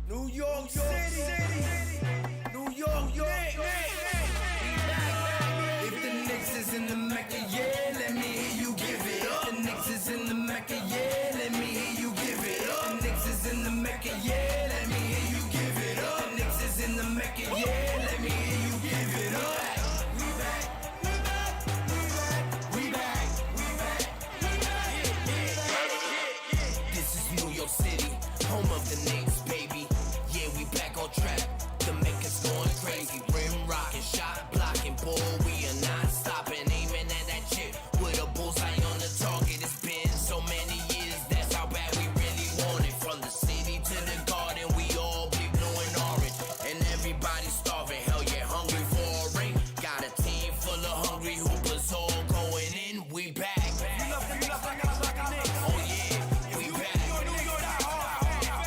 New York City, New York, Knicks. If the Knicks is in the Mecca, yeah, let me hear you give it up. The Knicks is in the Mecca, yeah, let me hear you give it up. The Knicks is in the Mecca, yeah, let me hear you give it up. The Knicks is in the Mecca, yeah, let me hear you give it up. We back, we back, we back, we back, we back, we back. This is New York City, home of the Knicks, baby. Yeah, we back on track. The Mecca's going crazy. Rim rocking, shot blocking, boy, we are not stopping. Aiming at that chip with a bullseye on the target. It's been so many years, that's how bad we really want it. From the city to the garden, we all be blue and orange. And everybody starving, hell yeah, hungry for a ring. Got a team full of hungry hoopers all going in. We back. Oh yeah, we back.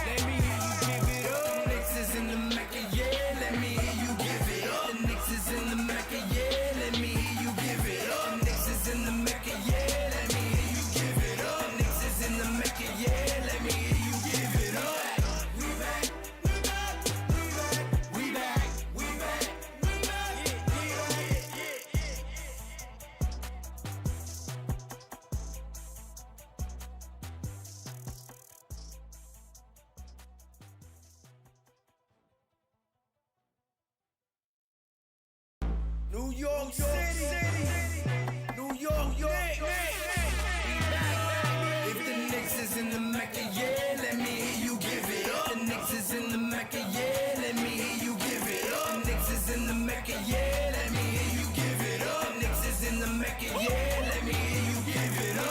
Let me hear you give it up. The Knicks is in the Mecca, yeah, let me hear you give it up. The Knicks is in the Mecca, yeah, let me hear you give it up. The Knicks is in the Mecca, yeah, let me hear you give it up. The Knicks is in the Mecca, yeah, let me hear you give it up. We back, we back, we back, we back, we back, we New York City, New York, Knicks. If the Knicks is in the Mecca, yeah, let me hear you give it up. The Knicks is in the Mecca, yeah, let me hear you give it up. The Knicks is in the Mecca, yeah, let me hear you give it up. The Knicks is in the Mecca, yeah, let me hear you give it up.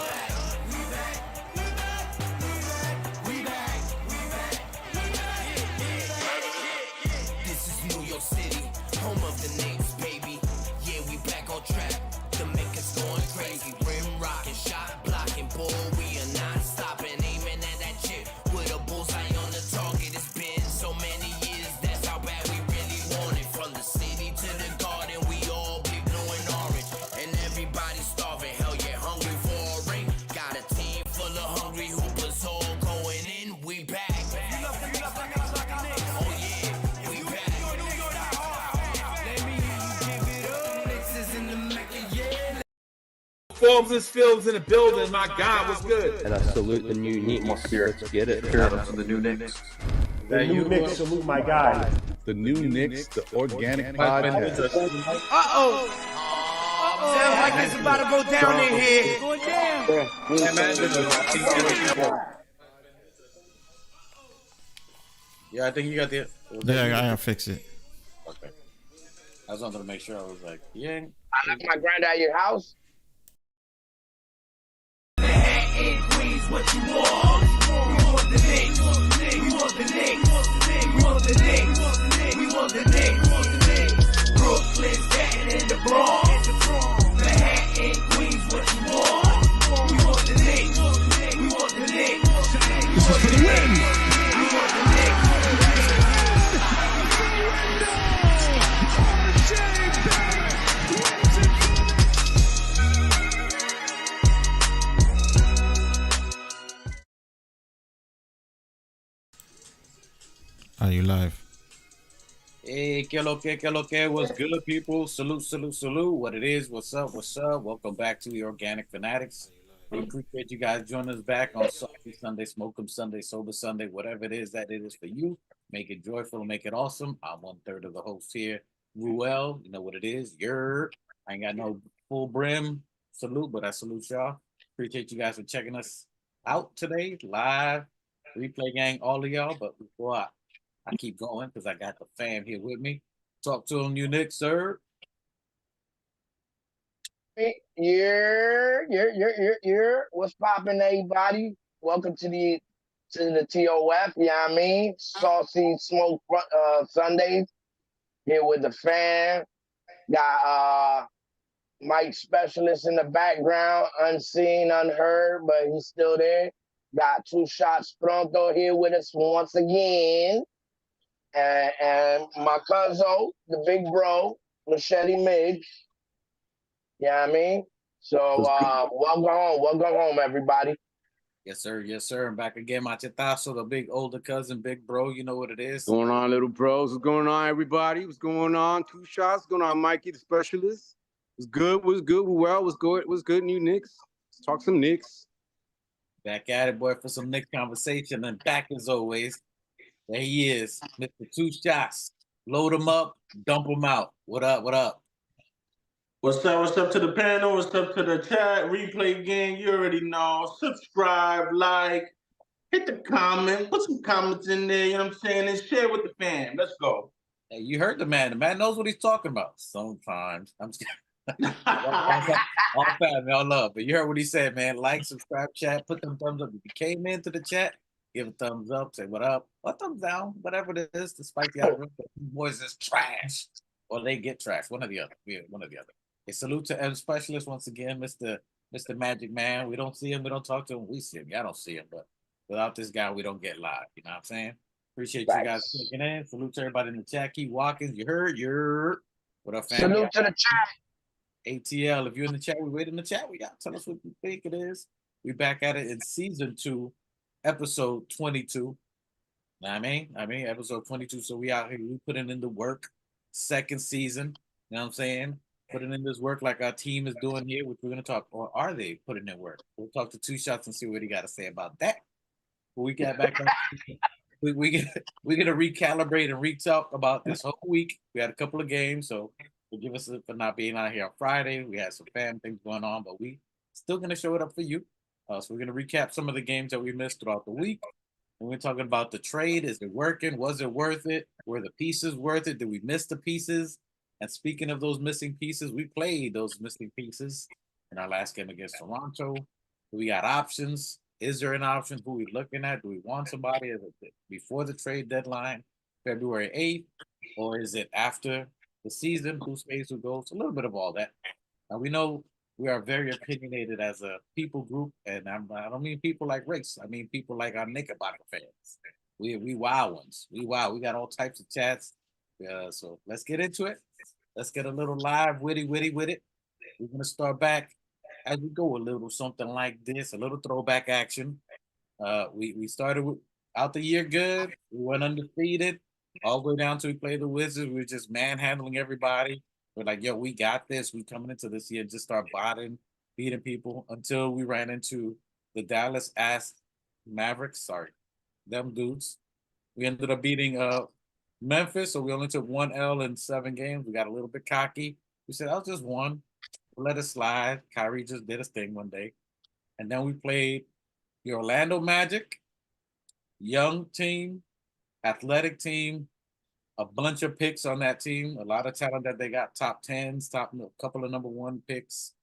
We back, we back, we back, we back, we back, we back. This is New York City, home of the Knicks, baby. Yeah, we back on track. The Mecca's going crazy. Rim rocking, shot blocking, boy, we are not stopping. Aiming at that chip with a bullseye on the target. It's been so many years, that's how bad we really want it. From the city to the garden, we all be blue and orange. And everybody starving, hell yeah, hungry for a ring. Got a team full of hungry hoopers all going in. We back. Oh yeah, we back. Let me hear you give it up. The Knicks is in the Mecca, yeah. Films in the building. My God, what's good? And I salute the new Knicks. Let's get it. Shout out to the new Knicks. The new Knicks salute my guy. The new Knicks, the organic podcast. Sounds like it's about to go down in here. Going down. Yeah, I think you got the. Yeah, I gotta fix it. Okay. I was wanted to make sure. I was like, yeah. I left my granddad at your house. What you want? We want the Knicks. We want the Knicks. We want the Knicks. We want the Knicks. Brooklyn, Staten, and the Bronx. Manhattan, Queens, what you want? We want the Knicks. We want the Knicks. This is for the win. We want the Knicks. Are you live? Hey, que lo que, what's good, people? Salute, salute, salute. What it is, what's up, what's up? Welcome back to the Organic Fanatics. We appreciate you guys joining us back on Sunday, Smoke 'em Sunday, Sober Sunday, whatever it is that it is for you. Make it joyful, make it awesome. I'm 1/3 of the host here, Ruel. You know what it is. I ain't got no full brim salute, but I salute y'all. Appreciate you guys for checking us out today, live, replay gang, all of y'all. But before I keep going because I got the fam here with me. Talk to them, you Knicks, sir. Yeah. What's poppin', everybody? Welcome to the TOF. You know what I mean? Saucy Smoke Sundays. Here with the fam. Got Mike Specialist in the background, unseen, unheard, but he's still there. Got Two Shots Pronto here with us once again. And my cousin, the big bro, Machete Miggs. You know what I mean? So welcome home, everybody. Yes, sir. Yes, sir. I'm back again, Machetazo, the big older cousin, big bro. You know what it is. What's going on, little bros? What's going on, everybody? What's going on? Two shots. What's going on, Mikey, the specialist? What's good? What's good? Well, what's good? What's good, new Knicks? Let's talk some Knicks. Back at it, boy, for some Knicks conversation. And back as always, there he is, Mr. Two Shots. Load him up, dump him out. What up? What up? What's up? What's up to the panel? What's up to the chat? Replay gang, you already know. Subscribe, like, hit the comment, put some comments in there, you know what I'm saying? And share with the fam. Let's go. Hey, you heard the man. The man knows what he's talking about. Sometimes. I'm just all fam, y'all love. But you heard what he said, man. Like, subscribe, chat, put them thumbs up. If you came into the chat, give a thumbs up, say what up, or thumbs down, whatever it is, despite the algorithm. Boys is trash. Or they get trash. One or the other. Yeah, one or the other. A salute to M Specialist once again, Mr. Magic Man. We don't see him, we don't talk to him. We see him. Y'all don't see him, but without this guy, we don't get live. You know what I'm saying? Appreciate you guys clicking in. Salute to everybody in the chat. Keep walking. You heard? What up, fam? Salute to the chat. ATL. If you're in the chat, we wait in the chat. We got tell us what you think it is. We back at it in season 2, episode 22. Know what I mean, episode 22. So we out here. We putting in the work. Second season. You know what I'm saying? Putting in this work like our team is doing here, which we're going to talk, or are they putting in work? We'll talk to Two Shots and see what he got to say about that. When we get back, we're going to recalibrate and re-talk about this whole week. We had a couple of games, so forgive us for not being out here on Friday. We had some fan things going on, but we still going to show it up for you. So we're going to recap some of the games that we missed throughout the week. And we're talking about the trade. Is it working? Was it worth it? Were the pieces worth it? Did we miss the pieces? And speaking of those missing pieces, we played those missing pieces in our last game against Toronto. We got options. Is there an option? Who we looking at? Do we want somebody before the trade deadline, February 8th? Or is it after the season? Who stays, who goes? A little bit of all that. Now, we know we are very opinionated as a people group. And I don't mean people like race. I mean people like our Knickerbocker fans. We wild ones. We wild. We got all types of chats. So let's get into it. Let's get a little live, witty with it. We're going to start back as we go, a little something like this, a little throwback action. We started out the year good. We went undefeated all the way down to we played the Wizards. We were just manhandling everybody. We're like, yo, we got this. We coming into this year, just start beating people until we ran into the Dallas Mavericks. Sorry, them dudes. We ended up beating Memphis, so we only took 1 L in 7 games. We got a little bit cocky. We said, that was just one. We'll let it slide. Kyrie just did his thing one day. And then we played the Orlando Magic, young team, athletic team, a bunch of picks on that team, a lot of talent that they got, top 10s, a couple of number 1 picks.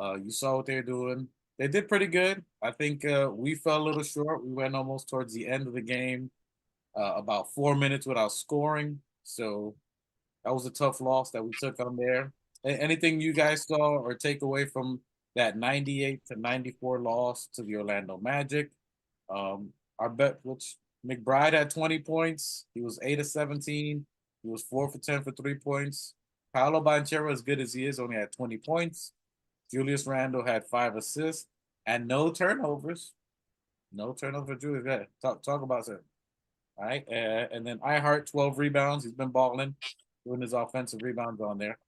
You saw what they're doing. They did pretty good. I think we fell a little short. We went almost towards the end of the game. About 4 minutes without scoring. So that was a tough loss that we took on there. Anything you guys saw or take away from that 98-94 loss to the Orlando Magic? Our bet, which McBride had 20 points. He was 8 of 17. He was 4 for 10 for 3 points. Paolo Banchero, as good as he is, only had 20 points. Julius Randle had 5 assists and no turnovers. No turnover, Julius. Talk about it. All right, and then iHeart 12 rebounds. He's been balling, doing his offensive rebounds on there.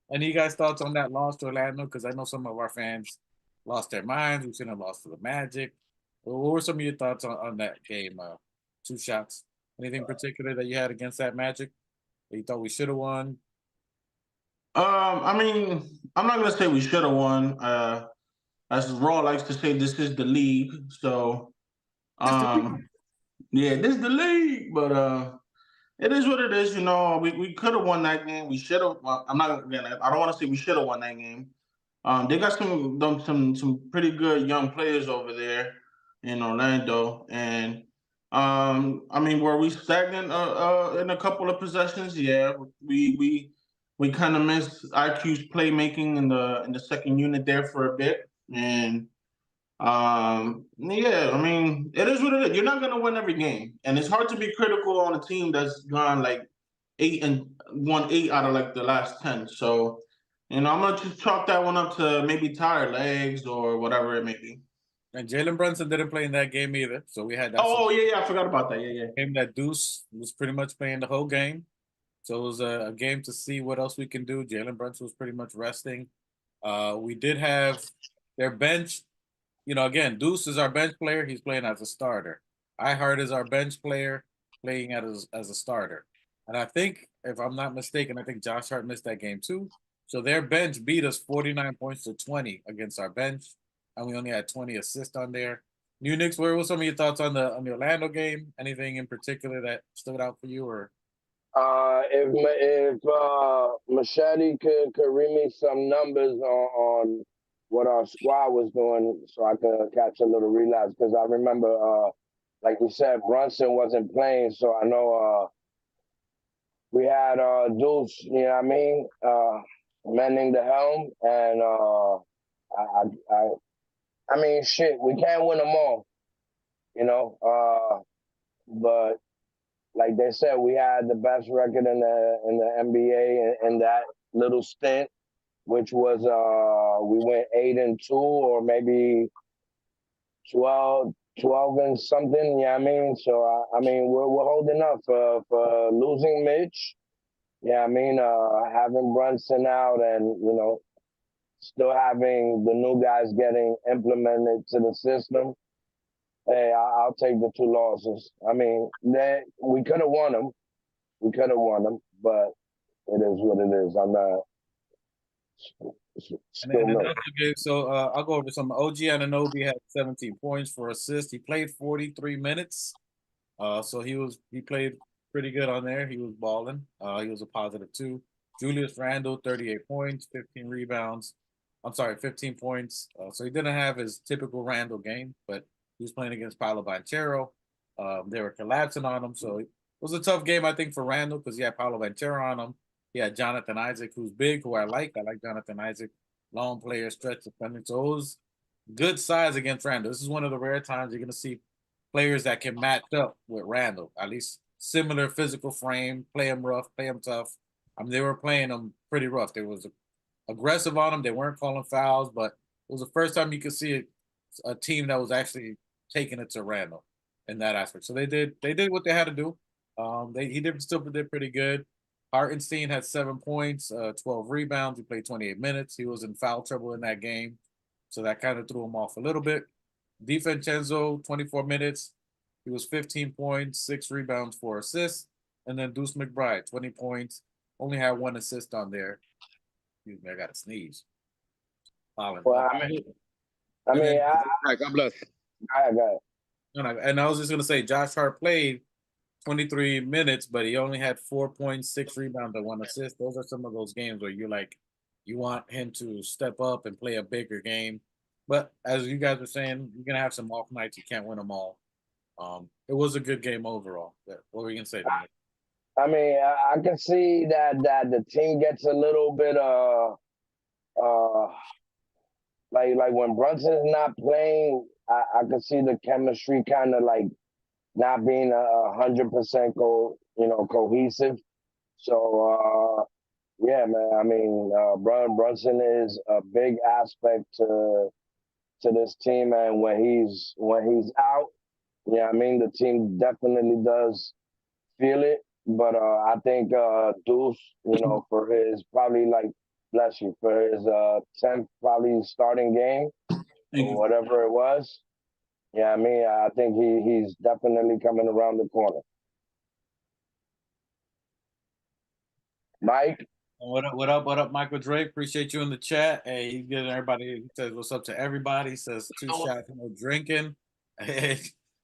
Any of you guys thoughts on that loss to Orlando? Because I know some of our fans lost their minds. We shouldn't have lost to the Magic. What were some of your thoughts on that game? Two Shots. Anything particular that you had against that Magic that you thought we should have won? I mean, I'm not gonna say we should have won. As Raw likes to say, this is the league. So, yeah, this is the league, but it is what it is. You know, we could have won that game. We should have. Well, I don't want to say we should have won that game. They got some pretty good young players over there in Orlando, and I mean, were we stagnant in a couple of possessions? Yeah, we kind of missed IQ's playmaking in the second unit there for a bit, and yeah, I mean, it is what it is. You're not gonna win every game, and it's hard to be critical on a team that's gone like won 8 out of like the last 10. So, you know, I'm gonna just chalk that one up to maybe tired legs or whatever it may be. And Jalen Brunson didn't play in that game either. So we had that. Oh, yeah, I forgot about that. Yeah. Game that Deuce was pretty much playing the whole game. So it was a game to see what else we can do. Jalen Brunson was pretty much resting. We did have their bench. Again, Deuce is our bench player. He's playing as a starter. Ihart is our bench player playing as a starter. And I think, if I'm not mistaken, I think Josh Hart missed that game too. So their bench beat us 49 points to 20 against our bench. And we only had 20 assists on there. New Knicks, what were some of your thoughts on the Orlando game? Anything in particular that stood out for you, or? If Machete could read me some numbers on what our squad was doing, so I could catch a little relapse, because I remember, like you said, Brunson wasn't playing, so I know we had Deuce, you know what I mean, mending the helm, and I mean, shit, we can't win them all, but like they said, we had the best record in the NBA in that little stint, which was we went 8-2 or maybe 12 and something. Yeah, I mean, so I mean, we're holding up for losing Mitch. Yeah, I mean, having Brunson out, and still having the new guys getting implemented to the system. Hey, I'll take the 2 losses. I mean, we could have won them. We could have won them, but it is what it is. I'm not. So I'll go over some. OG Anunoby had 17 points for assists. He played 43 minutes. So he played pretty good on there. He was balling. He was a positive 2. Julius Randle, 38 points, 15 rebounds. 15 points. So he didn't have his typical Randle game, but he was playing against Paolo Banchero. They were collapsing on him. So it was a tough game, I think, for Randle, because he had Paolo Banchero on him. He had Jonathan Isaac, who's big, who I like. I like Jonathan Isaac. Long player, stretch defending. So it was good size against Randle. This is one of the rare times you're going to see players that can match up with Randle, at least similar physical frame, play him rough, play him tough. I mean, they were playing him pretty rough. They was aggressive on him. They weren't calling fouls, but it was the first time you could see a team that was actually taking it to Randle in that aspect. So they did what they had to do. He still did pretty good. Hartenstein had 7 points, 12 rebounds. He played 28 minutes. He was in foul trouble in that game, so that kind of threw him off a little bit. DiVincenzo, 24 minutes. He was 15 points, 6 rebounds, 4 assists. And then Deuce McBride, 20 points, only had 1 assist on there. Excuse me, I got to sneeze. Well, God bless. And I was just going to say, Josh Hart played 23 minutes, but he only had 4 points, 6 rebounds, and 1 assist. Those are some of those games where you want him to step up and play a bigger game. But as you guys were saying, you're going to have some off nights. You can't win them all. It was a good game overall. What were you going to say? I mean, I can see that the team gets a little bit like when Brunson is not playing, I can see the chemistry kind of like not being 100% cohesive. So yeah, man. I mean, Brunson is a big aspect to this team, and when he's out, yeah, I mean, the team definitely does feel it. But I think Deuce, for his probably for his 10th probably starting game or whatever it was. Yeah, I mean, I think he's definitely coming around the corner. Mike? What up, Michael Drake? Appreciate you in the chat. Hey, he's getting everybody. He says what's up to everybody. He says 2 shots, no drinking.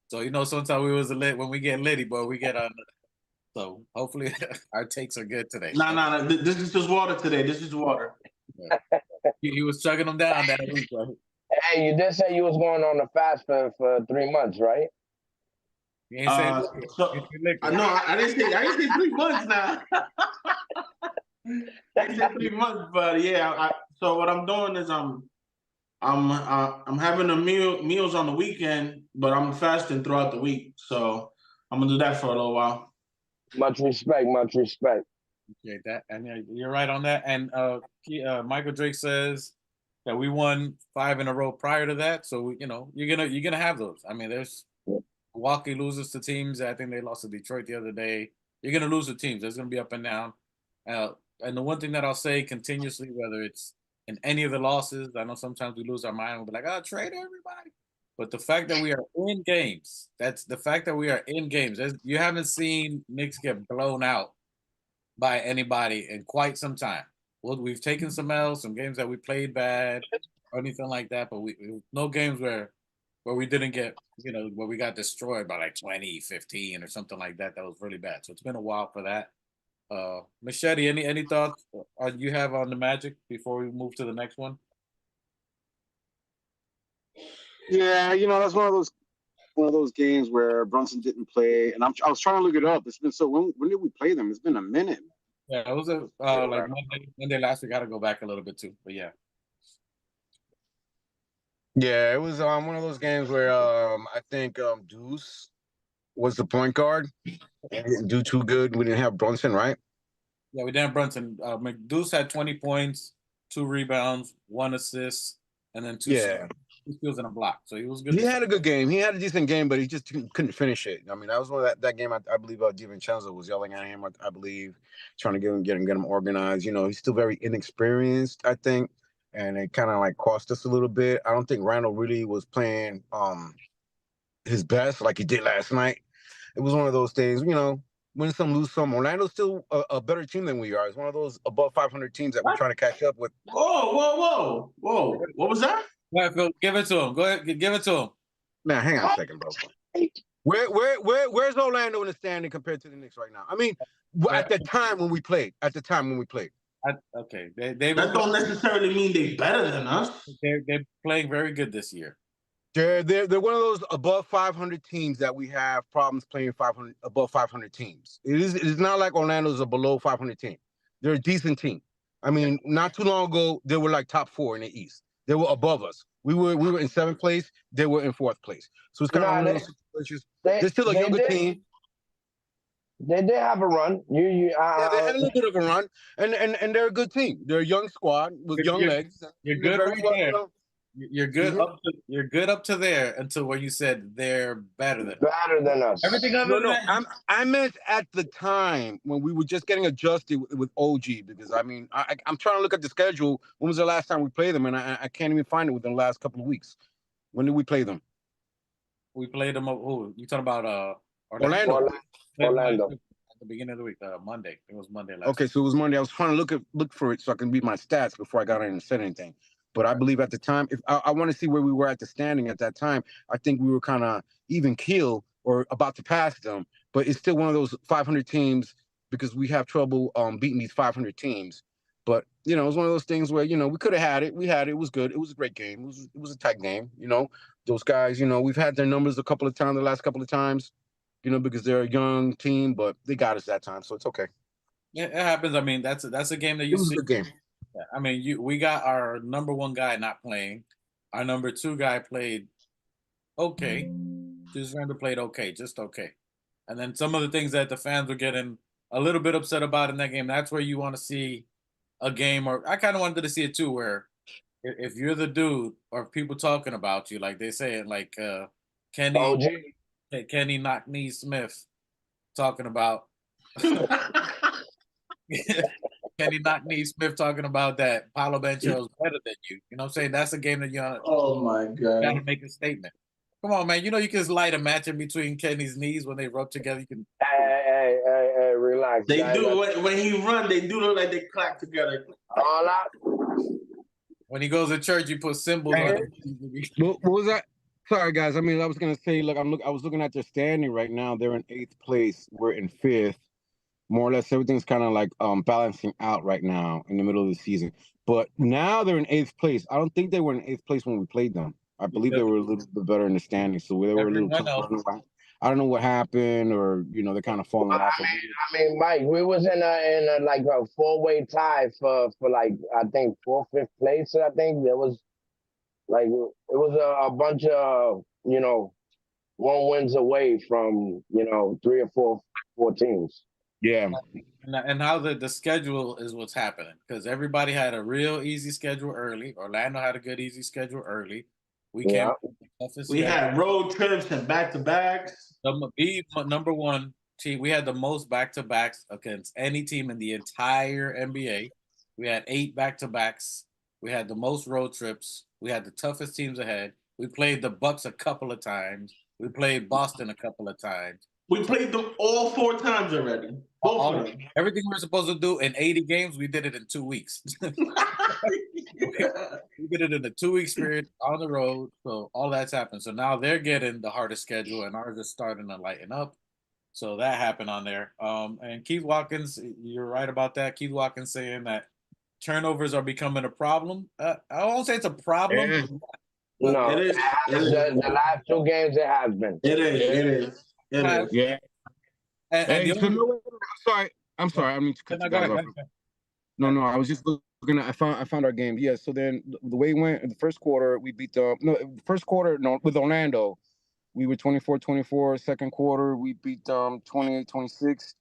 So sometimes we was lit when we get litty, but we get on. So hopefully our takes are good today. No. This is just water today. This is water. Yeah. He was chugging them down that week, right? Hey, you did say you was going on a fast for 3 months, right? You ain't saying I didn't say 3 months now. I didn't say 3 months, but yeah. So what I'm doing is I'm having meals on the weekend, but I'm fasting throughout the week. So I'm gonna do that for a little while. Much respect. Appreciate that, and you're right on that. And Michael Drake says Yeah, we won 5 in a row prior to that, so you're gonna have those. I mean, there's Milwaukee loses to teams. I think they lost to Detroit the other day. You're gonna lose to teams. There's gonna be up and down. And the one thing that I'll say continuously, whether it's in any of the losses, I know sometimes we lose our mind. We'll be like, "Oh, trade everybody." But the fact that we are in games, that's the fact that we are in games. You haven't seen Knicks get blown out by anybody in quite some time. Well, we've taken some L's, some games that we played bad or anything like that, but we no games where we didn't get, where we got destroyed by like 20, 15 or something like that. That was really bad. So it's been a while for that. Machete, any thoughts you have on the Magic before we move to the next one? Yeah, that's one of those games where Brunson didn't play, and I was trying to look it up. It's been so when did we play them? It's been a minute. Yeah, it was like Monday last week. I got to go back a little bit too, but yeah. Yeah, it was one of those games where I think Deuce was the point guard and didn't do too good. We didn't have Brunson, right? Yeah, we didn't have Brunson. Deuce had 20 points, 2 rebounds, 1 assist, and then 2 steals and a block. So he was good. He had a good game. He had a decent game, but he just couldn't finish it. I mean, that was one of that game. I believe DiVincenzo was yelling at him. I believe trying to get him organized. He's still very inexperienced, I think, and it kind of like cost us a little bit. I don't think Randall really was playing his best like he did last night. It was one of those things, win some, lose some. Orlando's still a better team than we are. It's one of those above 500 teams that we're trying to catch up with. Whoa! What was that? Go ahead, Phil. Give it to him. Go ahead, give it to him. Man, hang on a second, bro. Where's Orlando in the standing compared to the Knicks right now? I mean, at the time when we played. Okay, that don't necessarily mean they're better than us. They're playing very good this year. They're one of those above 500 teams that we have problems playing above 500 teams. It is not like Orlando's a below 500 team. They're a decent team. I mean, not too long ago they were like top 4 in the East. They were above us. We were in 7th place. They were in 4th place. So it's kind of one of those situations. They're still a younger team. They did have a run. They had a little bit of a run, and they're a good team. They're a young squad with young legs. You're good right there. You're good you're good up to there until where you said they're better than us. Everything other than that. I meant at the time when we were just getting adjusted with OG, because I mean I'm trying to look at the schedule. When was the last time we played them? And I can't even find it within the last couple of weeks. When did we play them? We played them. Oh, you talking about Orlando. At the beginning of the week, Monday. It was Monday last. Okay, so it was Monday. I was trying to look for it so I can read my stats before I got in and said anything. But I believe at the time, if I want to see where we were at the standing at that time, I think we were kind of even keel or about to pass them. But it's still one of those 500 teams because we have trouble beating these 500 teams. But it was one of those things where we could have had it. We had it. It was good. It was a great game. It was a tight game. Those guys. We've had their numbers a couple of times, the last couple of times. Because they're a young team, but they got us that time, so it's okay. Yeah, it happens. I mean, that's a game that you see. It was a good game. I mean, we got our number 1 guy not playing. Our number 2 guy played okay. Just Randall played okay, just okay. And then some of the things that the fans were getting a little bit upset about in that game, that's where you want to see a game, or I kind of wanted to see it too, where if you're the dude or people talking about you, like they say it, like Kenny Knock-Knee Smith talking about Kenny Knock-Knee Smith talking about that Paolo Banchero is better than you. You know what I'm saying? That's a game that you gotta make a statement. Come on, man. You can just light a match in between Kenny's knees when they rub together. You can. Hey, relax. They do when he run. They do look like they clap together. All out. When he goes to church, you put symbols on it. What was that? Sorry, guys. I mean, I was gonna say, look, I was looking at their standing right now. They're in 8th place. We're in 5th. More or less, everything's kind of like balancing out right now in the middle of the season. But now they're in 8th place. I don't think they were in 8th place when we played them. I believe they were a little bit better in the standings, so they were a little tougher. I don't know what happened, or they're kind of falling off. I mean, Mike, we was in a like a 4-way tie for like I think 4th, 5th place. I think there was like it was a bunch of 1 wins away from 3 or 4 teams. Yeah. And how the schedule is what's happening, because everybody had a real easy schedule early. Orlando had a good easy schedule early. We came Yeah. with the toughest We schedule. had road trips and back to backs. The number one team. We had the most back to backs against any team in the entire NBA. We had 8 back to backs. We had the most road trips. We had the toughest teams ahead. We played the Bucks a couple of times. We played Boston a couple of times. We played them all 4 times already. Both of them. Everything we're supposed to do in 80 games, we did it in 2 weeks. We did it in a 2-week period on the road. So all that's happened. So now they're getting the hardest schedule, and ours is starting to lighten up. So that happened on there. And Keith Watkins, you're right about that. Keith Watkins saying that turnovers are becoming a problem. I won't say it's a problem. Yeah. No, It is. the last 2 games it has been. It is. Yeah. And Hey, the so only, no, I'm sorry. I mean to cut No, you go guys ahead, off. go ahead. No, I was just looking at. I found our game. Yeah. So then the way it went in the first quarter, we beat them. No, first quarter. No, with Orlando, we were 24-24. Second quarter, we beat them 28-26.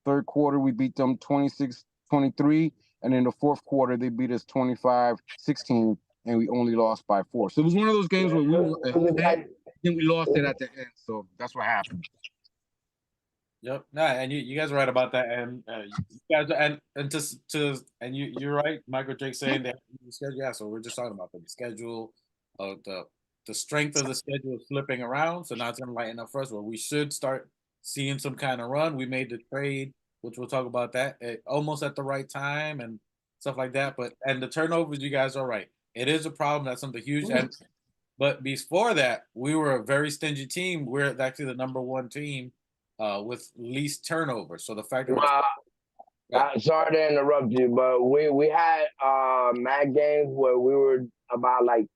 Third quarter, we beat them 26-23. And in the fourth quarter, they beat us 25-16, and we only lost by 4. So it was one of those games where we were ahead, then we lost it at the end. So that's what happened. Yep. No, and you guys are right about that. And you guys and you're right, Michael Drake saying that the schedule. Yeah, so we're just talking about the schedule of the strength of the schedule is flipping around. So now it's gonna lighten up for us, where we should start seeing some kind of run. We made the trade, which we'll talk about that almost at the right time and stuff like that. And the turnovers, you guys are right. It is a problem. That's something huge. But before that, we were a very stingy team. We're actually the number 1 team with least turnovers. So the fact that Sorry to interrupt you, but we had mad games where we were about like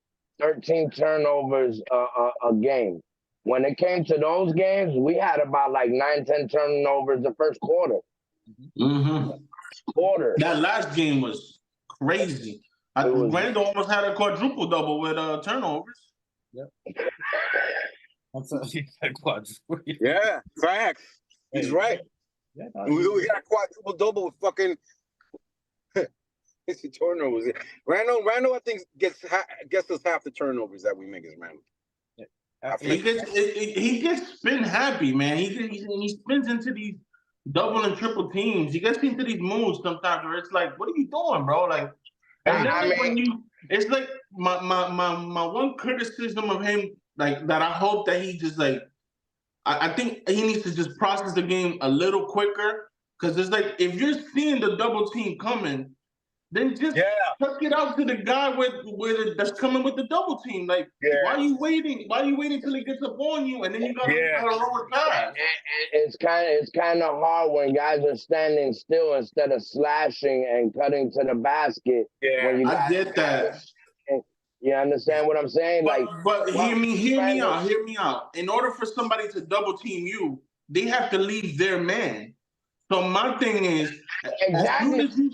13 turnovers a game. When it came to those games, we had about like 9-10 turnovers the first quarter. Mm-hmm. Quarter. That last game was crazy. Randall almost had a quadruple double with turnovers. Yep. Quadruple. Yeah, facts. He's right. Yeah, We got a quadruple double with fucking it's the turnovers. Randall, I think gets us half the turnovers that we make as Randall. He gets spin happy, man. He spins into these double and triple teams. He gets into these moves sometimes where it's like, what are you doing, bro? Like, and then when it's like my one criticism of him, like that I hope that he just like, I think he needs to just process the game a little quicker, because it's like if you're seeing the double team coming, then just tuck it out to the guy that's coming with the double team. Like, why are you waiting? Why are you waiting till he gets up on you and then you gotta lower pass? It's kind of hard when guys are standing still instead of slashing and cutting to the basket. Yeah, when you I get that. You understand what I'm saying? But hear me out. In order for somebody to double team you, they have to leave their man. So my thing is, as soon as you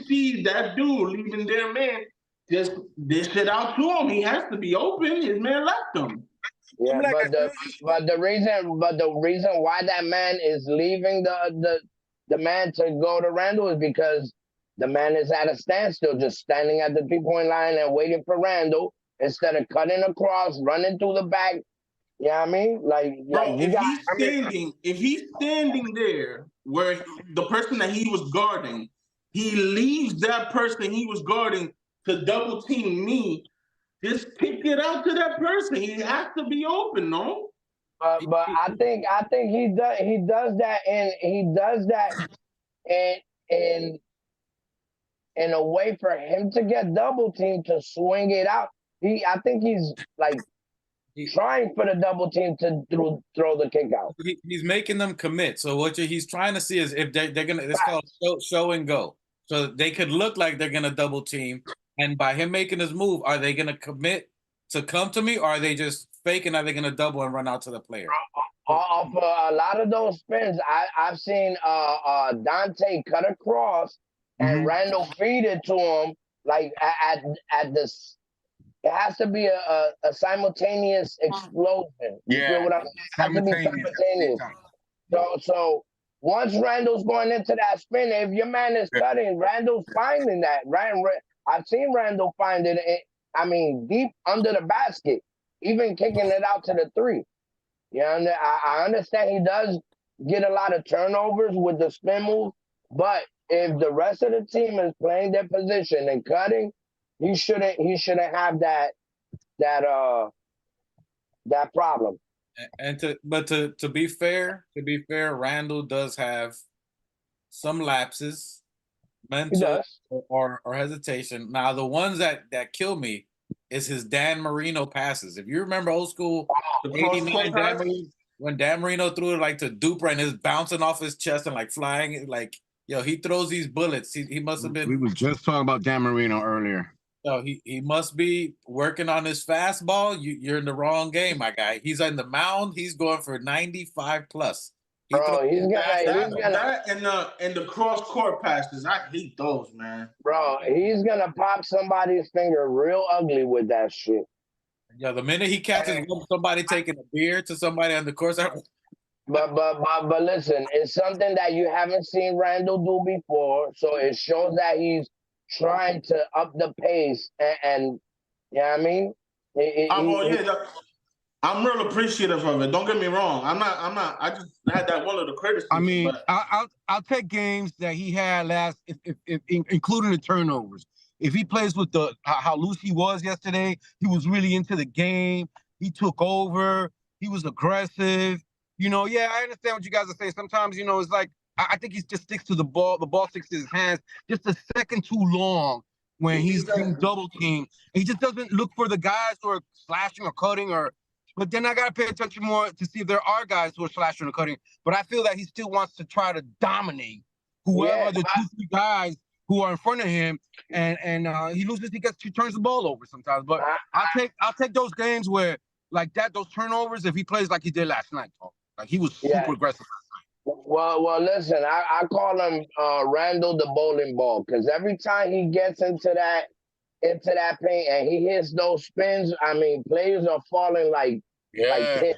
see that dude leaving their man, just dish it out to him. He has to be open. His man left him. Yeah, but the reason why that man is leaving the man to go to Randall is because the man is at a standstill, just standing at the 3-point line and waiting for Randall instead of cutting across, running through the back. You know what I mean? Bro, if he's standing there where the person that he was guarding, he leaves that person he was guarding to double team me. Just kick it out to that person. He has to be open, no? But I think he does that in a way for him to get double teamed, to swing it out. I think he's like trying for the double team to throw the kick out. He's making them commit. So what he's trying to see is if they're gonna. It's called show and go. So they could look like they're gonna double team, and by him making his move, are they gonna commit to come to me, or are they just faking? Are they gonna double and run out to the player? For a lot of those spins, I've seen Dante cut across and Randall feed it to him like at this. It has to be a simultaneous explosion. You feel what I'm saying? It has to be simultaneous. So once Randall's going into that spin, if your man is cutting, Randall's finding that. Right? I've seen Randall find it. Deep under the basket, even kicking it out to the three. Yeah, I understand he does get a lot of turnovers with the spin move, but if the rest of the team is playing their position and cutting, he shouldn't have that problem. And to be fair, Randall does have some lapses, mental or hesitation. Now the ones that kill me is his Dan Marino passes. If you remember old school 89 Dan Marino, when Dan Marino threw it like to Duper and it's bouncing off his chest and like flying, like yo, he throws these bullets. He must have been. We were just talking about Dan Marino earlier. So he must be working on his fastball. You're in the wrong game, my guy. He's on the mound. He's going for 95 plus. He's gonna and the cross court passes. I hate those, man. Bro, he's gonna pop somebody's finger real ugly with that shit. Yeah, the minute he catches somebody taking a beer to somebody on the course. But listen, it's something that you haven't seen Randall do before, so it shows that he's trying to up the pace and you know what I mean? I'm real appreciative of it. Don't get me wrong. I'm not. I just had that one of the criticisms. I mean, I'll take games that he had last, if including the turnovers. If he plays with how loose he was yesterday, he was really into the game. He took over. He was aggressive. I understand what you guys are saying. Sometimes, it's like I think he just sticks to the ball. The ball sticks to his hands just a second too long when he's being double teamed. He just doesn't look for the guys who are slashing or cutting But then I got to pay attention more to see if there are guys who are slashing or cutting. But I feel that he still wants to try to dominate whoever the 2-3 guys who are in front of him. And he loses, he turns the ball over sometimes. But I'll take those games where, like that, those turnovers, if he plays like he did last night. Like he was super aggressive. Well, listen, I call him Randall the bowling ball, because every time he gets into that paint and he hits those spins, players are falling like pins.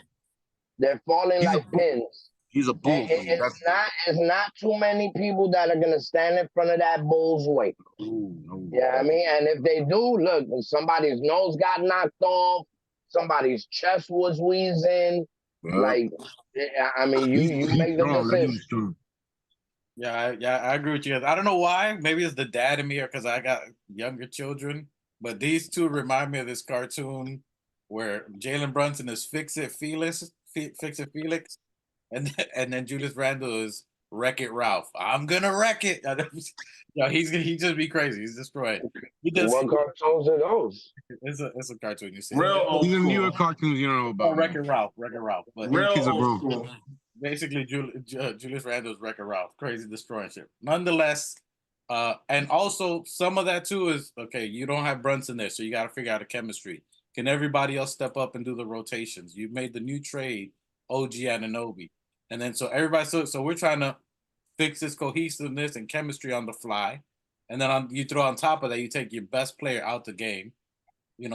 They're falling like pins. He's a bull. It's not too many people that are gonna stand in front of that bull's weight. Yeah, and if they do, look, somebody's nose got knocked off, somebody's chest was wheezing. Like, you make the decision. Yeah, I agree with you. I don't know why. Maybe it's the dad in me or because I got younger children. But these two remind me of this cartoon where Jalen Brunson is Fix-It Felix, and then Julius Randle is Wreck-It Ralph. I'm gonna wreck it. He just be crazy. He's destroyed. What cartoons are those? It's a cartoon. You see, These are newer cartoons you don't know about. Wreck-It Ralph. But real old school. Basically, Julius Randle's Wreck-It Ralph, crazy destroying shit. Nonetheless, and also some of that too is okay. You don't have Brunson there, so you got to figure out a chemistry. Can everybody else step up and do the rotations? You made the new trade, OG Anunoby, and then so everybody. So we're trying to fix this cohesiveness and chemistry on the fly, and then you throw on top of that, you take your best player out the game,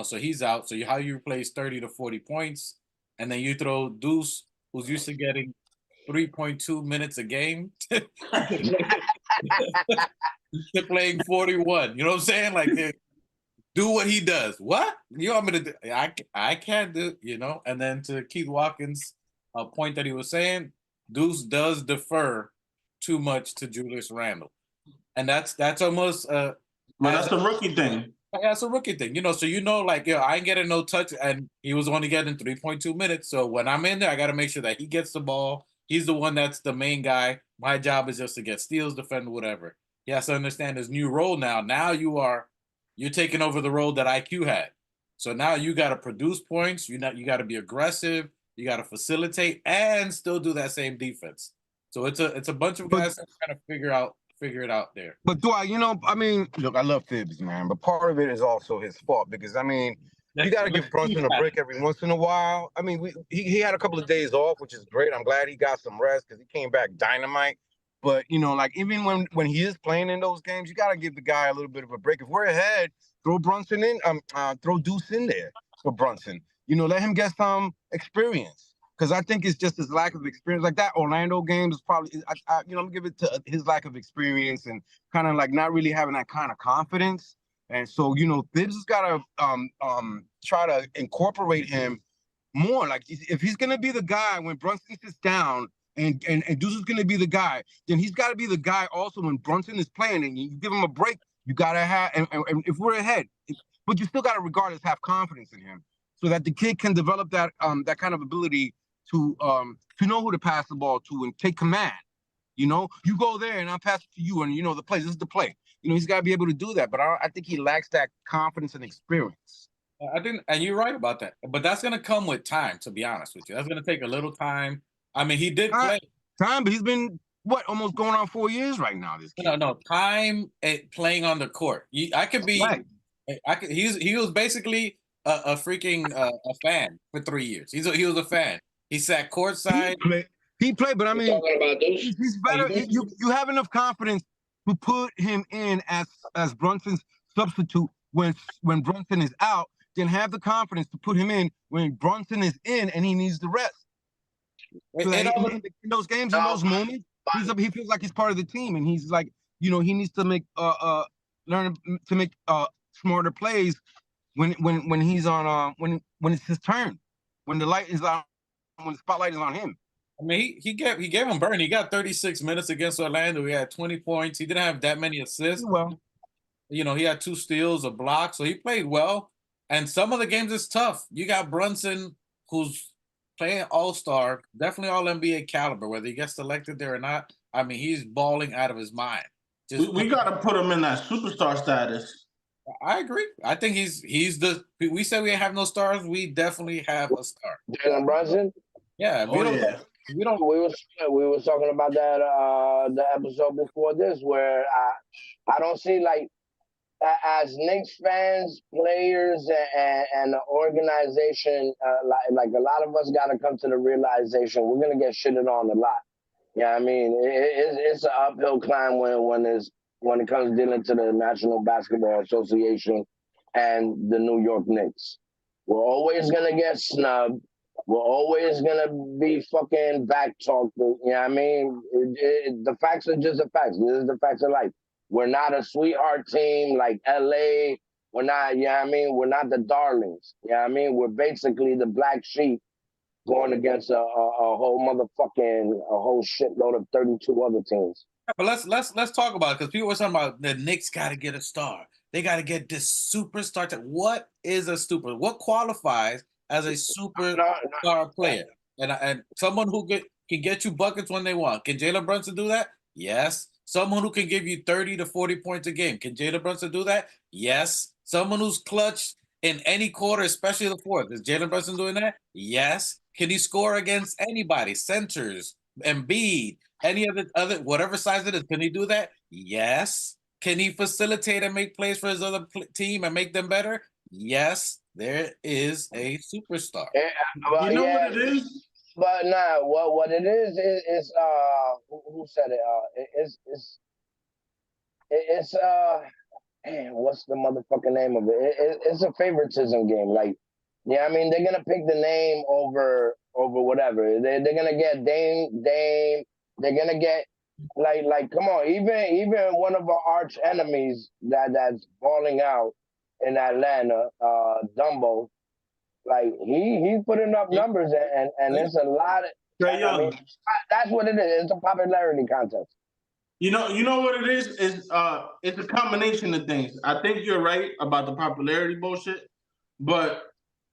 so he's out. So how you replace 30 to 40 points, and then you throw Deuce, who's used to getting 3.2 minutes a game, to playing 41. You know what I'm saying? Like, do what he does. What? You want me to do? I can't do, And then to Keith Watkins' point that he was saying, Deuce does defer too much to Julius Randle. And that's almost that's a rookie thing. Yeah, it's a rookie thing, So I ain't getting no touch, and he was only getting 3.2 minutes. So when I'm in there, I got to make sure that he gets the ball. He's the one that's the main guy. My job is just to get steals, defend, whatever. He has to understand his new role now. Now you're taking over the role that IQ had. So now you got to produce points. You got to be aggressive. You got to facilitate and still do that same defense. So it's a bunch of guys that kind of figure it out there. But look, I love Thibs, man, but part of it is also his fault because you got to give Brunson a break every once in a while. He had a couple of days off, which is great. I'm glad he got some rest because he came back dynamite. But even when he is playing in those games, you got to give the guy a little bit of a break. If we're ahead, throw Brunson in, throw Deuce in there for Brunson. Let him get some experience because I think it's just his lack of experience. Like that Orlando game is probably, I'm gonna give it to his lack of experience and kind of like not really having that kind of confidence. And so, Thibs has got to try to incorporate him more. Like if he's gonna be the guy when Brunson sits down and Deuce is gonna be the guy, then he's got to be the guy also when Brunson is playing and you give him a break. You gotta have, and if we're ahead, but you still gotta regardless have confidence in him, so that the kid can develop that kind of ability to know who to pass the ball to and take command. You go there and I'll pass it to you, and the play. This is the play. He's got to be able to do that, but I think he lacks that confidence and experience. I think, and you're right about that. But that's going to come with time, to be honest with you. That's going to take a little time. I mean, he did play. Time, but he's been, almost going on 4 years right now, this kid. No, time playing on the court. I could be, right. He was basically a freaking a fan for 3 years. He was a fan. He sat courtside. He played, but I mean, he's better. You have enough confidence to put him in as Brunson's substitute when Brunson is out, then have the confidence to put him in when Brunson is in and he needs the rest. So in those games, in those moments, he feels like he's part of the team, and he's like, he needs to make learn to make smarter plays when he's on when it's his turn, when the light is on, when the spotlight is on him. I mean, he gave him burn. He got 36 minutes against Orlando. He had 20 points. He didn't have that many assists. Well, he had 2 steals, a block, so he played well. And some of the games is tough. You got Brunson, who's playing all-star, definitely all-NBA caliber, whether he gets selected there or not. I mean, he's balling out of his mind. We got to put him in that superstar status. I agree. I think he's we say we have no stars. We definitely have a star. Jalen Brunson? Yeah. We were talking about that the episode before this, where I don't see, like, as Knicks fans, players, and the organization, like a lot of us got to come to the realization we're gonna get shitted on a lot. Yeah, I mean, it's an uphill climb when it comes dealing to the National Basketball Association and the New York Knicks. We're always gonna get snubbed. We're always gonna be fucking backtalked. You know what I mean? The facts are just the facts. This is the facts of life. We're not a sweetheart team like LA. We're not, you know what I mean? We're not the darlings. You know what I mean? We're basically the black sheep going against a whole shitload of 32 other teams. But let's talk about it, because people were talking about the Knicks got to get a star. They got to get this superstar. What is a super? What qualifies as a superstar player? And someone who can get you buckets when they want. Can Jalen Brunson do that? Yes. Someone who can give you 30 to 40 points a game. Can Jalen Brunson do that? Yes. Someone who's clutch in any quarter, especially the fourth. Is Jalen Brunson doing that? Yes. Can he score against anybody? Centers, Embiid, any other whatever size it is. Can he do that? Yes. Can he facilitate and make plays for his other team and make them better? Yes. There is a superstar. Yeah, you know what it is? But nah, what it is who said it? It's man, what's the motherfucking name of it? It's a favoritism game. Like, yeah, I mean, they're gonna pick the name over whatever. They're gonna get Dame. They're gonna get like come on, even one of our arch enemies that's balling out in Atlanta, Dumbo. Like he's putting up numbers and there's a lot of. I mean, that's what it is. It's a popularity contest. You know what it is? It's a combination of things. I think you're right about the popularity bullshit, but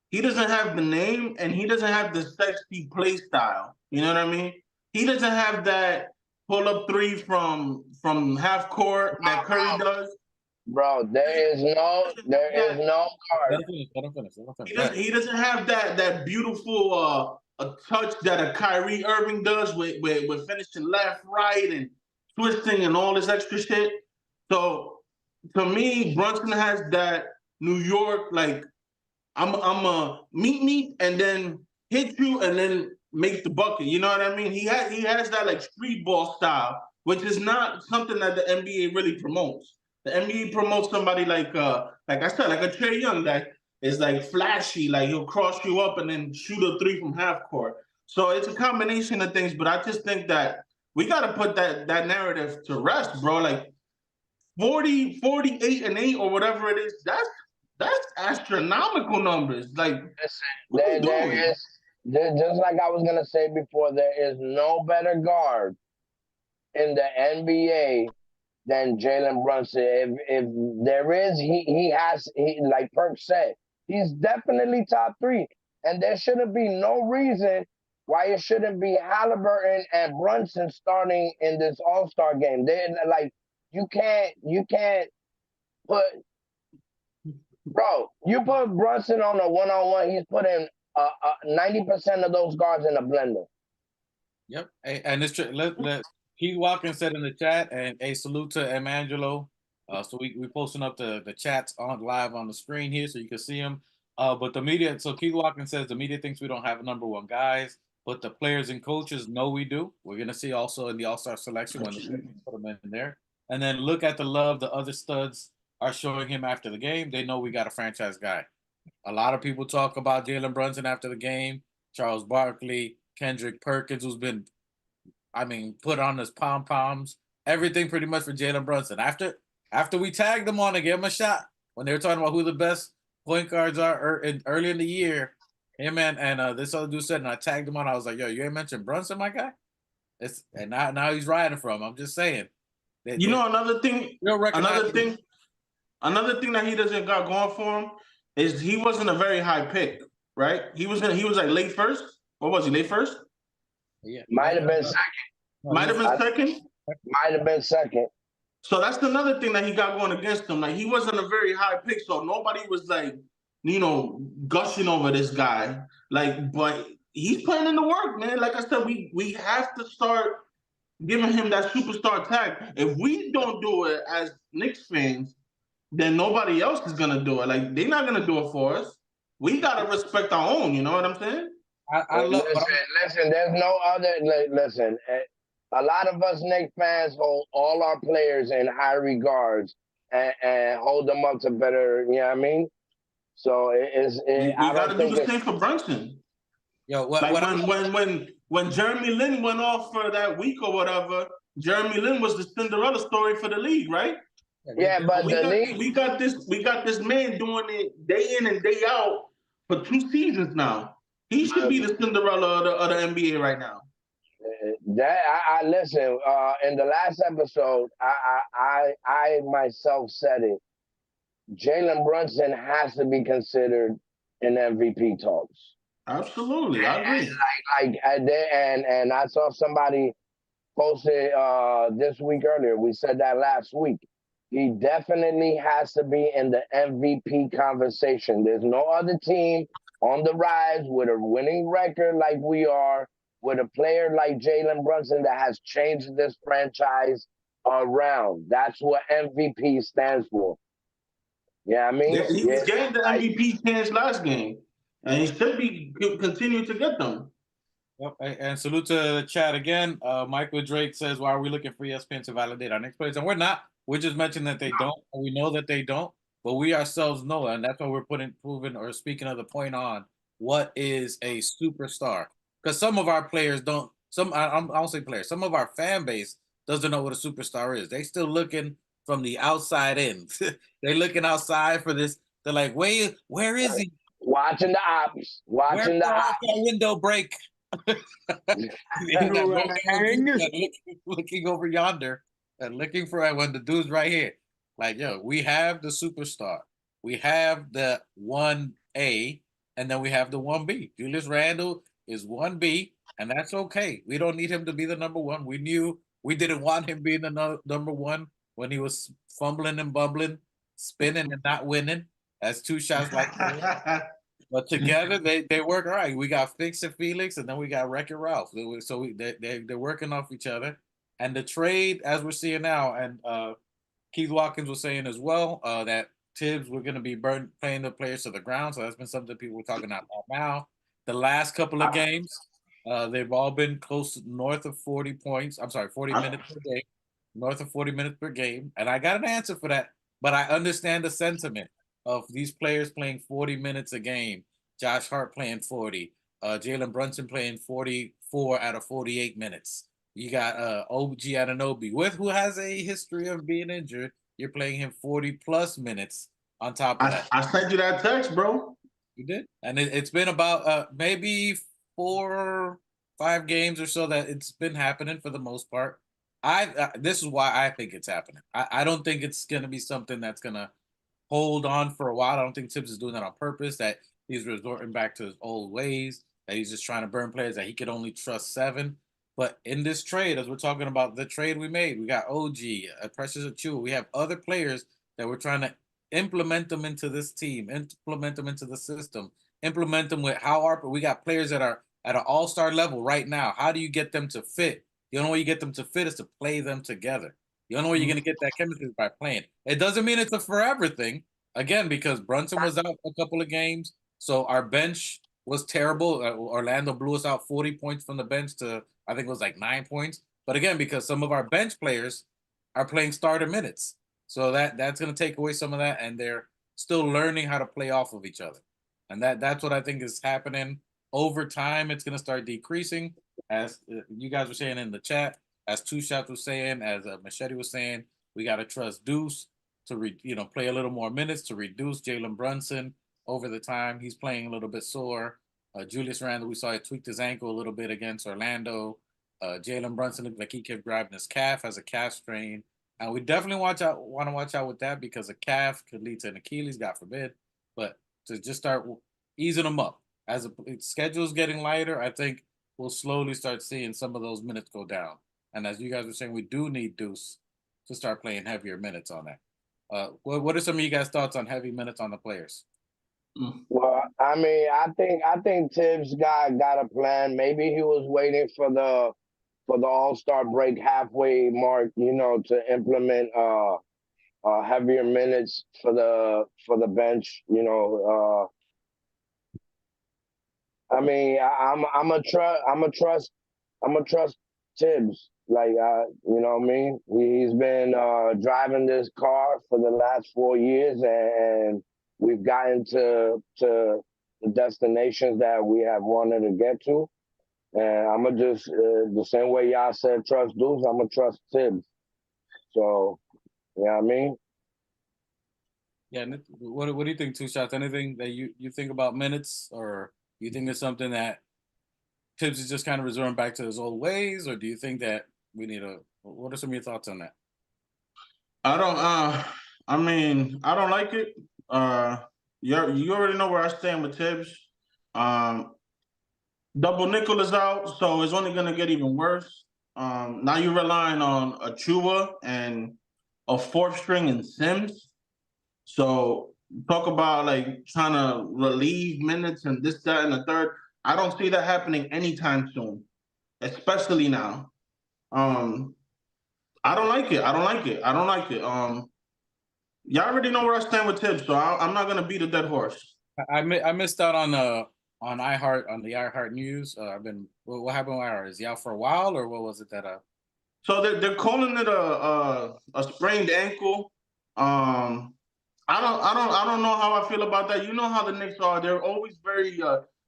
he doesn't have the name and he doesn't have the sexy play style. You know what I mean? He doesn't have that pull up three from half court that Curry does. Bro, there is no guard. He doesn't have that beautiful a touch that a Kyrie Irving does with finishing left, right, and twisting and all this extra shit. So to me, Brunson has that New York, like I'm a meet me and then hit you and then make the bucket. You know what I mean? He has that like street ball style, which is not something that the NBA really promotes. The NBA promotes somebody like I said, like a Trae Young that is like flashy, like he'll cross you up and then shoot a three from half court. So it's a combination of things, but I just think that we got to put that narrative to rest, bro. Like 48-8 or whatever it is, that's astronomical numbers. Like, what are we There doing? is, just like I was gonna say before, there is no better guard in the NBA than Jalen Brunson. If there is, he like Perk said, he's definitely top three, and there shouldn't be no reason why it shouldn't be Halliburton and Brunson starting in this All-Star game. They like you can't put, bro. You put Brunson on a one-on-one, he's putting 90% of those guards in a blender. Yep. And it's true. Keith Watkins said in the chat, and a salute to Emangelo. So we posting up the chats on live on the screen here so you can see them. But the media, so Keith Watkins says the media thinks we don't have number one guys, but the players and coaches know we do. We're gonna see also in the All-Star selection when the put them in there. And then look at the love the other studs are showing him after the game. They know we got a franchise guy. A lot of people talk about Jalen Brunson after the game, Charles Barkley, Kendrick Perkins, who's been, put on his pom-poms, everything pretty much for Jalen Brunson. After we tagged him on and gave him a shot, when they were talking about who the best point guards are early in the year, him and this other dude said, and I tagged him on, I was like, yo, you ain't mentioned Brunson, my guy? And now he's riding for him. I'm just saying. Another thing that he doesn't got going for him is he wasn't a very high pick, right? He was like late first. What was he, late first? Yeah. Might have been second. Might have been second. So that's another thing that he got going against him. Like, he wasn't a very high pick, so nobody was like, gushing over this guy. Like, but he's putting in the work, man. Like I said, we have to start giving him that superstar tag. If we don't do it as Knicks fans, then nobody else is gonna do it. Like, they're not gonna do it for us. We gotta respect our own. You know what I'm saying? Listen. There's no other. Listen, a lot of us Knicks fans hold all our players in high regards and hold them up to better. You know what I mean? So we gotta do the same for Brunson. Yo, when Jeremy Lin went off for that week or whatever, Jeremy Lin was the Cinderella story for the league, right? Yeah, but we got this man doing it day in and day out for 2 seasons now. He should be the Cinderella of the NBA right now. I listen. In the last episode, I myself said it. Jalen Brunson has to be considered in MVP talks. Absolutely, I agree. And I saw somebody posted this week earlier. We said that last week. He definitely has to be in the MVP conversation. There's no other team on the rise with a winning record like we are, with a player like Jalen Brunson that has changed this franchise around. That's what MVP stands for. Yeah, I mean, he was getting the MVP chance last game, and he should be continue to get them. Yep, and salute to the chat again. Michael Drake says, "Why are we looking for ESPN to validate our next players?" And we're not. We're just mentioning that they don't. We know that they don't, but we ourselves know, and that's why we're proving or speaking of the point on what is a superstar. Because some of our players don't. I don't say players. Some of our fan base doesn't know what a superstar is. They still looking from the outside in. They're looking outside for this. They're like, where is he? Watching the ops. Watching the ops. Window break. Looking over yonder and looking for when the dude's right here. Like, yo, we have the superstar. We have the 1A, and then we have the 1B. Julius Randle is 1B, and that's okay. We don't need him to be the number one. We knew we didn't want him being the number one when he was fumbling and bumbling, spinning and not winning. That's 2 shots like that. But together they work all right. We got Fix and Felix, and then we got Wreck-It Ralph. So they're working off each other. And the trade, as we're seeing now, and Keith Watkins was saying as well, that Tibbs were going to be playing the players to the ground. So that's been something people were talking about now. The last couple of games, they've all been close to north of 40 points. I'm sorry, 40 minutes per game, north of 40 minutes per game. And I got an answer for that, but I understand the sentiment of these players playing 40 minutes a game. Josh Hart playing 40. Jalen Brunson playing 44 out of 48 minutes. You got OG Anunoby, who has a history of being injured. You're playing him 40 plus minutes on top of that. I sent you that text, bro. You did, and it's been about maybe 4-5 games or so that it's been happening for the most part. This is why I think it's happening. I don't think it's going to be something that's going to hold on for a while. I don't think Tibbs is doing that on purpose, that he's resorting back to his old ways, that he's just trying to burn players, that he could only trust 7. But in this trade, as we're talking about the trade we made, we got OG, Precious Achiuwa. We have other players that we're trying to implement them into this team, implement them into the system, implement them with we got players that are at an all-star level right now. How do you get them to fit? The only way you get them to fit is to play them together. The only way you're going to get that chemistry is by playing. It doesn't mean it's a forever thing. Again, because Brunson was out a couple of games, so our bench was terrible. Orlando blew us out 40 points from the bench to, I think it was like 9 points. But again, because some of our bench players are playing starter minutes. So that's going to take away some of that, and they're still learning how to play off of each other. And that's what I think is happening. Over time, it's going to start decreasing, as you guys were saying in the chat, as Two Shots was saying, as Machete was saying. We got to trust Deuce to play a little more minutes to reduce Jalen Brunson over the time. He's playing a little bit sore. Julius Randle, we saw he tweaked his ankle a little bit against Orlando. Jalen Brunson looked like he kept grabbing his calf, as a calf strain. And we definitely want to watch out with that, because a calf could lead to an Achilles, God forbid. But to just start easing them up. As the schedule's getting lighter, I think we'll slowly start seeing some of those minutes go down. And as you guys were saying, we do need Deuce to start playing heavier minutes on that. What are some of you guys' thoughts on heavy minutes on the players? Well, I mean, I think Tibbs got a plan. Maybe he was waiting for the All-Star break halfway mark, to implement heavier minutes for the bench. I mean, I'm a trust Tibbs. Like, you know what I mean? He's been driving this car for the last 4 years, and we've gotten to the destinations that we have wanted to get to. And I'm going to just, the same way y'all said trust Deuce, I'm going to trust Tibbs. So, you know what I mean? Yeah, what do you think, Two Shots? Anything that you think about minutes, or you think it's something that Tibbs is just kind of resorting back to his old ways, or do you think that we need what are some of your thoughts on that? I don't like it. You already know where I stand with Tibbs. Double nickel is out, so it's only gonna get even worse. Now you're relying on Achiuwa and a 4th string in Sims. So talk about like trying to relieve minutes and this, that, and the third. I don't see that happening anytime soon, especially now. I don't like it. Y'all already know where I stand with Tibbs, so I'm not gonna beat a dead horse. I missed out on the iHeart News. What happened with iHeart? Is he out for a while, or what was it that So they're calling it a sprained ankle. I don't know how I feel about that. You know how the Knicks are. They're always very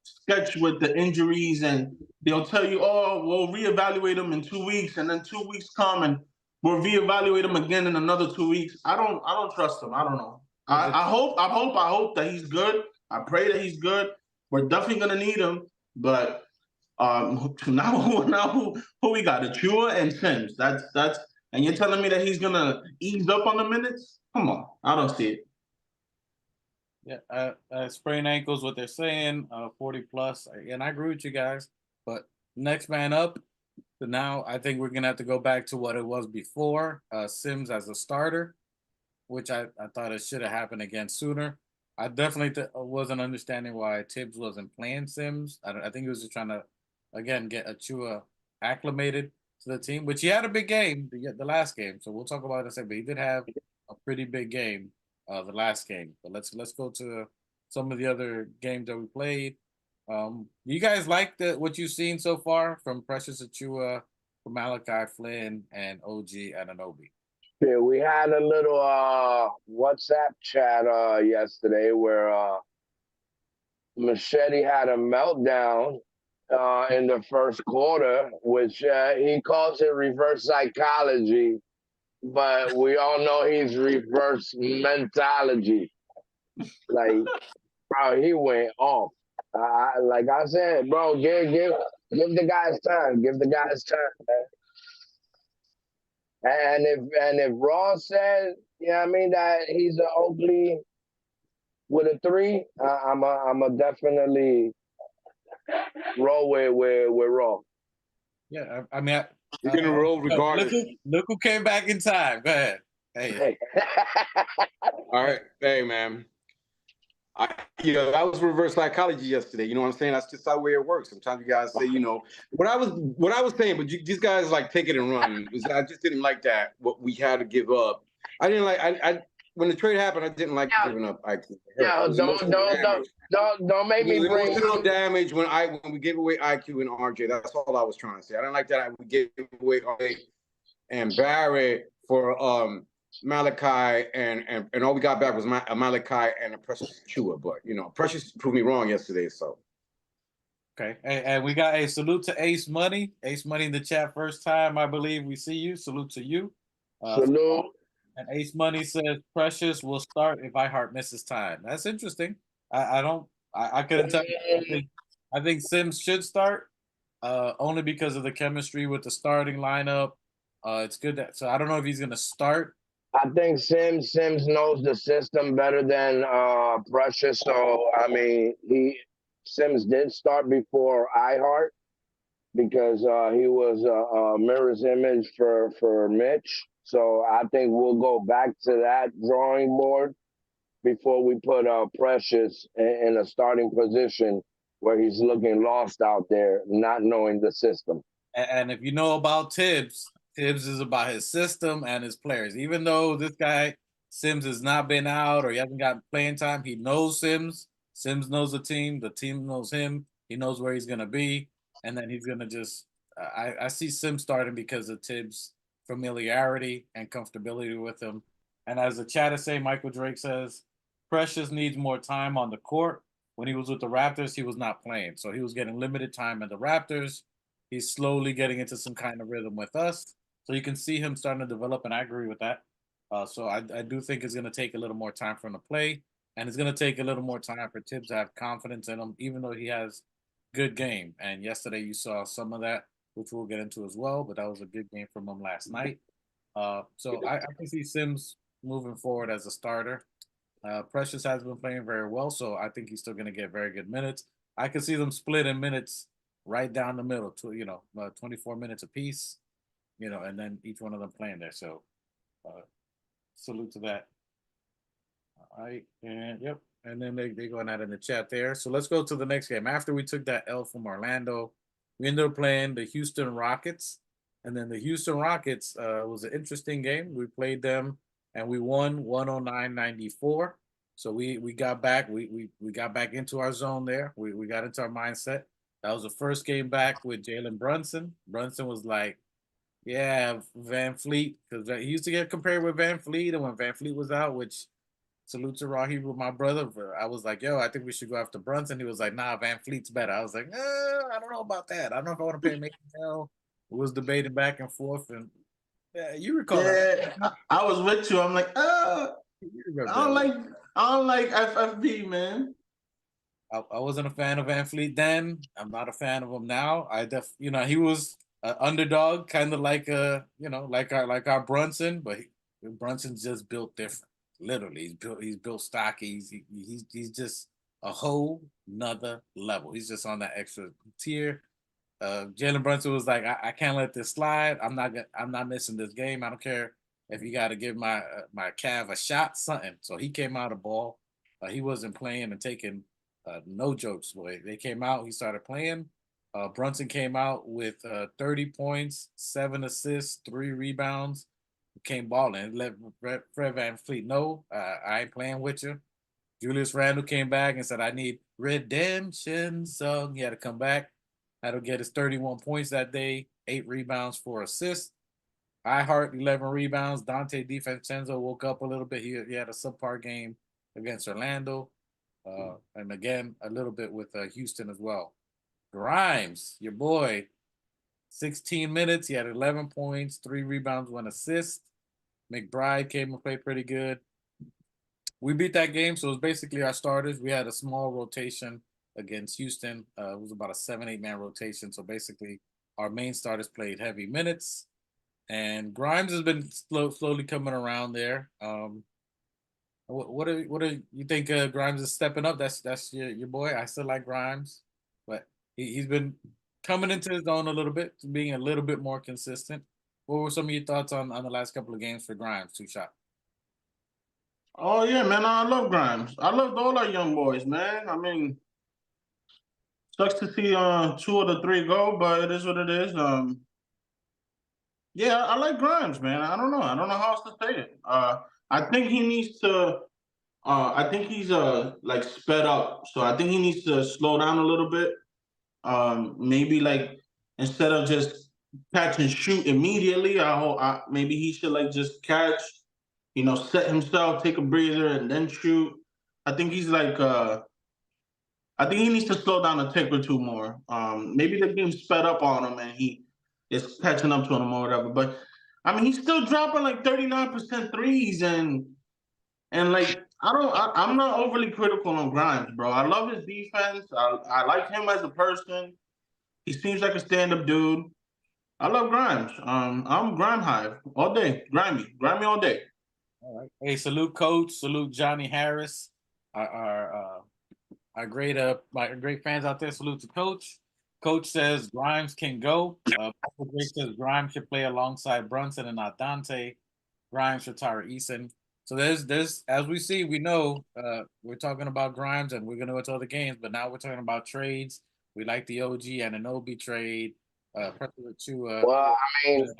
sketch with the injuries, and they'll tell you, "Oh, we'll reevaluate them in 2 weeks," and then 2 weeks come and we'll reevaluate them again in another 2 weeks. I don't trust them. I don't know. I hope that he's good. I pray that he's good. We're definitely gonna need him, but now who we got? Achiuwa and Sims. That's and you're telling me that he's gonna ease up on the minutes? Come on, I don't see it. Yeah, sprained ankles, what they're saying, 40 plus. And I agree with you guys. But next man up, so now I think we're going to have to go back to what it was before. Sims as a starter, which I thought it should have happened again sooner. I definitely wasn't understanding why Tibbs wasn't playing Sims. I think he was just trying to, again, get Achiuwa acclimated to the team, which he had a big game, the last game. So we'll talk about it in a second. But he did have a pretty big game. The last game, but let's go to some of the other games that we played. You guys like what you've seen so far from Precious Achiuwa, from Malachi Flynn, and OG Anunoby? Yeah, we had a little WhatsApp chat yesterday where Machete had a meltdown in the first quarter, which he calls it reverse psychology, but we all know he's reverse mentology. Like, bro, he went off. Like I said, bro, give the guys time. Give the guys time, man. And if Ross said, you know what I mean, that he's an Oakley with a 3, I'm a definitely roll with Raw. Yeah, I mean, You're gonna roll regardless. Look who came back in time. Go ahead. Hey. All right, hey man. That was reverse psychology yesterday. You know what I'm saying? That's just the way it works. Sometimes you guys say, what I was saying, but these guys like take it and run. I just didn't like that. What we had to give up. I didn't like. I when the trade happened, I didn't like giving up IQ. Yeah, don't make me bring emotional damage when we gave away IQ and RJ. That's all I was trying to say. I didn't like that we gave away RJ and Barrett for Malachi, and all we got back was Malachi and a Precious Chua. But Precious proved me wrong yesterday. So okay, and we got a salute to Ace Money. Ace Money in the chat, first time I believe we see you. Salute to you. Salute. And Ace Money says Precious will start if iHeart misses time. That's interesting. I couldn't tell you. I think Sims should start, only because of the chemistry with the starting lineup. It's good so I don't know if he's gonna start. I think Sims knows the system better than Precious. So I mean, Sims did start before iHeart because he was a mirror's image for Mitch. So I think we'll go back to that drawing board before we put Precious in a starting position where he's looking lost out there, not knowing the system. And if you know about Tibbs is about his system and his players. Even though this guy, Sims, has not been out or he hasn't gotten playing time, he knows Sims. Sims knows the team knows him. He knows where he's going to be. And then he's going to just I see Sims starting because of Tibbs' familiarity and comfortability with him. And as the chat is saying, Michael Drake says, Precious needs more time on the court. When he was with the Raptors, he was not playing. So he was getting limited time at the Raptors. He's slowly getting into some kind of rhythm with us. So you can see him starting to develop, and I agree with that. So I do think it's going to take a little more time for him to play, and it's going to take a little more time for Tibbs to have confidence in him, even though he has good game. And yesterday you saw some of that, which we'll get into as well, but that was a good game from him last night. So I can see Sims moving forward as a starter. Precious has been playing very well, so I think he's still going to get very good minutes. I can see them split in minutes right down the middle, to 24 minutes apiece, and then each one of them playing there. So, salute to that. All right, and yep, and then they going out in the chat there. So let's go to the next game. After we took that L from Orlando, we ended up playing the Houston Rockets, and then the Houston Rockets was an interesting game. We played them and we won 109-94. So we got back. We got back into our zone there. We got into our mindset. That was the first game back with Jalen Brunson. Brunson was like, yeah, Van Fleet, because he used to get compared with Van Fleet, and when Van Fleet was out, which salute to Raw Hebrew, my brother, I was like, yo, I think we should go after Brunson. He was like, nah, Van Fleet's better. I was like, I don't know about that. I don't know if I want to pay Mason Hill. We was debating back and forth, and yeah, you recall that. I was with you. I'm like, I don't like FFB, man. I wasn't a fan of Van Fleet then. I'm not a fan of him now. He was an underdog, kind of like like our Brunson, but Brunson's just built different. Literally, he's built stocky. He's just a whole nother level. He's just on that extra tier. Jalen Brunson was like, I can't let this slide. I'm not missing this game. I don't care if you got to give my Cav a shot, something. So he came out of ball. He wasn't playing and taking. No jokes, boy. They came out. He started playing. Brunson came out with 30 points, 7 assists, 3 rebounds. Came balling. Let Fred Van Fleet know I ain't playing with you. Julius Randle came back and said, I need redemption song. He had to come back. Had to get his 31 points that day, 8 rebounds, 4 assists. iHeart, 11 rebounds. Dante DiVincenzo woke up a little bit. He had a subpar game against Orlando. and again a little bit with Houston as well. Grimes, your boy, 16 minutes. He had 11 points, 3 rebounds, 1 assist. McBride came and played pretty good. We beat that game, so it was basically our starters. We had a small rotation against Houston. It was about a 7-8 man rotation. So basically, our main starters played heavy minutes, and Grimes has been slowly coming around there. What do you think? Grimes is stepping up. That's your boy. I still like Grimes, but he's been coming into his own a little bit, being a little bit more consistent. What were some of your thoughts on the last couple of games for Grimes? Two shot. Oh yeah, man, I love Grimes. I loved all our young boys, man. I mean, sucks to see 2 of the 3 go, but it is what it is. Yeah, I like Grimes, man. I don't know. I don't know how else to say it. I think he needs to. I think he's like sped up, so I think he needs to slow down a little bit. Maybe like instead of just catch and shoot immediately, maybe he should like just catch, set himself, take a breather, and then shoot. I think he's like I think he needs to slow down a tick or two more. Maybe the game sped up on him and he is catching up to him or whatever. But I mean, he's still dropping like 39% threes and like I'm not overly critical on Grimes, bro. I love his defense. I like him as a person. He seems like a stand-up dude. I love Grimes. I'm Grime Hive all day. Grimy all day. All right. Hey, salute Coach. Salute Johnny Harris. Our great fans out there. Salute to Coach. Coach says Grimes can go. Michael Gray says Grimes should play alongside Brunson and not Dante. Grimes should tire Eason. So there's as we see, we know we're talking about Grimes and we're gonna go to other games, but now we're talking about trades. We like the OG and an OB trade. Well,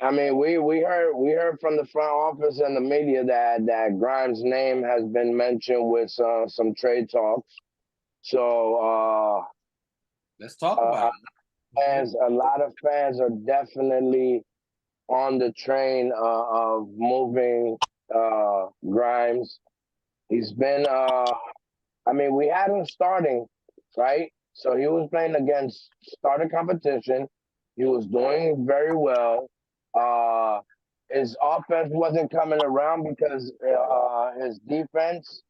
I mean, we heard from the front office and the media that Grimes' name has been mentioned with some trade talks. So let's talk about it. A lot of fans are definitely on the train of moving Grimes. He's been I mean, we had him starting, right? So he was playing against starter competition. He was doing very well. His offense wasn't coming around because his defense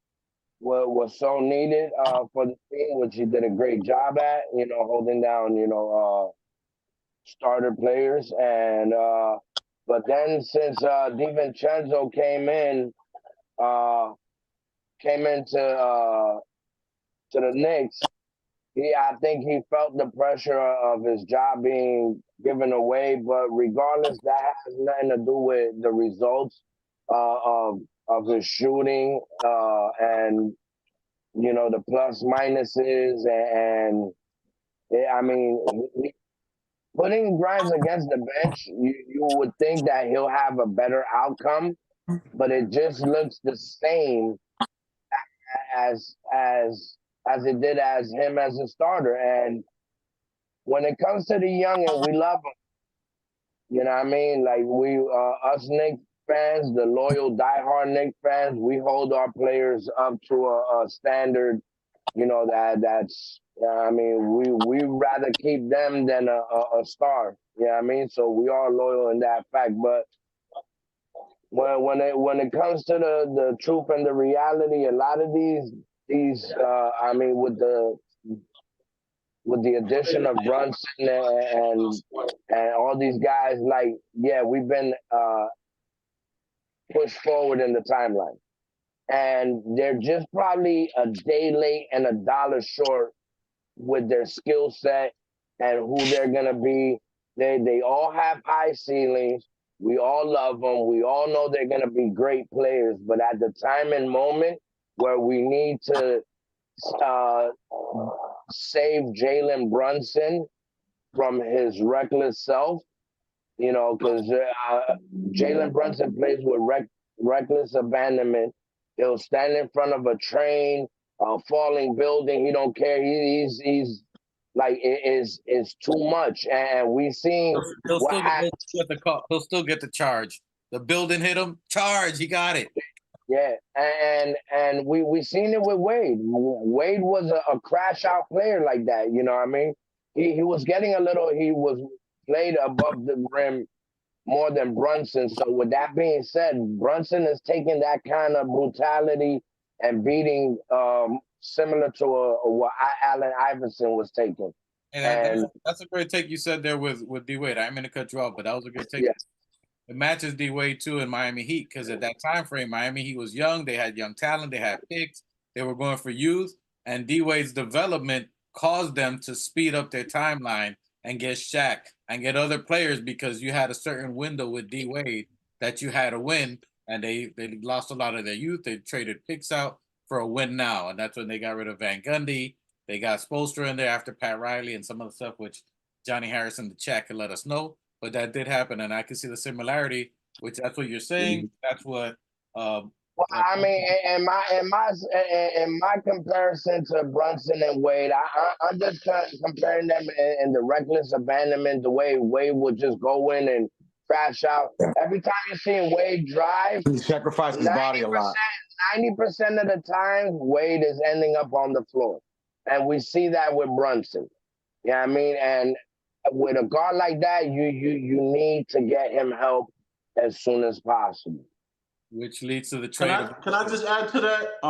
was so needed for the team, which he did a great job at, holding down, starter players. And but then since DiVincenzo came into to the Knicks, I think he felt the pressure of his job being given away. But regardless, that has nothing to do with the results of his shooting and the plus minuses and I mean, putting Grimes against the bench, you would think that he'll have a better outcome, but it just looks the same as it did as him as a starter. And when it comes to the young, and we love him, you know what I mean? Like we, us Knicks fans, the loyal diehard Knicks fans, we hold our players up to a standard, that's. I mean, we rather keep them than a star. You know what I mean? So we are loyal in that fact. But when it comes to the truth and the reality, a lot of these I mean, with the addition of Brunson and all these guys, like, yeah, we've been pushed forward in the timeline. And they're just probably a day late and a dollar short with their skill set and who they're going to be. They all have high ceilings. We all love them. We all know they're going to be great players. But at the time and moment where we need to save Jalen Brunson from his reckless self, because Jalen Brunson plays with reckless abandonment. He'll stand in front of a train, a falling building. He don't care. He's like it's too much, and we seen he'll what happened. He'll still get the charge. The building hit him. Charge. He got it. Yeah, and we seen it with Wade. Wade was a crash out player like that. You know what I mean? He was getting a little. He was played above the rim more than Brunson. So with that being said, Brunson is taking that kind of brutality and beating similar to what Allen Iverson was taking. And that's a great take you said there with D Wade. I didn't mean to cut you off, but that was a good take. Yeah. It matches D Wade too in Miami Heat because at that time frame, Miami Heat was young. They had young talent. They had picks. They were going for youth, and D Wade's development caused them to speed up their timeline and get Shaq and get other players because you had a certain window with D Wade that you had to win, and they lost a lot of their youth. They traded picks out for a win now, and that's when they got rid of Van Gundy. They got Spoelstra in there after Pat Riley and some other stuff, which Johnny Harrison, the chat, could let us know. But that did happen, and I can see the similarity, which that's what you're saying. That's what. Well, I mean, in my comparison to Brunson and Wade, I'm just comparing them in the reckless abandonment, the way Wade would just go in and crash out. Every time you're seeing Wade drive, He sacrificed his body a lot. 90% of the time, Wade is ending up on the floor. And we see that with Brunson. You know what I mean? And with a guard like that, you need to get him help as soon as possible. Which leads to the trade. Can I just add to that?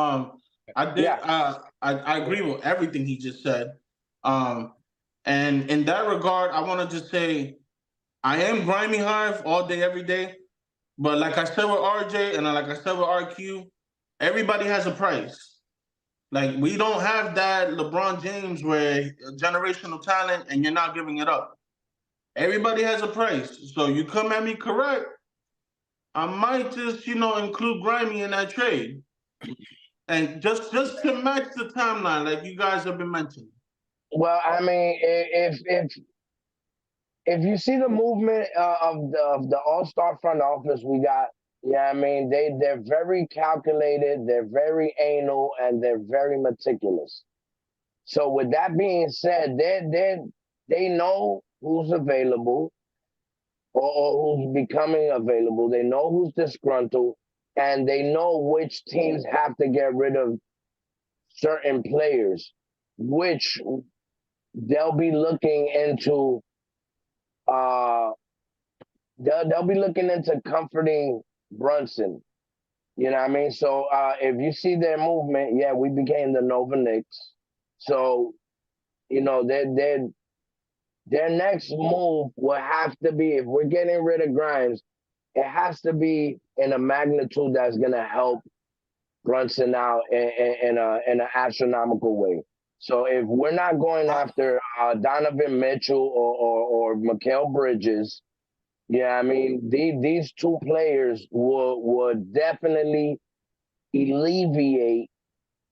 I agree with everything he just said. And in that regard, I want to just say I am grimy Hive all day, every day. But like I said with RJ and like I said with RQ, everybody has a price. Like, we don't have that LeBron James where generational talent and you're not giving it up. Everybody has a price. So you come at me correct, I might just, include Grimy in that trade. And just to match the timeline, like you guys have been mentioning. Well, I mean, if you see the movement of the All-Star front office we got, yeah, I mean, they're very calculated, they're very anal, and they're very meticulous. So with that being said, they know who's available or who's becoming available. They know who's disgruntled, and they know which teams have to get rid of certain players, which they'll be looking into. They'll be looking into comforting Brunson. You know what I mean? So if you see their movement, yeah, we became the Nova Knicks. So, their next move will have to be, if we're getting rid of Grimes, it has to be in a magnitude that's gonna help Brunson out in an astronomical way. So if we're not going after Donovan Mitchell or Mikal Bridges, yeah, I mean, these two players would definitely alleviate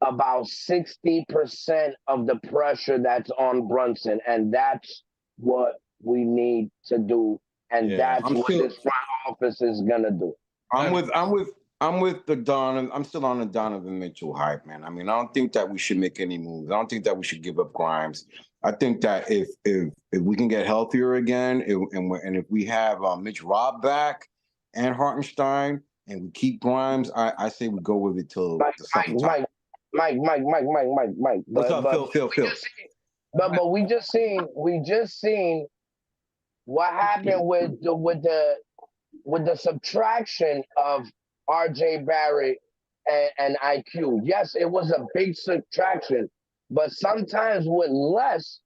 about 60% of the pressure that's on Brunson, and that's what we need to do, and that's what this front office is gonna do. I'm with the Donovan. I'm still on the Donovan Mitchell hype, man. I mean, I don't think that we should make any moves. I don't think that we should give up Grimes. I think that if we can get healthier again, and if we have Mitch Rob back and Hartenstein, and we keep Grimes, I say we go with it till the summertime. Mike. What's up, Phil? But we just seen what happened with the subtraction of RJ Barrett and IQ. Yes, it was a big subtraction, but sometimes with less,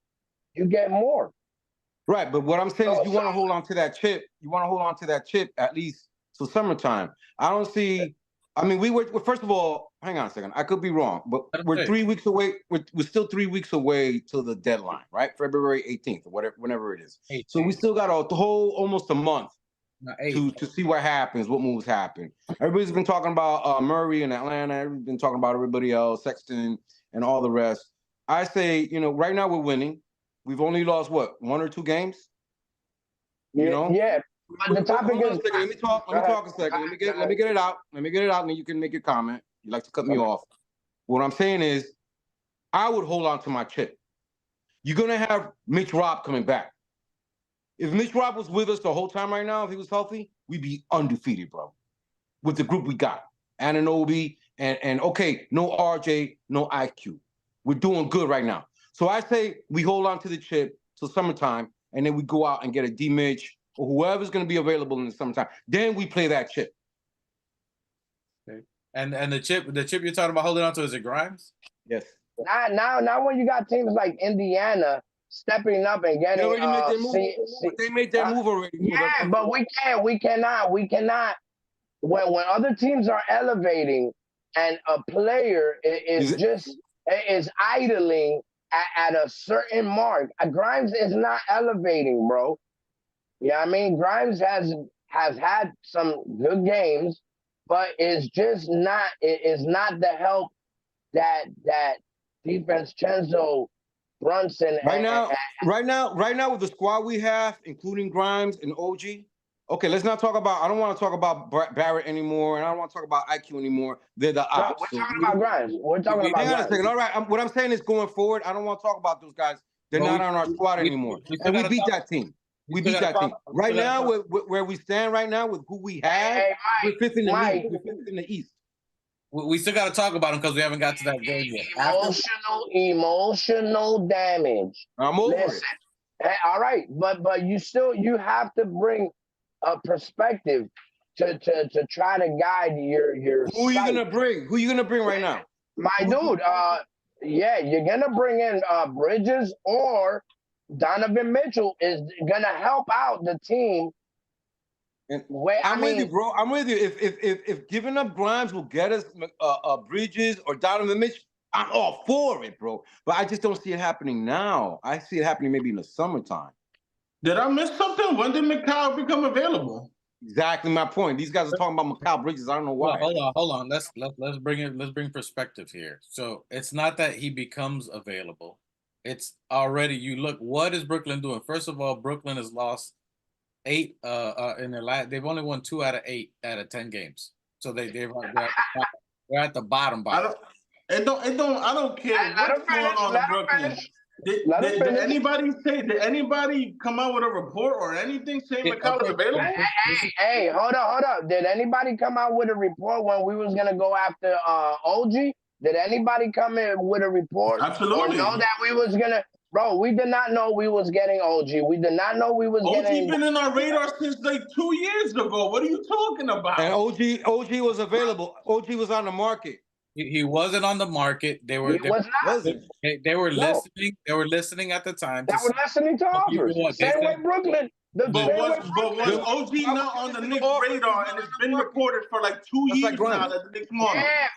you get more. Right, but what I'm saying is you want to hold on to that chip. You want to hold on to that chip at least till summertime. I don't see. I mean, first of all, hang on a second. I could be wrong, but we're 3 weeks away. We're still 3 weeks away till the deadline, right? February 18th or whatever, whenever it is. 18th. So we still got almost a month to see what happens, what moves happen. Everybody's been talking about Murray in Atlanta. Everybody's been talking about everybody else, Sexton and all the rest. I say, right now we're winning. We've only lost, what, 1 or 2 games? Yeah. But the topic is... Let me talk a second. Let me get it out. Let me get it out, and then you can make your comment. You like to cut me off. What I'm saying is, I would hold on to my chip. You're going to have Mitch Rob coming back. If Mitch Rob was with us the whole time right now, if he was healthy, we'd be undefeated, bro, with the group we got. Anunoby, and okay, no RJ, no IQ. We're doing good right now. So I say we hold on to the chip till summertime, and then we go out and get a D Mitch or whoever's going to be available in the summertime. Then we play that chip. Okay. And the chip you're talking about holding on to, is it Grimes? Yes. Now when you got teams like Indiana stepping up and getting They already made their move. They made their move already. Yeah, but we cannot. When other teams are elevating and a player is idling at a certain mark, Grimes is not elevating, bro. Yeah, I mean, Grimes has had some good games, but is not the help that DiVincenzo, Brunson right now with the squad we have, including Grimes and OG. Okay, let's not talk about. I don't want to talk about Barrett anymore, and I don't want to talk about IQ anymore. They're the ops. We're talking about Grimes. We're talking about Hang on a second. Grimes. All right, what I'm saying is going forward, I don't want to talk about those guys. They're not on our squad anymore, and we beat that team. We beat that team. Right now, where we stand right now with who we have, we're fifth in the league. We're fifth in the East. We still got to talk about them because we haven't got to that game yet. Emotional damage. I'm over it. All right, but you have to bring a perspective to try to guide your. Who are you gonna bring? Who are you gonna bring right now? My dude, yeah, you're gonna bring in Bridges, or Donovan Mitchell is gonna help out the team. And I'm with you, bro. I'm with you. If giving up Grimes will get us Bridges or Donovan Mitchell, I'm all for it, bro. But I just don't see it happening now. I see it happening maybe in the summertime. Did I miss something? When did Mikal become available? Exactly my point. These guys are talking about Mikal Bridges. I don't know why. Well, hold on. Let's bring perspective here. So it's not that he becomes available. It's already, you look, what is Brooklyn doing? First of all, Brooklyn has lost 8 in their last. They've only won 2 out of 8 out of 10 games. So they're at the bottom. I don't care what's going on in Brooklyn. Did anybody come out with a report or anything saying Mikal was available? Hey, hold up. Did anybody come out with a report when we was gonna go after OG? Did anybody come in with a report? Absolutely. Or know that we was gonna? Bro, we did not know we was getting OG. We did not know we was getting. OG been in our radar since like 2 years ago. What are you talking about? And OG was available. OG was on the market. He wasn't on the market. They were listening. They were listening at the time. They were listening to offers. Same way Brooklyn. But was OG not on the Knicks radar, and it's been reported for like 2 years now that the Knicks want him? Yeah,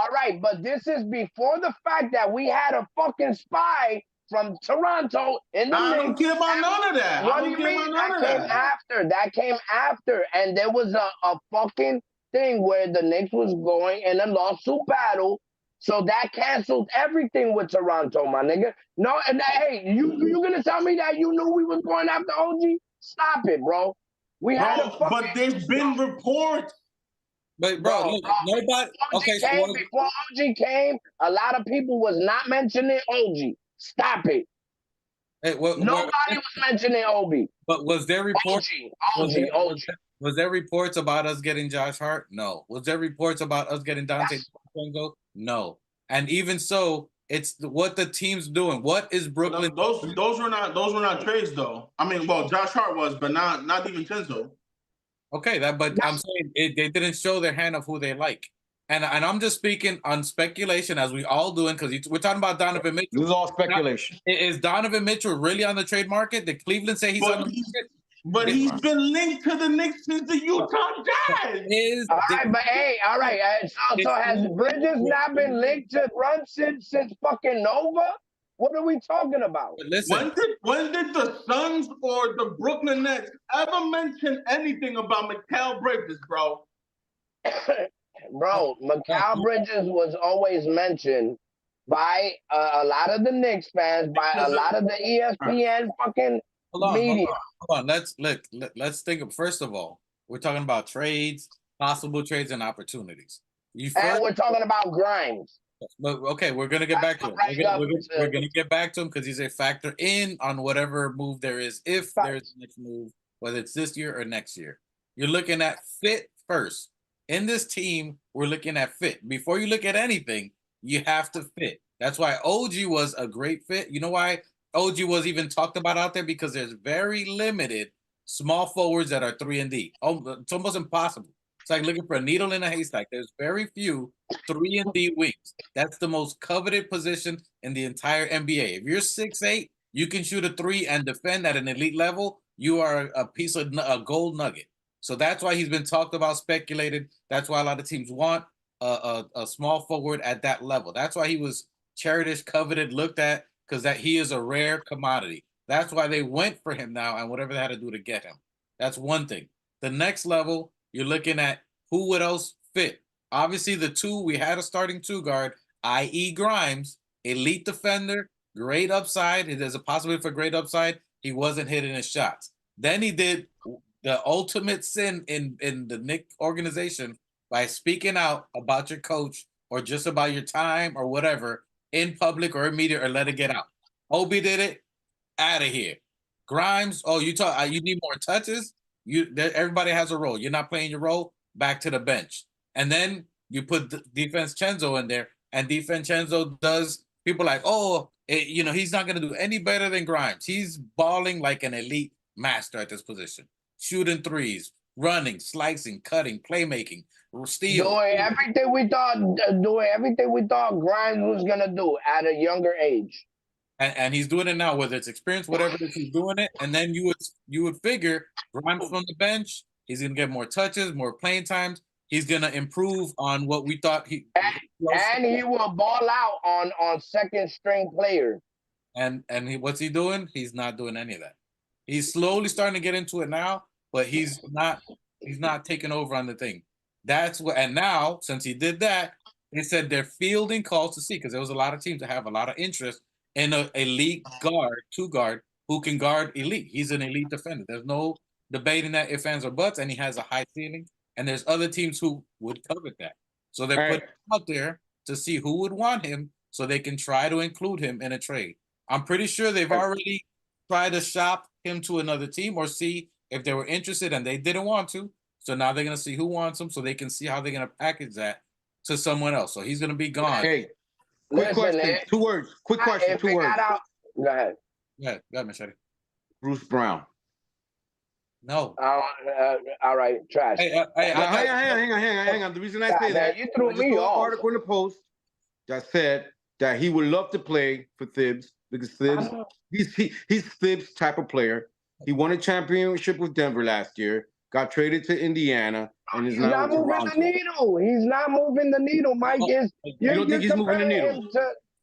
all right, but this is before the fact that we had a fucking spy from Toronto in the Knicks. I don't care about none of that. What do you mean? That came after, and there was a fucking thing where the Knicks was going in a lawsuit battle, so that canceled everything with Toronto, my nigga. No, and hey, you gonna tell me that you knew we was going after OG? Stop it, bro. We had a fucking. But there's been reports. But bro, nobody. Okay, before OG came, a lot of people was not mentioning OG. Stop it. Hey, nobody was mentioning OB. But was there reports? OG. Was there reports about us getting Josh Hart? No. Was there reports about us getting Dante DiVincenzo? No. And even so, it's what the team's doing. What is Brooklyn? Those were not trades though. I mean, well, Josh Hart was, but not DiVincenzo. Okay, I'm saying they didn't show their hand of who they like. And I'm just speaking on speculation, as we all doing, because we're talking about Donovan Mitchell. This is all speculation. Is Donovan Mitchell really on the trade market? Did Cleveland say he's on the market? But he's been linked to the Knicks since the Utah Jazz. All right. So has Bridges not been linked to Brunson since fucking Nova? What are we talking about? Listen, when did the Suns or the Brooklyn Nets ever mention anything about Mikal Bridges, bro? Bro, Mikal Bridges was always mentioned by a lot of the Knicks fans, by a lot of the ESPN fucking media. Hold on. Let's think of, first of all, we're talking about trades, possible trades, and opportunities. And we're talking about Grimes. But okay, we're gonna get back to him. We're gonna get back to him because he's a factor in on whatever move there is, if there's a next move, whether it's this year or next year. You're looking at fit first. In this team, we're looking at fit. Before you look at anything, you have to fit. That's why OG was a great fit. You know why OG was even talked about out there? Because there's very limited small forwards that are 3-and-D. Oh, it's almost impossible. It's like looking for a needle in a haystack. There's very few 3-and-D wings. That's the most coveted position in the entire NBA. If you're 6'8", you can shoot a 3 and defend at an elite level. You are a piece of a gold nugget. So that's why he's been talked about, speculated. That's why a lot of teams want a small forward at that level. That's why he was cherished, coveted, looked at, because that he is a rare commodity. That's why they went for him now and whatever they had to do to get him. That's one thing. The next level, you're looking at who would else fit. Obviously, the two, we had a starting two guard, i.e. Grimes, elite defender, great upside. There's a possibility for great upside. He wasn't hitting his shots. Then he did the ultimate sin in the Knicks organization by speaking out about your coach or just about your time or whatever in public or in media, or let it get out. Obi did it, out of here. Grimes, oh, you need more touches? Everybody has a role. You're not playing your role, back to the bench. And then you put DiVincenzo in there, and DiVincenzo does, people like, he's not going to do any better than Grimes. He's balling like an elite master at this position. Shooting threes, running, slicing, cutting, playmaking, steal. Doing everything we thought Grimes was gonna do at a younger age. And he's doing it now, whether it's experience, whatever it is, he's doing it. And then you would figure Grimes from the bench, he's gonna get more touches, more playing times. He's gonna improve on what we thought he. And he will ball out on second string players. And what's he doing? He's not doing any of that. He's slowly starting to get into it now, but he's not taking over on the thing. That's what. And now, since he did that, they said they're fielding calls to see, because there was a lot of teams that have a lot of interest in an elite guard, two guard, who can guard elite. He's an elite defender. There's no debating that if ands or buts, and he has a high ceiling. And there's other teams who would covet that. So they're putting out there to see who would want him, so they can try to include him in a trade. I'm pretty sure they've already tried to shop him to another team or see if they were interested, and they didn't want to. So now they're going to see who wants him, so they can see how they're going to package that to someone else. So he's going to be gone. Hey, quick question. 2 words. Quick question. 2 words. Go ahead. Yeah, go ahead, Machete. Bruce Brown. No. All right, trash. Hey, hang on. The reason I say that, you threw me off. An article in the Post that said that he would love to play for Thibs, because Thibs, he's Thibs' type of player. He won a championship with Denver last year, got traded to Indiana, and is not moving the needle. He's not moving the needle, Mike. You don't think he's moving the needle?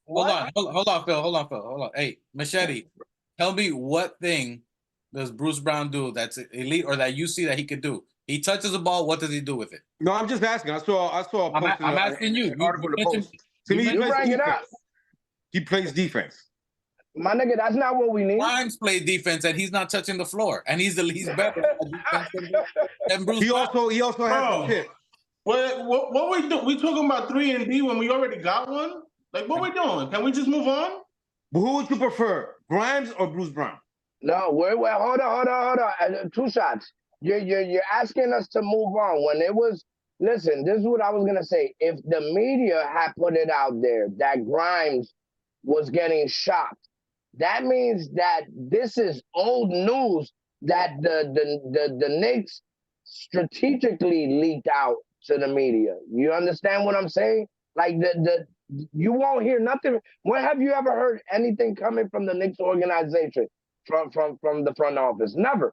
Hold on, Phil. Hey, Machete, tell me, what thing does Bruce Brown do that's elite, or that you see that he could do? He touches the ball. What does he do with it? No, I'm just asking. I saw a post. I'm asking you. Article in the Post. To me, he plays defense. My nigga, that's not what we need. Grimes plays defense, and he's not touching the floor, and he's better than Bruce. He also has some shit. What we do? We talking about 3-and-D when we already got one? Like, what we doing? Can we just move on? But who would you prefer, Grimes or Bruce Brown? No, hold on. 2 shots. You're asking us to move on when it was. Listen, this is what I was gonna say. If the media had put it out there that Grimes was getting shopped, that means that this is old news that the Knicks strategically leaked out to the media. You understand what I'm saying? Like you won't hear nothing. When have you ever heard anything coming from the Knicks organization, from the front office? Never.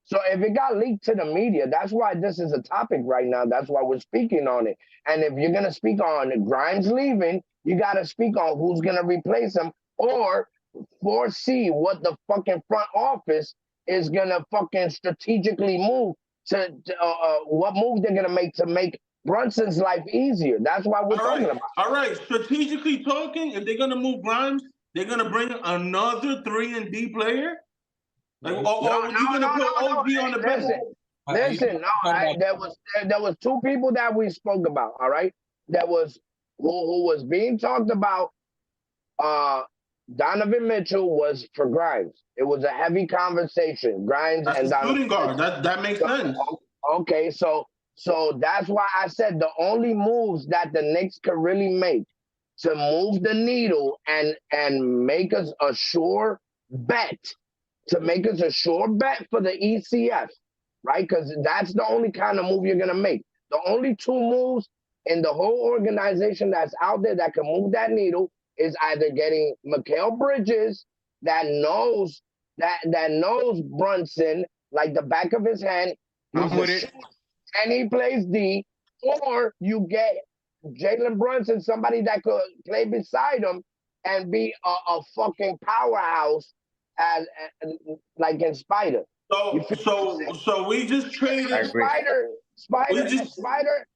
So if it got leaked to the media, that's why this is a topic right now. That's why we're speaking on it. And if you're gonna speak on Grimes leaving, you gotta speak on who's gonna replace him, or foresee what the fucking front office is gonna fucking strategically move to what move they're gonna make to make Brunson's life easier. That's why we're talking about. All right, strategically talking, if they're gonna move Grimes, they're gonna bring another 3-and-D player. Like, or you gonna put OG on the bench? Listen, there was 2 people that we spoke about. All right, that was who was being talked about. Donovan Mitchell was for Grimes. It was a heavy conversation. Grimes and Donovan shooting guard. That makes sense. Okay, so So that's why I said the only moves that the Knicks could really make to move the needle and make us a sure bet, to make us a sure bet for the ECF, right? Because that's the only kind of move you're gonna make. The only two moves in the whole organization that's out there that can move that needle is either getting Mikal Bridges that knows Brunson like the back of his hand. I'm with it. And he plays D, or you get Jalen Brunson, somebody that could play beside him and be a fucking powerhouse as like in Spider. So we just traded. Spider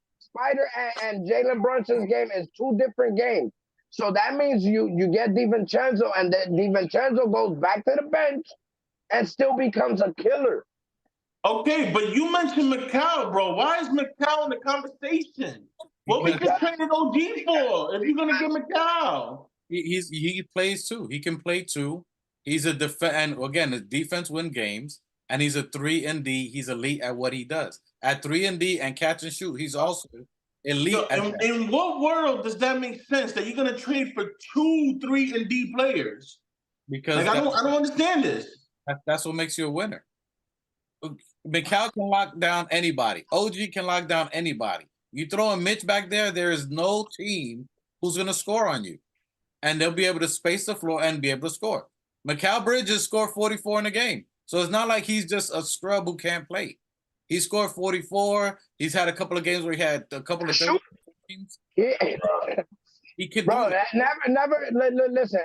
and Jalen Brunson's game is two different games. So that means you get DiVincenzo, and then DiVincenzo goes back to the bench and still becomes a killer. Okay, but you mentioned Mikal, bro. Why is Mikal in the conversation? What we just traded OG for? If you're gonna get Mikal, he plays too. He can play too. He's a and again, the defense win games, and he's a 3-and-D. He's elite at what he does. At 3-and-D and catch and shoot, he's also elite. So in what world does that make sense that you're gonna trade for 2 3-and-D players? Because like, I don't understand this. That's what makes you a winner. Mikal can lock down anybody. OG can lock down anybody. You throw a Mitch back there, there is no team who's going to score on you. And they'll be able to space the floor and be able to score. Mikal Bridges scored 44 in a game. So it's not like he's just a scrub who can't play. He scored 44. He's had a couple of games where he had a couple of games. Yeah. He can Bro, never listen,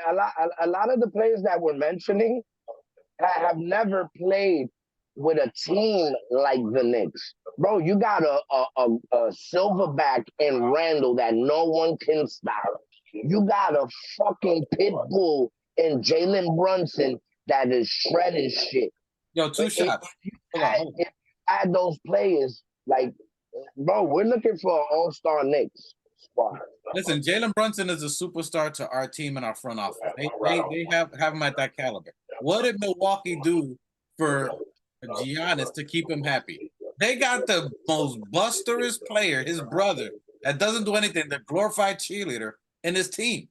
a lot of the players that we're mentioning have never played with a team like the Knicks. Bro, you got a silverback in Randall that no one can stop. You got a fucking pit bull in Jalen Brunson that is shredding shit. Yo, two shots. If you add those players, like, bro, we're looking for an all-star Knicks squad. Listen, Jalen Brunson is a superstar to our team and our front office. They have him at that caliber. What did Milwaukee do for Giannis to keep him happy? They got the most busterous player, his brother, that doesn't do anything, the glorified cheerleader in his team,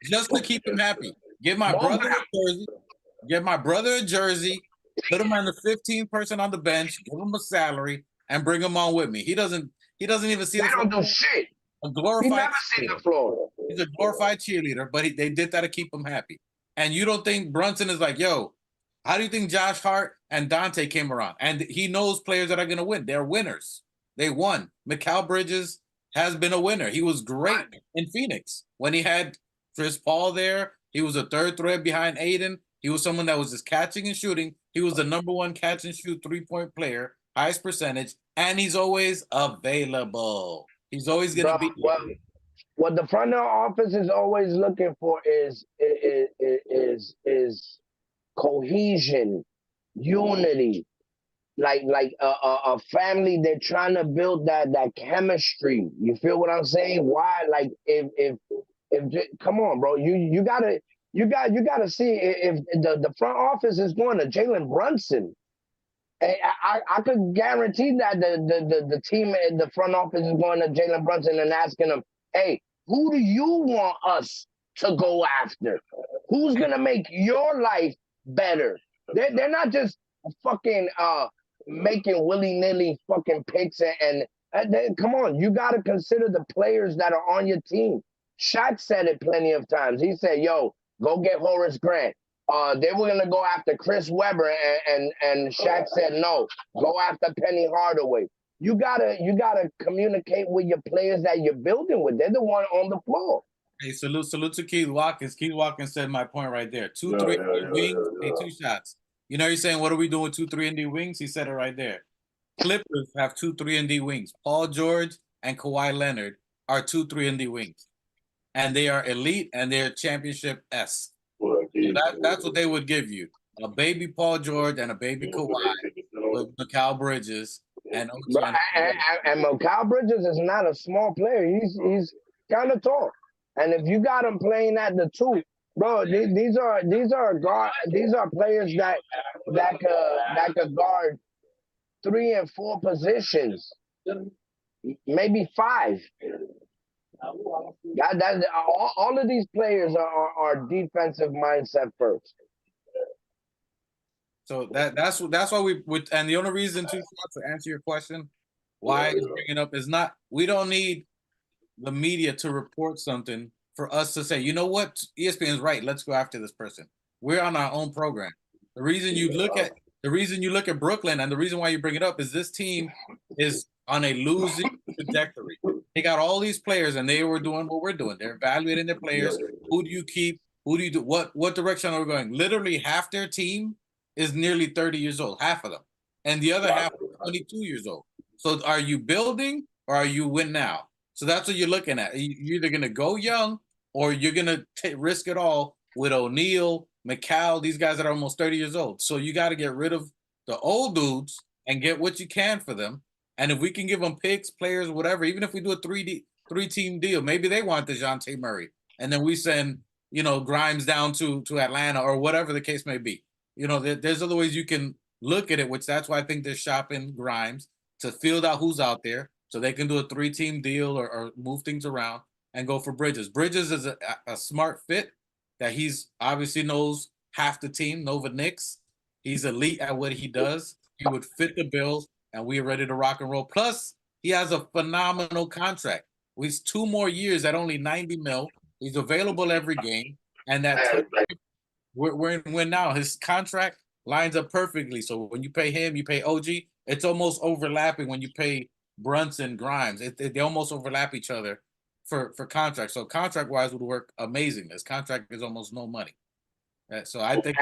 just to keep him happy. Give my brother a jersey, put him on the 15th person on the bench, give him a salary, and bring him on with me. He doesn't even see the floor. They don't do shit. A glorified he never seen the floor. He's a glorified cheerleader, but they did that to keep him happy. And you don't think Brunson is like, yo, how do you think Josh Hart and Dante came around? And he knows players that are going to win. They're winners. They won. Mikal Bridges has been a winner. He was great in Phoenix. When he had Chris Paul there, he was a third threat behind Aiden. He was someone that was just catching and shooting. He was the #1 catch and shoot three-point player, highest percentage, and he's always available. He's always going to be. What the front office is always looking for is cohesion, unity, like a family. They're trying to build that chemistry. You feel what I'm saying? Why? Like if come on, bro, you gotta see if the front office is going to Jalen Brunson. I could guarantee that the team in the front office is going to Jalen Brunson and asking him, hey, who do you want us to go after? Who's going to make your life better? They're not just fucking making willy-nilly fucking picks and come on, you got to consider the players that are on your team. Shaq said it plenty of times. He said, yo, go get Horace Grant. They were going to go after Chris Webber, and Shaq said, no, go after Penny Hardaway. You gotta communicate with your players that you're building with. They're the one on the floor. Hey, salute to Keith Watkins. Keith Watkins said my point right there. 2 3-and-D wings, hey, 2 shots. You know, you're saying, what are we doing with 2 3-and-D wings? He said it right there. Clippers have 2 3-and-D wings. Paul George and Kawhi Leonard are 2 3-and-D wings. And they are elite and they're championship-esque. So that's what they would give you. A baby Paul George and a baby Kawhi with Mikal Bridges. And Mikal Bridges is not a small player. He's kind of tall. And if you got him playing at the 2, bro, these are players that could guard 3 and 4 positions. maybe 5. All of these players are defensive mindset first. So that's why we would, and the only reason to answer your question, why it's bringing up is not, we don't need the media to report something for us to say, you know what, ESPN is right, let's go after this person. We're on our own program. The reason you look at Brooklyn, and the reason why you bring it up, is this team is on a losing trajectory. They got all these players, and they were doing what we're doing. They're evaluating their players. Who do you keep? Who do you do? What direction are we going? Literally half their team is nearly 30 years old, half of them. And the other half is 22 years old. So are you building or are you win now? So that's what you're looking at. You're either going to go young or you're going to risk it all with O'Neal, McCall, these guys that are almost 30 years old. So you got to get rid of the old dudes and get what you can for them. And if we can give them picks, players, whatever, even if we do a three-team deal, maybe they want DeJounte Murray. And then we send, Grimes down to Atlanta or whatever the case may be. There's other ways you can look at it, which that's why I think they're shopping Grimes to field out who's out there so they can do a 3-team deal or move things around and go for Bridges. Bridges is a smart fit that he's obviously knows half the team, Nova Knicks. He's elite at what he does. He would fit the bills, and we're ready to rock and roll. Plus, he has a phenomenal contract. He's 2 more years at only $90 million. He's available every game, and we're in win now. His contract lines up perfectly. So when you pay him, you pay OG. It's almost overlapping when you pay Brunson, Grimes. They almost overlap each other for contracts. So contract-wise would work amazing. His contract is almost no money. So I think.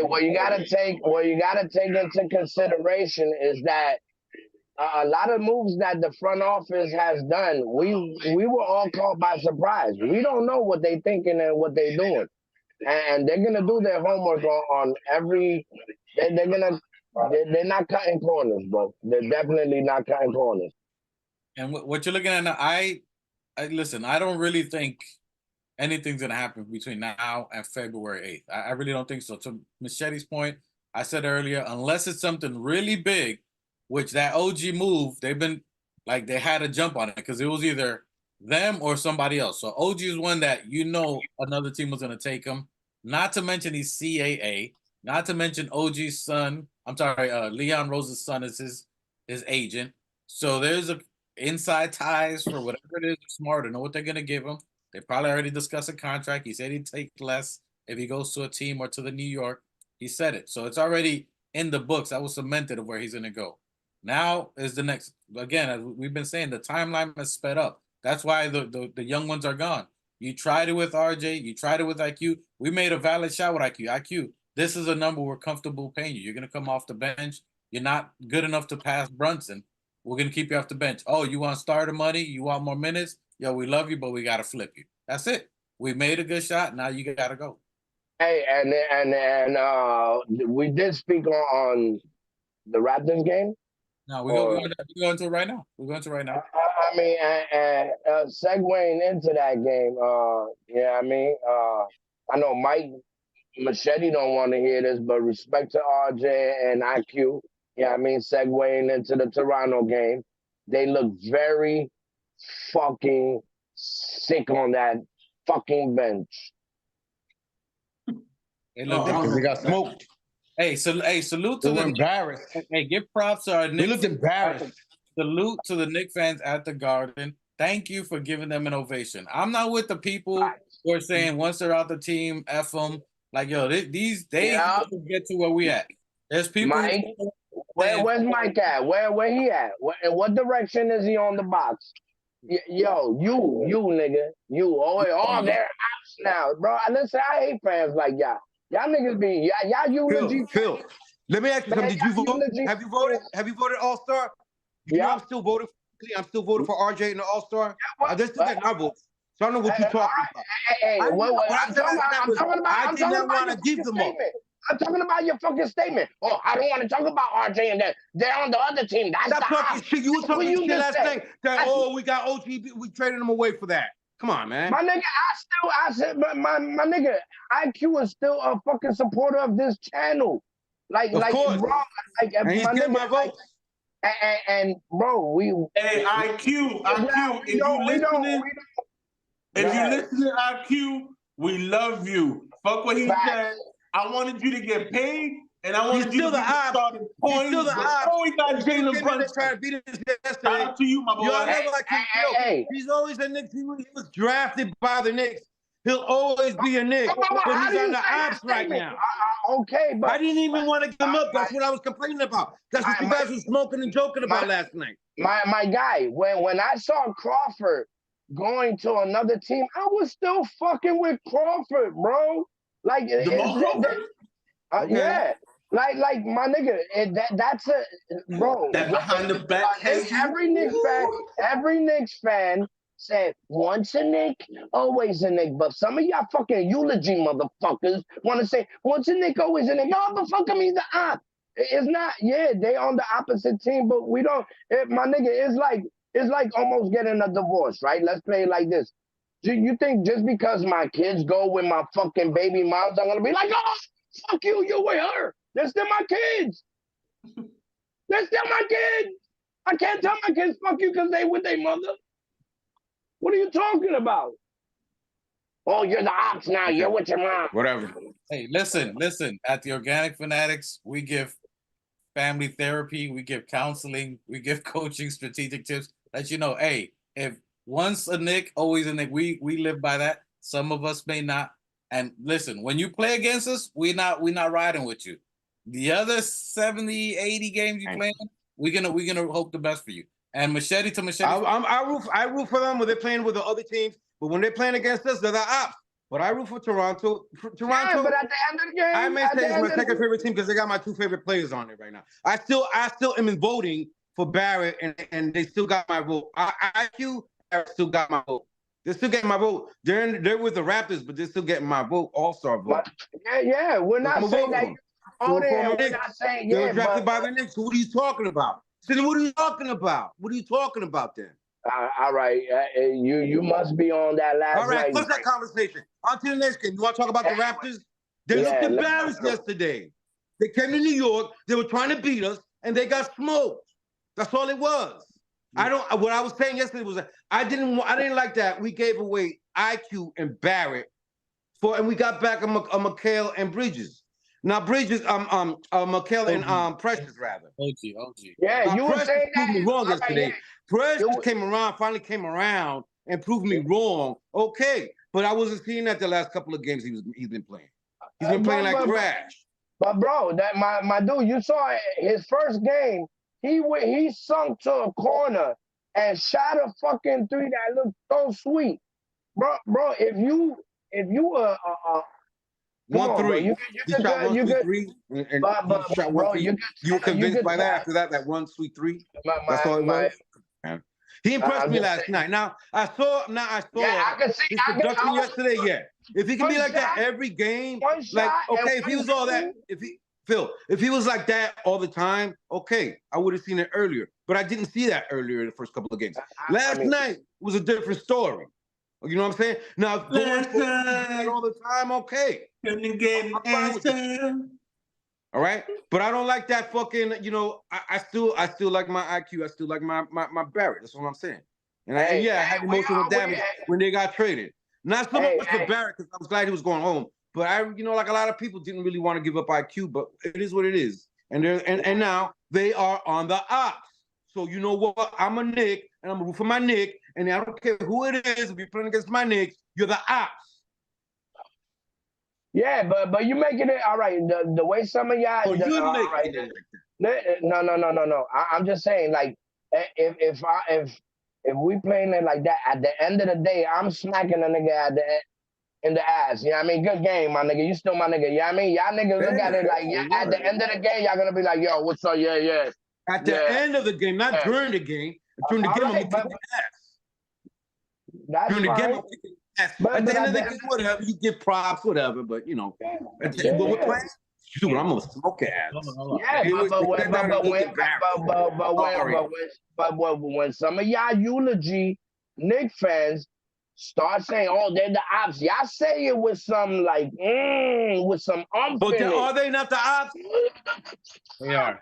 What you gotta take into consideration is that a lot of moves that the front office has done, we were all caught by surprise. We don't know what they're thinking and what they're doing. And they're gonna do their homework on every. They're not cutting corners, bro. They're definitely not cutting corners. And what you're looking at now, I listen. I don't really think anything's gonna happen between now and February 8th. I really don't think so. To Machete's point, I said earlier, unless it's something really big, which that OG move, they've been like they had to jump on it because it was either them or somebody else. So OG is one that another team was going to take him. Not to mention he's CAA. Not to mention OG's son. I'm sorry, Leon Rose's son is his agent. So there's inside ties for whatever it is. They're smart to know what they're going to give him. They probably already discussed a contract. He said he'd take less if he goes to a team or to the New York. He said it. So it's already in the books. That was cemented of where he's going to go. Now is the next. Again, as we've been saying, the timeline has sped up. That's why the young ones are gone. You tried it with RJ. You tried it with IQ. We made a valid shot with IQ. IQ, this is a number we're comfortable paying you. You're going to come off the bench. You're not good enough to pass Brunson. We're going to keep you off the bench. Oh, you want starter money? You want more minutes? Yo, we love you, but we got to flip you. That's it. We made a good shot. Now you got to go. Hey, and we did speak on the Raptors game. No, we're going to it right now. We're going to it right now. I mean, segueing into that game, I know Mike Machete don't want to hear this, but respect to RJ and IQ, segueing into the Toronto game, they look very fucking sick on that fucking bench. They got smoked. Salute to they the embarrassed. Hey, give props to our Knicks. They looked embarrassed. Salute to the Knicks fans at the Garden. Thank you for giving them an ovation. I'm not with the people who are saying once they're out the team, F them. Like, yo, they get to where we at. There's people. Mike, where's Mike at? Where he at? In what direction is he on the box? Yo, you nigga, they're out now, bro. Listen, I hate fans like y'all. Y'all niggas be y'all eulogy. Phil, let me ask you something. Did you vote? Have you voted? Have you voted All-Star? Yeah, I'm still voting. I'm still voting for RJ in the All-Star. I just didn't get my votes, so I don't know what you're talking about. Hey, I'm talking about. I did not want to give them up. I'm talking about your fucking statement. Oh, I don't want to talk about RJ and that they're on the other team. That's Stop talking shit. You were talking shit last night. We got OG. We traded him away for that. Come on, man. My nigga, I said, but my nigga, IQ is still a fucking supporter of this channel. Like, of course. Bro, and he's getting my votes. And bro, we. Hey, IQ, if you listening, if you listening, IQ, we love you. Fuck what he said. I wanted you to get paid, and I wanted you to be the starting point. Still the ops. Oh, we got Jalen Brunson. Trying to beat us yesterday. Shout out to you, my boy. Y'all know he's always a Knicks. He was drafted by the Knicks. He'll always be a Knick, but he's on the ops right now. Okay, but I didn't even want to get him up. That's what I was complaining about. That's what you guys were smoking and joking about last night. My guy, when I saw Crawford going to another team, I was still fucking with Crawford, bro. Like, yeah. Like my nigga, that's a bro. That behind the back. Every Knicks fan said once a Knick, always a Knick. But some of y'all fucking eulogy motherfuckers want to say once a Knick, always a Knick. No, but fuck him, he's the op. It's not. Yeah, they on the opposite team, but we don't. My nigga, it's like almost getting a divorce, right? Let's play it like this. Do you think just because my kids go with my fucking baby moms, I'm gonna be like, oh, fuck you, you with her? They're still my kids. They're still my kids. I can't tell my kids fuck you because they with their mother. What are you talking about? Oh, you're the ops now. You're with your mom. Whatever. Hey, listen. At the Organic Fanatics, we give family therapy, we give counseling, we give coaching, strategic tips. Let you know, hey, if once a Knick, always a Knick. We live by that. Some of us may not. And listen, when you play against us, we're not riding with you. The other 70, 80 games you play, we're gonna hope the best for you. And machete to machete. I root for them when they're playing with the other teams, but when they're playing against us, they're the ops. But I root for Toronto. Yeah, but at the end of the game, I may say it's my second favorite team because they got my two favorite players on it right now. I still am in voting for Barrett, and they still got my vote. IQ still got my vote. They're still getting my vote. They're with the Raptors, but they're still getting my vote, all-star vote. Yeah, we're not saying that. We're not saying they were drafted by the Knicks. So what are you talking about? So what are you talking about? What are you talking about then? All right, you must be on that last. All right, night. close that conversation. On to the next game. You want to talk about the Raptors? They looked embarrassed yesterday. They came to New York. They were trying to beat us, and they got smoked. That's all it was. What I was saying yesterday was that I didn't like that we gave away IQ and Barrett and we got back a McHale and Bridges. Now Bridges, McHale and Precious rather. OG. Yeah, you were saying proved me wrong yesterday. Yeah. Precious finally came around and proved me wrong. Okay, but I wasn't seeing that the last couple of games he's been playing. He's been playing like trash. But bro, that my dude, you saw his first game. He sunk to a corner and shot a fucking three that looked so sweet, bro. If you 1-3. He shot 1 3, and he shot 1 3. You were convinced by that after that 1 sweet 3. That's all it was. He impressed me last night. Now I saw his production yesterday. Yeah, if he can be like that every game, like okay, if he was all that, if he was like that all the time, okay, I would have seen it earlier. But I didn't see that earlier in the first couple of games. Last night was a different story. You know what I'm saying? Now going all the time, okay. All right, but I don't like that fucking. I still like my IQ. I still like my Barrett. That's what I'm saying. And I had emotional damage when they got traded. Not so much for Barrett because I was glad he was going home. But like a lot of people didn't really want to give up IQ, but it is what it is. And now they are on the ops. So you know what? I'm a Knick, and I'm root for my Knick, and I don't care who it is. If you're playing against my Knicks, you're the ops. Yeah, but you making it all right. The way some of y'all. Oh, you're making it. No. I'm just saying, like, if we playing it like that, at the end of the day, I'm smacking a nigga in the ass. You know what I mean? Good game, my nigga. You still my nigga. You know what I mean? Y'all niggas look at it like, at the end of the game, y'all gonna be like, yo, what's up? Yeah. At the end of the game, not during the game. During the game, I'm gonna kick ass. During the game, I'm kicking ass. At the end of the game, whatever, you get props, whatever. But when we're playing, dude, I'm gonna smoke ass. But when some of y'all eulogy Knicks fans start saying, "Oh, they're the ops," y'all say it with some with some But are they not the ops? They are.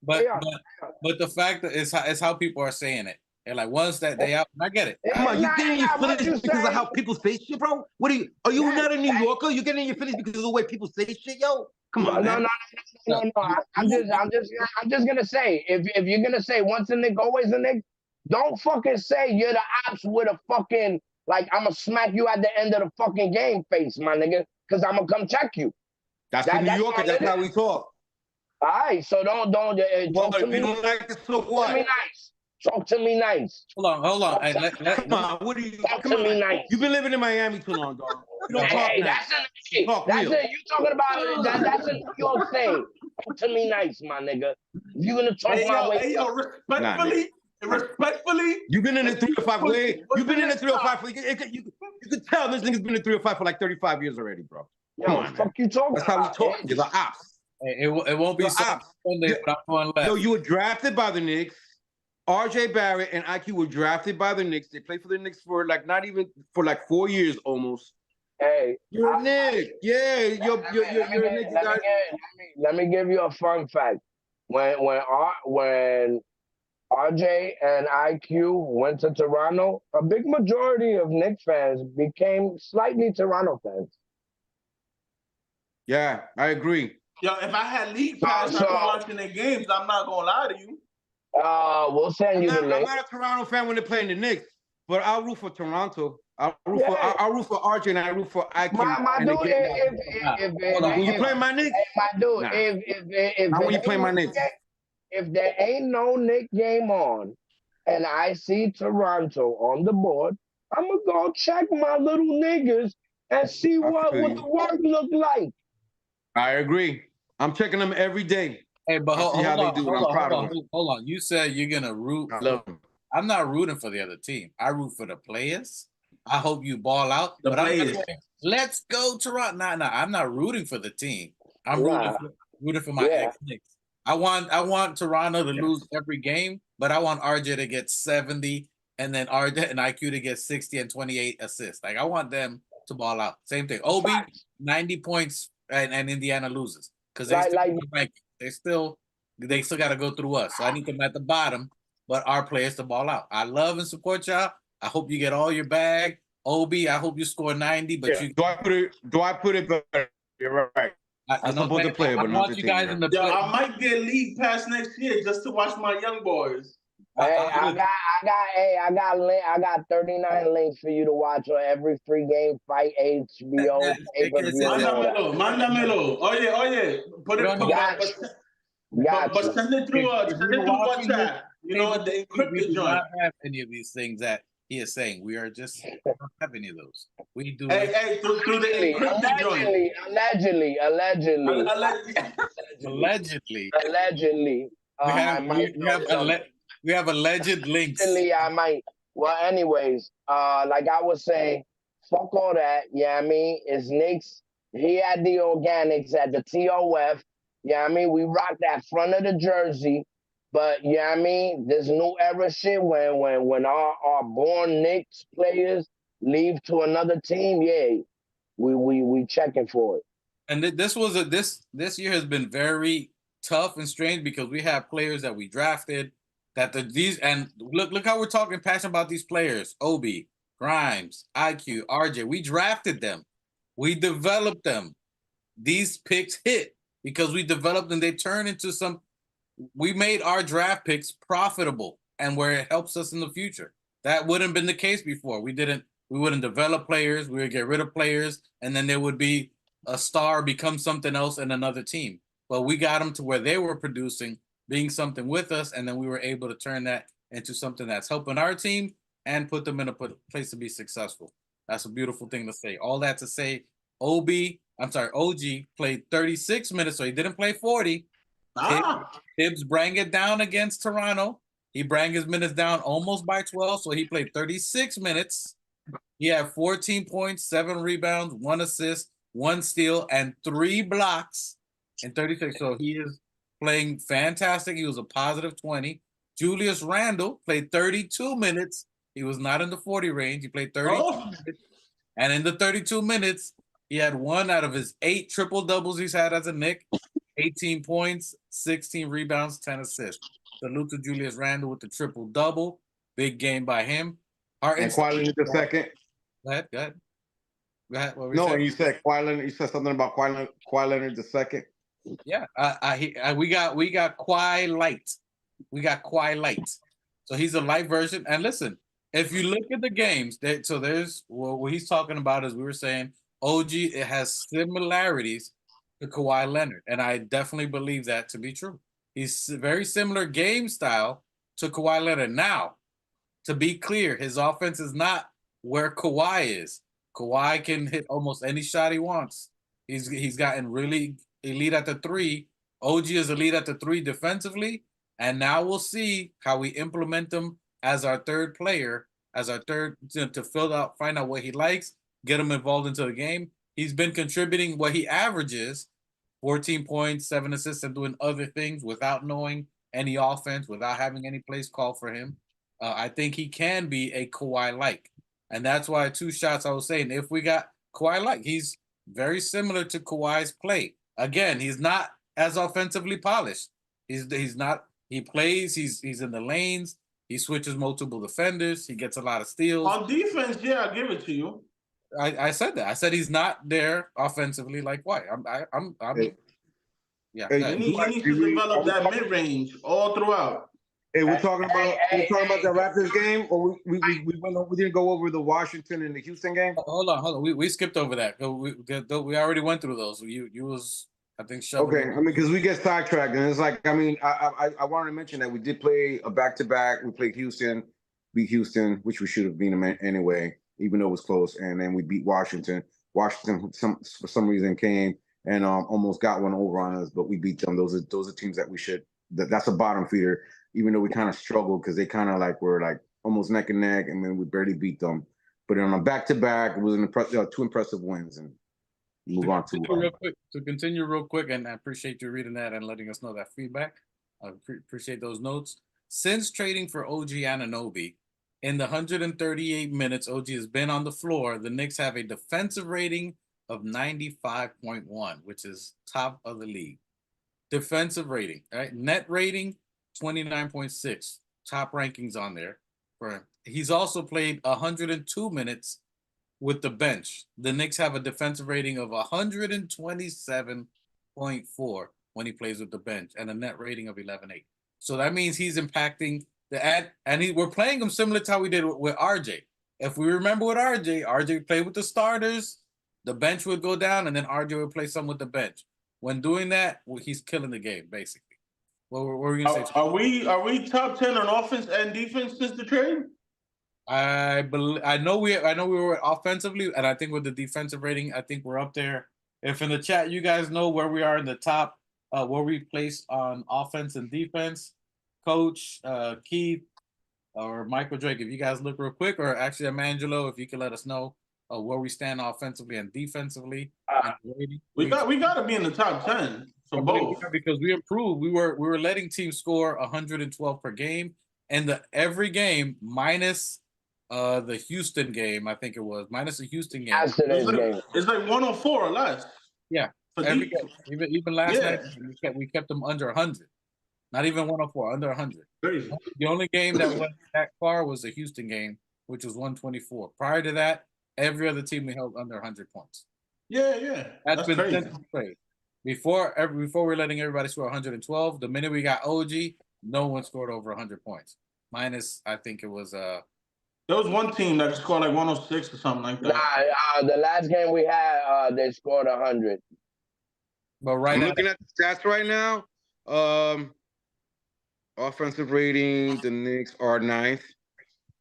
but They are. but the fact that it's how people are saying it. And like once that they out, I get it. Come on, you getting in your what feelings you because say. of how people say shit, bro? What are you? Are you not a New Yorker? You getting in your feelings because of the way people say shit, yo? Come on, man. No. I'm just gonna say, if you're gonna say once a Nick, always a Nick, don't fucking say you're the ops with a fucking like I'm gonna smack you at the end of the fucking game face, my nigga, because I'm gonna come check you. That's the New Yorker. That's how we talk. All right, so don't Well, talk to if me. you don't like it, so Talk to what? me nice. Talk to me nice. Hold on. Hey, Come on, what are you? Talk Come to on. me nice. You've been living in Miami too long, dog. You don't talk Hey, nice. that's Talk that's real. it. You talking about that's a New York thing. Talk to me nice, my nigga. If you're gonna talk my way, Respectfully. You've been in the 305 way. You've been in the 305 for you could tell this nigga's been in 305 for like 35 years already, bro. Come on, fuck man. you talking That's how we about? talk. You're the ops. Hey, it won't be Yo, Sunday, but I'm going left. Yo, you were drafted by the Knicks. RJ Barrett and IQ were drafted by the Knicks. They played for the Knicks for like not even for like 4 years almost. Hey, You're a Knick. Yeah, you're a Knick. Let me give you a fun fact. When RJ and IQ went to Toronto, a big majority of Knicks fans became slightly Toronto fans. Yeah, I agree. Yo, if I had league pass for watching their games, I'm not gonna lie to you. We'll send you the link. I'm not a Toronto fan when they're playing the Knicks, but I'll root for Toronto. I'll root for RJ and I root for IQ. My dude, when you play my Knicks, my dude, if not when you play my Knicks. If there ain't no Knick game on, and I see Toronto on the board, I'm gonna go check my little niggas and see what the work look like. I agree. I'm checking them every day. Hey, but hold on. You said you're gonna root. I love them. I'm not rooting for the other team. I root for the players. I hope you ball out. The players. I'm not saying, let's go Toronto. Nah. I'm not rooting for the team. I'm rooting for my ex-Knicks. I want Toronto to lose every game, but I want RJ to get 70 and then RJ and IQ to get 60 and 28 assists. Like I want them to ball out. Same thing. Obi 90 points and Indiana loses because they still got to go through us. So I need them at the bottom, but our players to ball out. I love and support y'all. I hope you get all your bag. Obi, I hope you score 90. But do I put it better? You're right. I support the player, but not the team. I might get league pass next year just to watch my young boys. Hey, I got 39 links for you to watch on every free game fight, HBO, pay-per-view. Mándamelo. Oye. Put it. But send it through WhatsApp. You know, the encrypted joint. Not have any of these things that he is saying. We are just don't have any of those. We do. Hey, through the encrypted joint. Allegedly. We have alleged links. I might. Well, anyways, like I was saying, fuck all that. Yeah, I mean, it's Knicks. He had the organics at the TOF. Yeah, I mean, we rock that front of the jersey. But yeah, I mean, this new era shit when our born Knicks players leave to another team, yeah, we checking for it. And this year has been very tough and strange because we have players that we drafted and look how we're talking passionate about these players. Obi, Grimes, IQ, RJ. We drafted them. We developed them. These picks hit because we developed them. They turn into we made our draft picks profitable and where it helps us in the future. That wouldn't have been the case before. We wouldn't develop players. We would get rid of players and then there would be a star become something else in another team. But we got them to where they were producing, being something with us, and then we were able to turn that into something that's helping our team and put them in a place to be successful. That's a beautiful thing to say. All that to say, OG played 36 minutes, so he didn't play 40. Tibbs bring it down against Toronto. He brought his minutes down almost by 12, so he played 36 minutes. He had 14 points, 7 rebounds, 1 assist, 1 steal, and 3 blocks in 36. So he is playing fantastic. He was a positive 20. Julius Randle played 32 minutes. He was not in the 40 range. He played 32 minutes. And in the 32 minutes, he had 1 out of his 8 triple-doubles he's had as a Knick. 18 points, 16 rebounds, 10 assists. Salute to Julius Randle with the triple-double. Big game by him. And Kawhi Leonard the second. Go ahead. Go ahead. What were No, saying? and you said Kawhi Leonard. You said something about Kawhi Leonard the second. Yeah, we got Kawhi Light. We got Kawhi Light. So he's a light version. And listen, if you look at the games, there's what he's talking about, as we were saying, OG, it has similarities to Kawhi Leonard, and I definitely believe that to be true. He's very similar game style to Kawhi Leonard. Now, to be clear, his offense is not where Kawhi is. Kawhi can hit almost any shot he wants. He's gotten really elite at the three. OG is elite at the three defensively, and now we'll see how we implement him as our third player, as our third to find out what he likes, get him involved into the game. He's been contributing what he averages, 14 points, 7 assists, and doing other things without knowing any offense, without having any plays called for him. I think he can be a Kawhi-like. And that's why 2 shots I was saying, if we got Kawhi-like, he's very similar to Kawhi's play. Again, he's not as offensively polished. He's not, he plays, he's in the lanes, he switches multiple defenders, he gets a lot of steals. On defense, yeah, I'll give it to you. I said that. I said he's not there offensively like White. Yeah. He needs to develop that mid range all throughout. Hey, we're talking about the Raptors game, or we didn't go over the Washington and the Houston game. Hold on. We skipped over that. We already went through those. You was, I think, Okay. I mean, because we get sidetracked, and it's like, I mean, I wanted to mention that we did play a back-to-back. We played Houston, beat Houston, which we should have beaten them anyway, even though it was close. And then we beat Washington. Washington, for some reason, came and almost got one over on us, but we beat them. Those are teams that we should. That's a bottom feeder. Even though we kind of struggled because they kind of were almost neck and neck, and then we barely beat them. But on a back-to-back, it was 2 impressive wins, and move on to continue real quick, and I appreciate you reading that and letting us know that feedback. I appreciate those notes. Since trading for OG Anunoby, in the 138 minutes OG has been on the floor, the Knicks have a defensive rating of 95.1, which is top of the league. Defensive rating, right? Net rating, 29.6, top rankings on there for him. He's also played 102 minutes with the bench. The Knicks have a defensive rating of 127.4 when he plays with the bench, and a net rating of 11.8. So that means he's impacting we're playing him similar to how we did with RJ. If we remember with RJ played with the starters, the bench would go down, and then RJ would play some with the bench. When doing that, he's killing the game, basically. What were we gonna say? Are we top 10 on offense and defense since the trade? I know we were offensively, and I think with the defensive rating, I think we're up there. If in the chat you guys know where we are in the top, where we place on offense and defense, Coach Keith or Michael Drake, if you guys look real quick, or actually Emangelo, if you can let us know where we stand offensively and defensively. We got to be in the top 10. So both, because we improved. We were letting teams score 112 per game, and every game minus the Houston game, I think it was minus the Houston game. It's like 104 or less. Yeah, every game. Even last night we kept them under 100. Not even 104, under 100. Crazy. The only game that went that far was the Houston game, which was 124. Prior to that, every other team we held under 100 points. Yeah. That's been crazy. Before we're letting everybody score 112, the minute we got OG, no one scored over 100 points. Minus, I think it was there was one team that scored like 106 or something like that. The last game we had, they scored 100. But I'm looking at the stats right now. Offensive rating, the Knicks are 9th.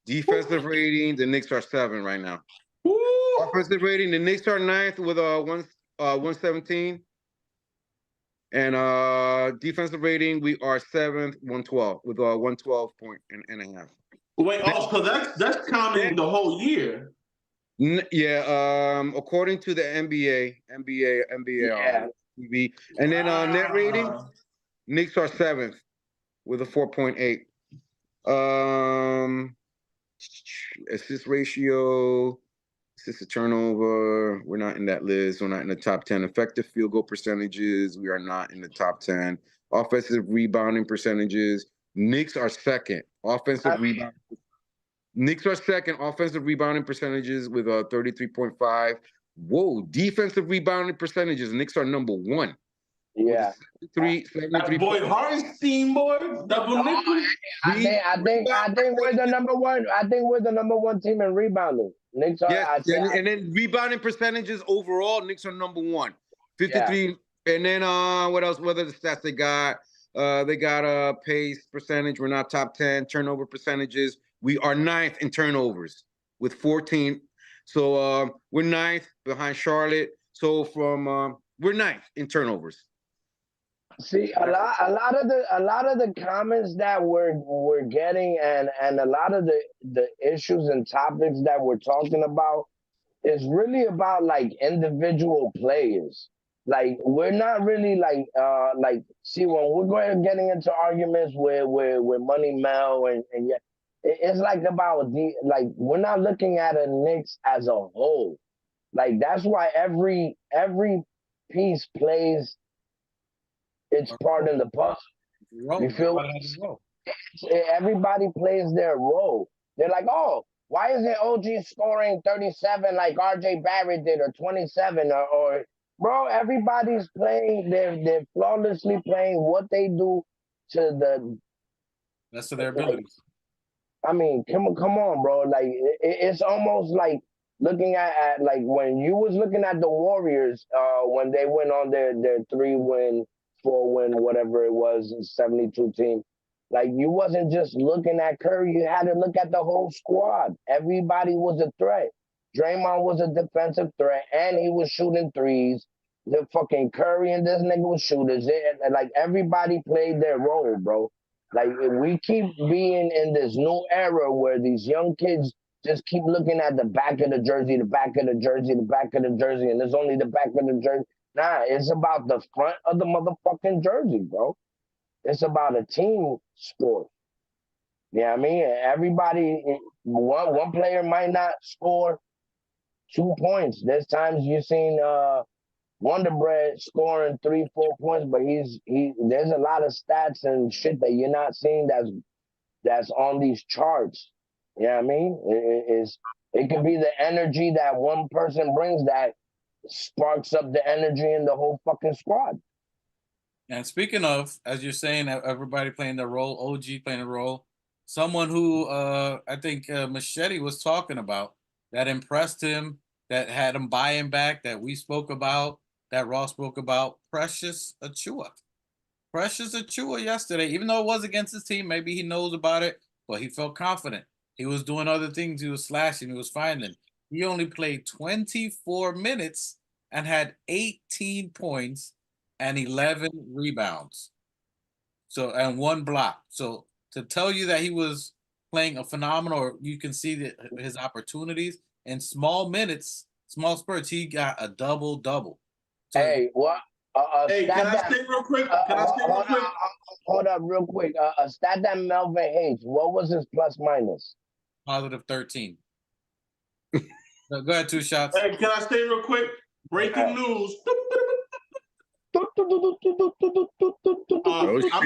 Defensive rating, the Knicks are 7th right now. Woo! Offensive rating, the Knicks are 9th with 117. And defensive rating, we are 7th, 112 with 112.5. Wait, so that's counting the whole year. Yeah, according to the NBA TV, and then net rating, Knicks are 7th with a 4.8. Assist ratio, Assist a turnover. We're not in that list. We're not in the top 10. Effective field goal percentages. We are not in the top 10. Offensive rebounding percentages. Knicks are second. Offensive rebound. Knicks are second. Offensive rebounding percentages with 33.5. Whoa, defensive rebounding percentages. Knicks are number one. Yeah. 73. That boy Hartenstein, boy, double nickel. I think we're the number one. I think we're the number one team in rebounding. Knicks are. Yes, and then rebounding percentages overall, Knicks are number one. 53. Yeah. And then what else? What are the stats they got? They got pace percentage. We're not top 10. Turnover percentages. We are ninth in turnovers with 14. So we're ninth behind Charlotte. So we're ninth in turnovers. See, a lot of the comments that we're getting and a lot of the issues and topics that we're talking about is really about like individual players. Like we're not really like see, when we're getting into arguments with Money Mel and yeah, it's like about we're not looking at a Knicks as a whole. Like that's why every piece plays its part in the puzzle. You feel everybody plays their role. They're like, oh, why isn't OG scoring 37 like RJ Barrett did, or 27 or bro, everybody's playing, they're flawlessly playing what they do to the best of their abilities. I mean, come on, bro. Like it's almost like looking at like when you was looking at the Warriors when they went on their 3-win, 4-win, whatever it was, 72 team. Like you wasn't just looking at Curry, you had to look at the whole squad. Everybody was a threat. Draymond was a defensive threat, and he was shooting threes. The fucking Curry and this nigga was shooters. Like everybody played their role, bro. Like we keep being in this new era where these young kids just keep looking at the back of the jersey, the back of the jersey, the back of the jersey, and it's only the back of the jersey. Nah, it's about the front of the motherfucking jersey, bro. It's about a team sport. You know what I mean? Everybody, one player might not score 2 points. There's times you've seen Wonder Bread scoring 3-4 points, but there's a lot of stats and shit that you're not seeing that's on these charts. You know what I mean? It can be the energy that one person brings that sparks up the energy in the whole fucking squad. And speaking of, as you're saying, everybody playing their role, OG playing a role, someone who I think Machete was talking about that impressed him, that had him buying back, that we spoke about, that Ross spoke about, Precious Achiuwa. Precious Achiuwa yesterday, even though it was against his team, maybe he knows about it, but he felt confident. He was doing other things. He was slashing. He was finding. He only played 24 minutes and had 18 points and 11 rebounds. So, and 1 block. So to tell you that he was playing a phenomenal, or you can see his opportunities in small minutes, small spurts, he got a double-double. So, hey, what? Hey, can I say real quick? Hold up real quick. A stat that Melvin hates. What was his plus minus? Positive 13. Go ahead, 2 shots. Hey, can I say real quick? Breaking news. I'm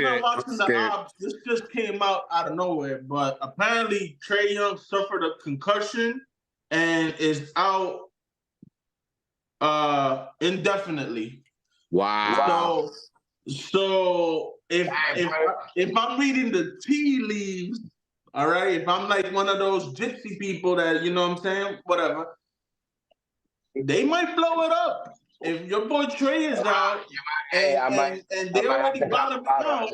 not watching the odds. This just came out of nowhere, but apparently Trae Young suffered a concussion and is out indefinitely. Wow. So if I'm reading the tea leaves, all right, if I'm like one of those gypsy people that, you know what I'm saying, whatever, they might blow it up. If your boy Trae is out and they already got him out,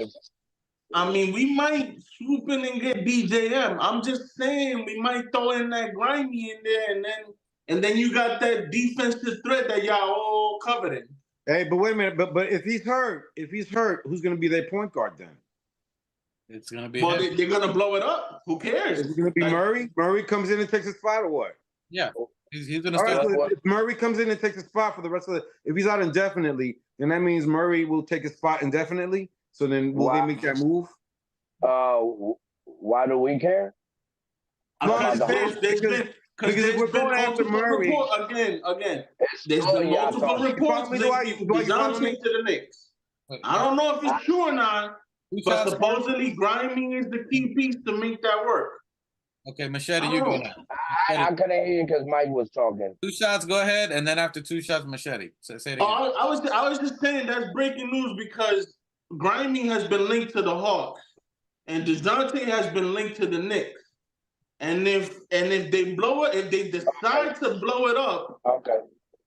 I mean, we might swoop in and get BJM. I'm just saying we might throw in that Grimy in there, and then you got that defensive threat that y'all all coveting. Hey, but wait a minute. But if he's hurt, who's going to be their point guard then? It's going to be. Well, they're going to blow it up. Who cares? Is it going to be Murray? Murray comes in and takes his spot, or what? Yeah, he's going to start. Right, so if Murray comes in and takes his spot for the rest of the. If he's out indefinitely, then that means Murray will take his spot indefinitely. So then will they make that move? Why do we care? Because Because if we're going after Murray, again. There's all been y'all multiple talking. reports You follow me, linking Dwight? You follow me? DeJounte to the Knicks. I don't know if it's true or not, but supposedly Grimy is the key piece to make that work. Okay, Machete, you go now. I couldn't hear you because Mike was talking. 2 shots, go ahead, and then after 2 shots, Machete. Say it again. I was just saying that's breaking news because Grimy has been linked to the Hawks, and DeJounte has been linked to the Knicks. And if they blow it, if they decide to blow it up, okay,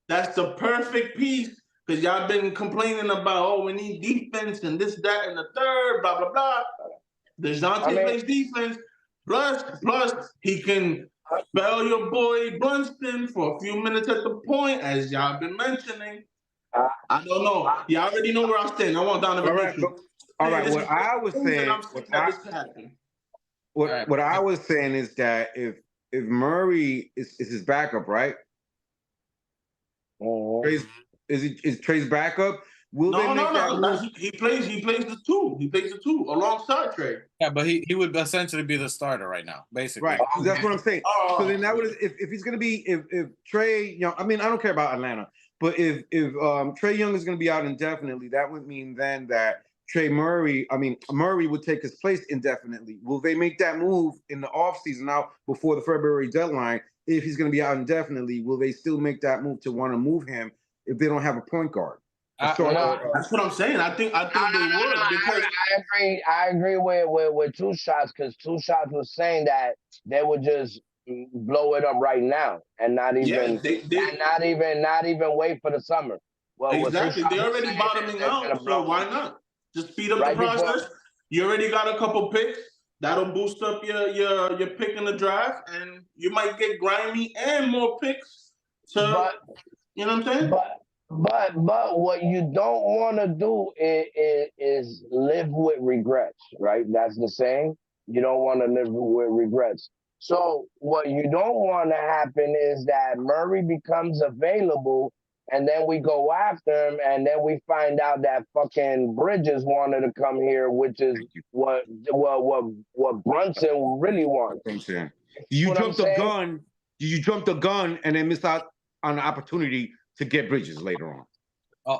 that's the perfect piece. Because y'all been complaining about, we need defense and this, that, and the third, blah, blah, blah. DeJounte plays defense. Plus, he can spell your boy Brunson for a few minutes at the point, as y'all been mentioning. I don't know. You already know where I stand. I want Donovan Mitchell. All right. What I was saying, what I was saying is that if Murray is his backup, right? Is Trey's backup? No. He plays the two. He plays the two alongside Trey. Yeah, but he would essentially be the starter right now, basically. Right. That's what I'm saying. So then that would if he's gonna be if Trey Young, I mean I don't care about Atlanta, but if Trey Young is gonna be out indefinitely, that would mean then that Murray would take his place indefinitely. Will they make that move in the offseason now before the February deadline? If he's going to be out indefinitely, will they still make that move to want to move him if they don't have a point guard? That's what I'm saying. I think they would because I agree with 2 shots because 2 shots was saying that they would just blow it up right now and not even not even wait for the summer. Well, exactly. They're already bottoming out, so why not? Just speed up the process. You already got a couple picks. That'll boost up your pick in the draft, and you might get Grimy and more picks. So, you know what I'm saying? But what you don't want to do is live with regrets, right? That's the saying. You don't want to live with regrets. So what you don't want to happen is that Murray becomes available, and then we go after him, and then we find out that fucking Bridges wanted to come here, which is what Brunson really wants. You jumped the gun. You jumped the gun and then miss out on the opportunity to get Bridges later on.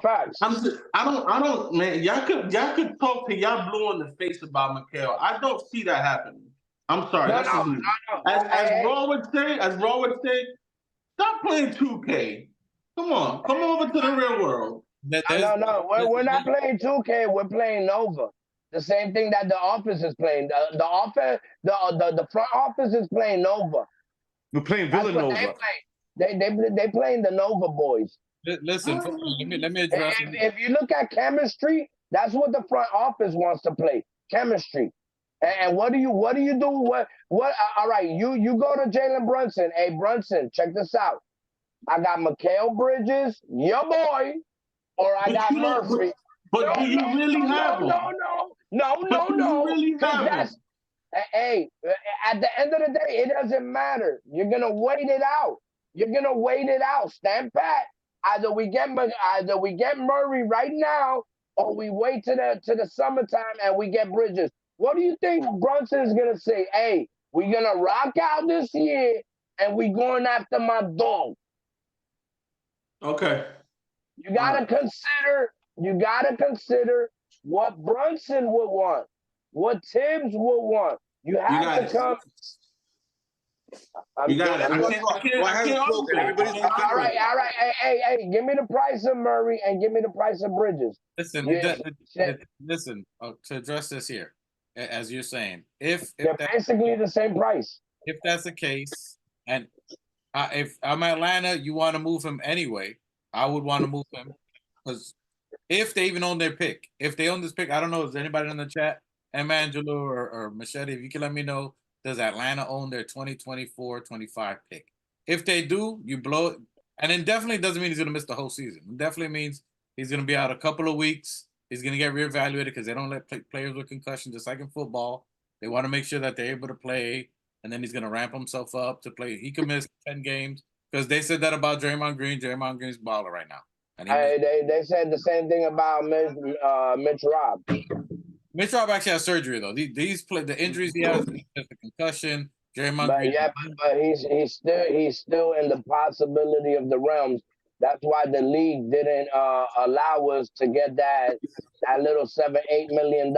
Facts. I don't, man. Y'all could talk to y'all blue in the face about Mikal. I don't see that happening. I'm sorry. No. As Raw would say, stop playing 2K. Come over to the real world. No. We're not playing 2K. We're playing Nova. The same thing that the office is playing. The front office is playing Nova. We're playing Villanova. They playing the Nova boys. Listen, let me address. If you look at chemistry, that's what the front office wants to play. Chemistry. And what do you do? What? All right, you go to Jalen Brunson. Hey, Brunson, check this out. I got Mikal Bridges, your boy, or I got Murphy. But do you really have him? No. Hey, at the end of the day, it doesn't matter. You're gonna wait it out. Stand pat. Either we get Murray right now, or we wait to the summertime and we get Bridges. What do you think Brunson is gonna say? Hey, we're gonna rock out this year, and we going after my dog. Okay. You gotta consider what Brunson would want, what Tibbs would want. You have to come. You got it. I can't. All right. Hey, give me the price of Murray and give me the price of Bridges. Listen, listen. To address this here, as you're saying, if they're basically the same price. If that's the case, and if I'm Atlanta, you want to move him anyway. I would want to move him because if they even own their pick, if they own this pick, I don't know. Is anybody in the chat, Emangelo or Machete? If you can let me know. Does Atlanta own their 2024-25 pick? If they do, you blow it. And it definitely doesn't mean he's going to miss the whole season. It definitely means he's going to be out a couple of weeks. He's going to get reevaluated because they don't let players with concussion, just like in football. They want to make sure that they're able to play, and then he's going to ramp himself up to play. He can miss 10 games because they said that about Draymond Green. Draymond Green's baller right now. And they said the same thing about Mitch Rob. Mitch Rob actually has surgery though. The injuries he has, the concussion, Draymond But Green. yeah, but he's still in the possibility of the realms. That's why the league didn't allow us to get that little $7-8 million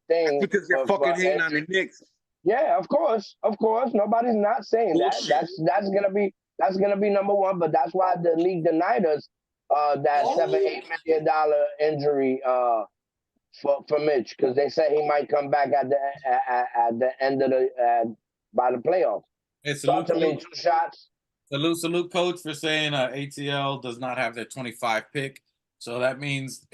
thing Because they're fucking hating on the Knicks. Yeah, of course. Nobody's not saying that. Bullshit. That's gonna be number one. But that's why the league denied us that $7-8 million injury for Mitch, because they said he might come back at the end of the by the playoffs. Hey, Talk to me, 2 shots. Salute, coach, for saying ATL does not have their 25 pick. So that means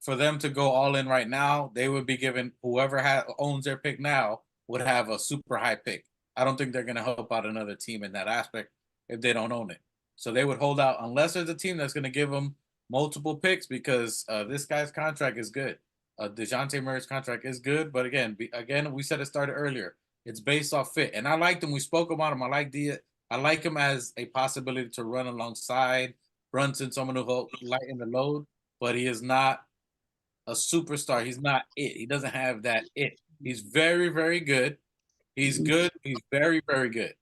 for them to go all in right now, they would be given whoever owns their pick now would have a super high pick. I don't think they're going to help out another team in that aspect if they don't own it. So they would hold out unless there's a team that's going to give them multiple picks, because this guy's contract is good. DeJounte Murray's contract is good, but again, we said it started earlier. It's based off fit, and I liked him. We spoke about him. I like him as a possibility to run alongside Brunson, someone who will lighten the load, but he is not a superstar. He's not it. He doesn't have that it. He's very, very good. He's good. He's very, very good.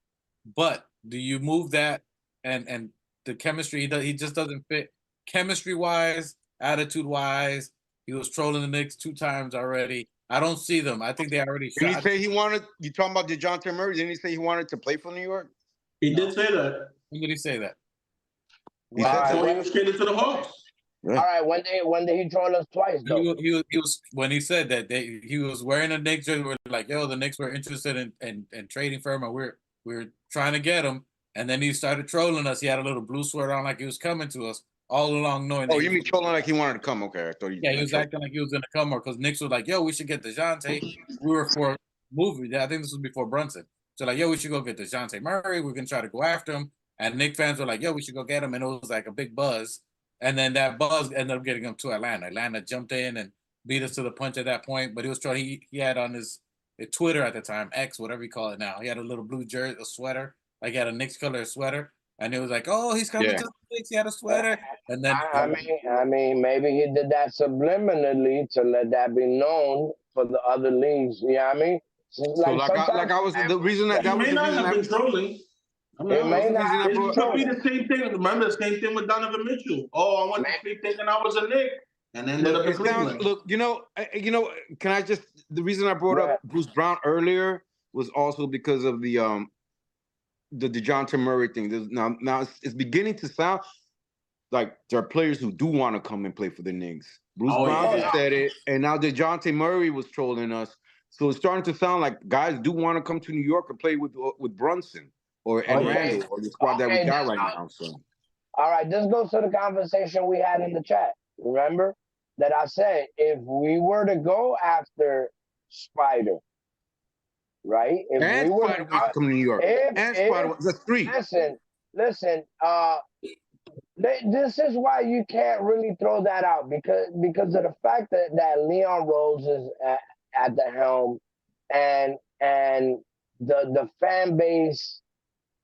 But do you move that and the chemistry? He just doesn't fit chemistry-wise, attitude-wise. He was trolling the Knicks 2 times already. I don't see them. I think they already shot. Did he say he wanted? You talking about DeJounte Murray? Didn't he say he wanted to play for New York? He did say that. When did he say that? He said So he was traded to the Hawks. All right, when did he troll us twice though? He was when he said that he was wearing a Knicks jersey. We're like, yo, the Knicks were interested in trading for him, and we're trying to get him. And then he started trolling us. He had a little blue sweater on, like he was coming to us all along, knowing. Oh, you mean trolling like he wanted to come? Okay, I thought you. Yeah, he was acting like he was gonna come more because Knicks was like, yo, we should get DeJounte. We were for movie. Yeah, I think this was before Brunson. So like, yo, we should go get DeJounte Murray. We're gonna try to go after him. And Knicks fans were like, yo, we should go get him. And it was like a big buzz. And then that buzz ended up getting him to Atlanta. Atlanta jumped in and beat us to the punch at that point. But he was trying. He had on his Twitter at the time, X, whatever you call it now. He had a little blue jersey, a sweater, like he had a Knicks color sweater. And it was like, oh, he's coming to the Knicks. He had a sweater. And then I mean, maybe he did that subliminally to let that be known for the other leagues. You know what I mean? So like I was the reason that He was may the not reason have been that. trolling. It may not. It could be the same thing. Remember the same thing with Donovan Mitchell. Oh, I went to sleep thinking I was a Knick, and ended up in Cleveland. Look, you know, can I just? The reason I brought up Bruce Brown earlier was also because of the DeJounte Murray thing. Now it's beginning to sound like there are players who do want to come and play for the Knicks. Bruce Brown just said it, and now DeJounte Murray was trolling us. So it's starting to sound like guys do want to come to New York and play with Brunson or Randall or the squad that we got right now. So, all right, this goes to the conversation we had in the chat. Remember that I said if we were to go after Spider, right? If and we were Spider wants to come to New York, Spider, that's 3. Listen. This is why you can't really throw that out because of the fact that Leon Rose is at the helm, and the fan base,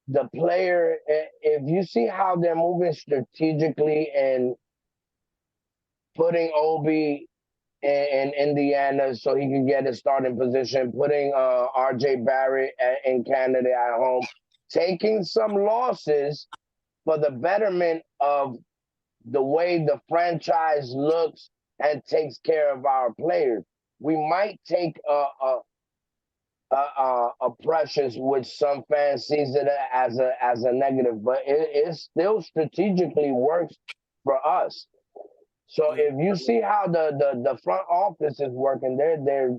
the player. If you see how they're moving strategically and putting Obi in Indiana so he can get a starting position, putting RJ Barrett in Canada at home, taking some losses for the betterment of the way the franchise looks and takes care of our players. We might take a Precious, which some fans sees it as a negative, but it still strategically works for us. So if you see how the front office is working, they're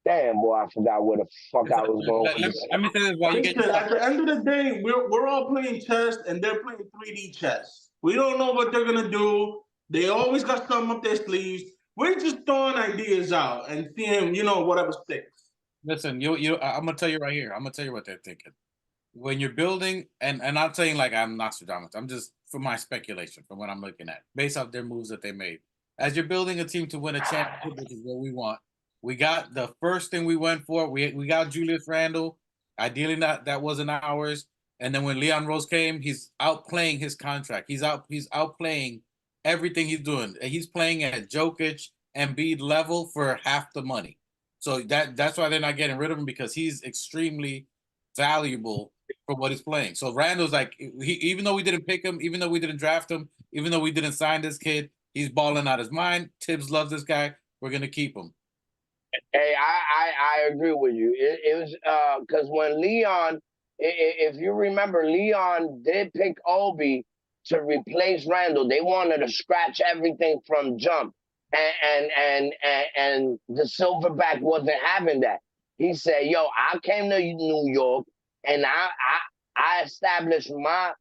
damn boy, I forgot where the fuck I was going. Let me say this while you get at the end of the day, we're all playing chess and they're playing 3D chess. We don't know what they're gonna do. They always got something up their sleeves. We're just throwing ideas out and seeing, whatever sticks. Listen, I'm gonna tell you right here. I'm gonna tell you what they're thinking. When you're building, and I'm saying like I'm Nostradamus. I'm just from my speculation, from what I'm looking at, based off their moves that they made. As you're building a team to win a championship, which is what we want. We got the first thing we went for. We got Julius Randle. Ideally, that wasn't ours. And then when Leon Rose came, he's outplaying his contract. He's outplaying everything he's doing. He's playing at Jokic, Embiid level for half the money. So that's why they're not getting rid of him, because he's extremely valuable for what he's playing. So Randall's like, even though we didn't pick him, even though we didn't draft him, even though we didn't sign this kid, he's balling out his mind. Tibbs loves this guy. We're gonna keep him. Hey, I agree with you. It was because when Leon, if you remember, Leon did pick Obi to replace Randall. They wanted to scratch everything from jump, and the Silverback wasn't having that. He said, "Yo, I came to New York, and I established my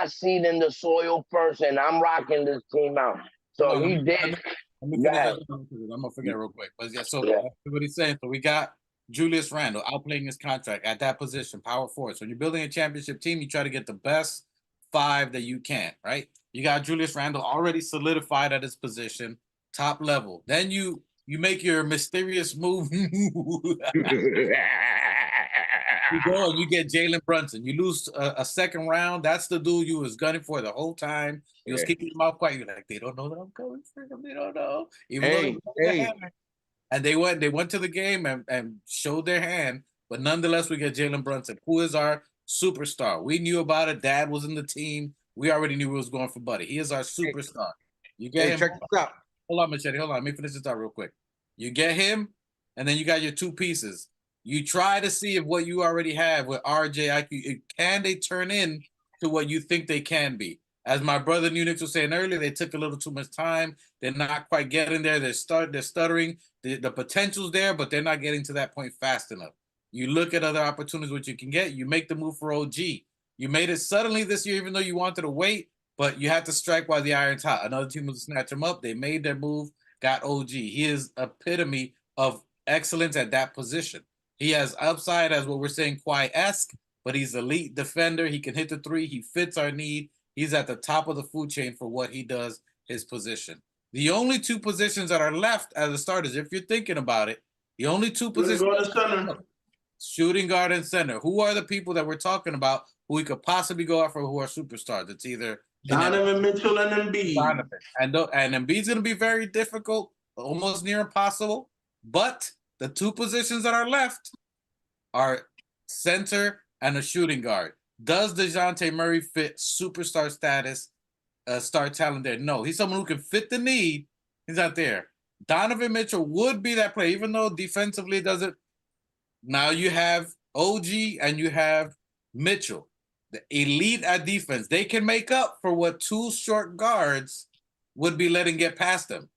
seed in the soil first, and I'm rocking this team out." So he did. Let me finish that. I'm gonna forget real quick. But yeah, so what he's saying. So we got Julius Randle outplaying his contract at that position, power forward. So when you're building a championship team, you try to get the best 5 that you can, right? You got Julius Randle already solidified at his position, top level. Then you make your mysterious move. You go and you get Jalen Brunson. You lose a second round. That's the dude you was gunning for the whole time. You was keeping your mouth quiet. You're like, they don't know that I'm coming for them. They don't know. Even though and they went to the game and showed their hand. But nonetheless, we get Jalen Brunson, who is our superstar. We knew about it. Dad was in the team. We already knew we was going for Buddy. He is our superstar. You get him. Check this out. Hold on, Machete. Hold on. Let me finish this out real quick. You get him, and then you got your 2 pieces. You try to see if what you already have with RJ, IQ, can they turn in to what you think they can be? As my brother New Knicks was saying earlier, they took a little too much time. They're not quite getting there. They're stuttering. The potential's there, but they're not getting to that point fast enough. You look at other opportunities, what you can get. You make the move for OG. You made it suddenly this year, even though you wanted to wait, but you had to strike while the iron's hot. Another team was to snatch him up. They made their move, got OG. He is epitome of excellence at that position. He has upside as what we're saying, Kawhi-esque, but he's elite defender. He can hit the 3. He fits our need. He's at the top of the food chain for what he does, his position. The only 2 positions that are left as the starters, if you're thinking about it, the only 2 positions, shooting guard and center. Who are the people that we're talking about who we could possibly go out for who are superstars? It's either Donovan Mitchell and Embiid. And Embiid's going to be very difficult, almost near impossible. But the 2 positions that are left are center and a shooting guard. Does DeJounte Murray fit superstar status, star talent there? No. He's someone who can fit the need. He's not there. Donovan Mitchell would be that player, even though defensively it doesn't. Now you have OG and you have Mitchell, the elite at defense. They can make up for what 2 short guards would be letting get past them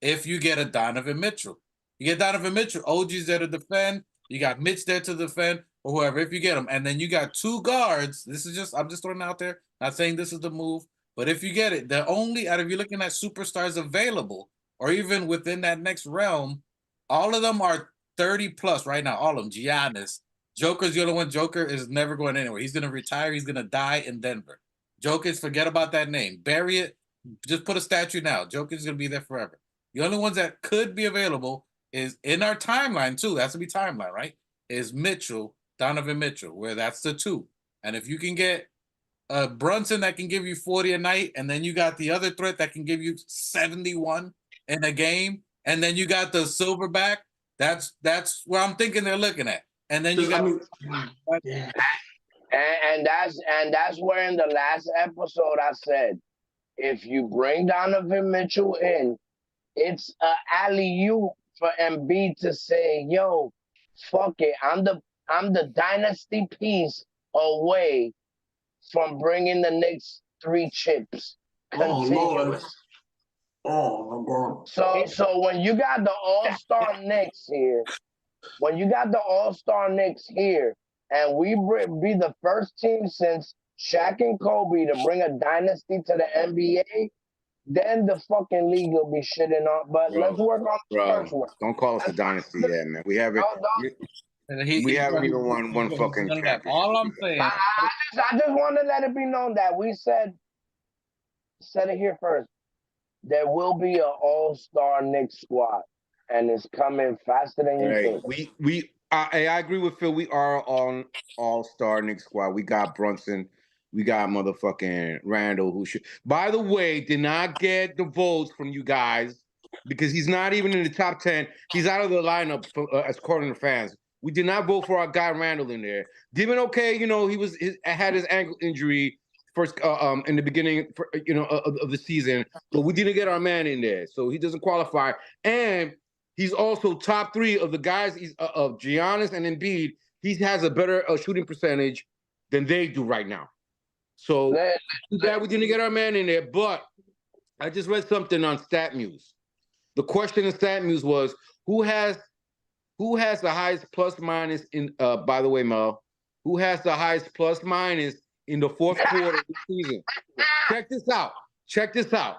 if you get a Donovan Mitchell. You get Donovan Mitchell, OG's there to defend. You got Mitch there to defend, or whoever, if you get them. And then you got 2 guards. I'm just throwing it out there. Not saying this is the move, but if you get it, the only, out of you looking at superstars available, or even within that next realm, all of them are 30 plus right now. All of them. Giannis. Joker's the only one. Joker is never going anywhere. He's going to retire. He's going to die in Denver. Jokic, forget about that name. Bury it. Just put a statue now. Jokic's going to be there forever. The only ones that could be available is in our timeline too. That's to be timeline, right? Is Mitchell, Donovan Mitchell, where that's the 2. And if you can get Brunson that can give you 40 a night, and then you got the other threat that can give you 71 in a game, and then you got the Silverback. That's where I'm thinking they're looking at. And then you got and that's where in the last episode I said, if you bring Donovan Mitchell in, it's a alley-oop for Embiid to say, yo, fuck it. I'm the dynasty piece away from bringing the Knicks 3 chips. Continuous. Oh, my God. So when you got the all-star Knicks here, and we be the first team since Shaq and Kobe to bring a dynasty to the NBA, then the fucking league will be shitting on. But let's work on the first one. Don't call us a dynasty yet, man. We haven't. We haven't even won one fucking championship. All I'm saying, I just want to let it be known that we said it here first. There will be an all-star Knicks squad, and it's coming faster than you think. I agree with Phil. We are on all-star Knicks squad. We got Brunson. We got motherfucking Randall, who should, by the way, did not get the votes from you guys because he's not even in the top 10. He's out of the lineup as according to fans. We did not vote for our guy Randall in there. Given okay, he had his ankle injury first in the beginning, of the season, but we didn't get our man in there, so he doesn't qualify. And he's also top 3 of the guys of Giannis and Embiid. He has a better shooting percentage than they do right now. So too bad we didn't get our man in there. But I just read something on StatMuse. The question in StatMuse was who has the highest plus minus in by the way, Mel, who has the highest plus minus in the fourth quarter of the season? Check this out.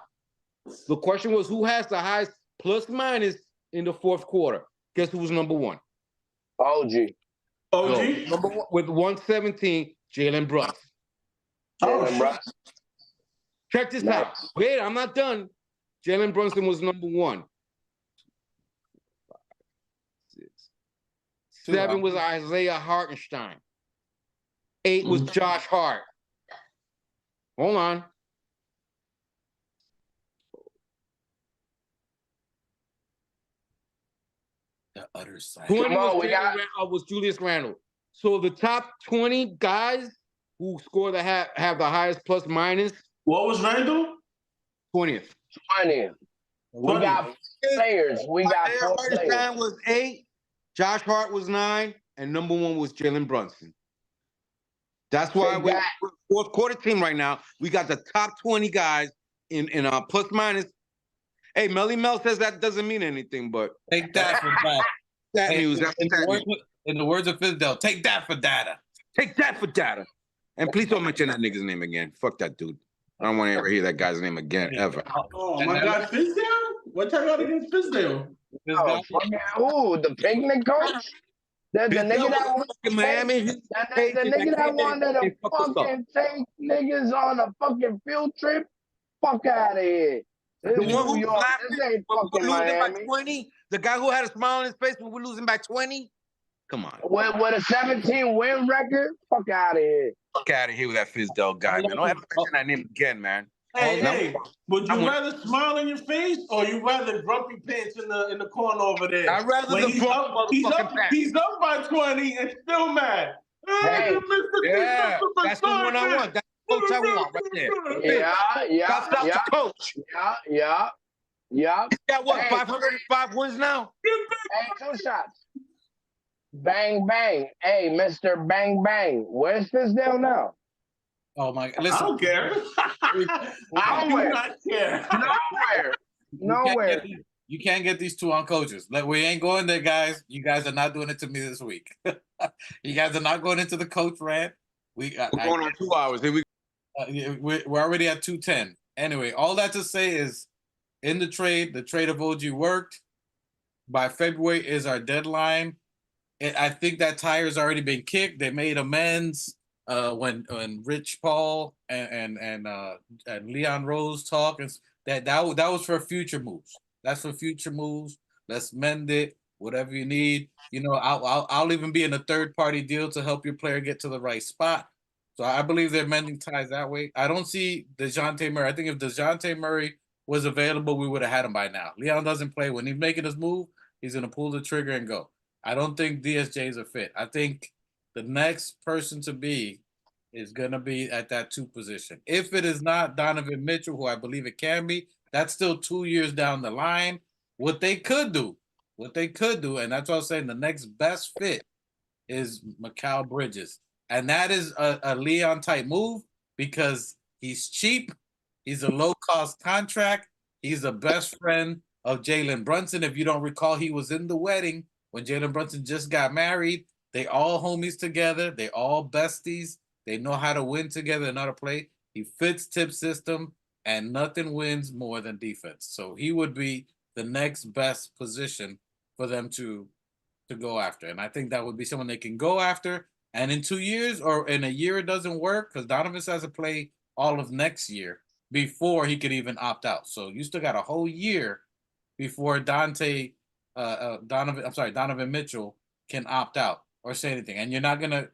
The question was who has the highest plus minus in the fourth quarter? Guess who was number 1? OG. OG? No, number 1 with 117, Jalen Brunson. Jalen Brunson. Check this out. Wait, I'm not done. Jalen Brunson was number 1. 7 was Isaiah Hartenstein. 8 was Josh Hart. Hold on. The other side. 20 was Julius Randle. So the top 20 guys who score have the highest plus minus. What was Randall? 20th. 20th. We got players. We got 4 players. Hartenstein was 8. Josh Hart was 9, and number 1 was Jalen Brunson. That's why we're fourth quarter team right now. We got the top 20 guys in our plus minus. Hey, Melly Mel says that doesn't mean anything, but take that for that. That hey, news. In the words of Fidel, take that for data. Take that for data. And please don't mention that nigga's name again. Fuck that dude. I don't want to ever hear that guy's name again, ever. Oh, my God, Fizdale? What y'all got against Fizdale? Oh, the picnic coach? The nigga that won Miami. The nigga that wanted to fucking take niggas on a fucking field trip? Fuck out of here. This The one who this ain't fucking losing by Miami. 20? The guy who had a smile on his face when we're losing by 20? Come on. With a 17-win record? Fuck out of here. Fuck out of here with that Fizdale guy, man. Don't ever mention that name again, man. Hey, would you rather smile in your face or you rather grumpy pants in the corner over there? I'd rather when the he's grumpy up, pants. he's up by 20 and still mad. Hey, yeah, that's the one I want. That's the coach I want right there. Yeah. The coach. Yeah. He's got what, 505 wins now? Hey, 2 shots. Bang, bang. Hey, Mr. Bang, bang. Where's Fizdale now? Oh, my God. Listen. I don't care. I do not care. Nowhere. You can't get these 2 on coaches. Like, we ain't going there, guys. You guys are not doing it to me this week. You guys are not going into the coach rant. We're going on 2 hours. Here we're already at 2:10. Anyway, all that to say is, in the trade of OG worked. By February is our deadline. I think that tire's already been kicked. They made amends when Rich Paul and Leon Rose talk. That was for future moves. That's for future moves. Let's mend it. Whatever you need. I'll even be in a third-party deal to help your player get to the right spot. So I believe they're mending ties that way. I don't see DeJounte Murray. I think if DeJounte Murray was available, we would have had him by now. Leon doesn't play. When he's making his move, he's going to pull the trigger and go. I don't think DSJ is a fit. I think the next person to be is going to be at that 2 position. If it is not Donovan Mitchell, who I believe it can be, that's still 2 years down the line. What they could do, and that's what I was saying, the next best fit is Mikal Bridges. And that is a Leon-type move because he's cheap. He's a low-cost contract. He's the best friend of Jalen Brunson. If you don't recall, he was in the wedding when Jalen Brunson just got married. They all homies together. They all besties. They know how to win together and how to play. He fits Tip's system, and nothing wins more than defense. So he would be the next best position for them to go after. And I think that would be someone they can go after. And in 2 years or in a year it doesn't work because Donovan has to play all of next year before he could even opt out. So you still got a whole year before Donovan Mitchell can opt out or say anything. And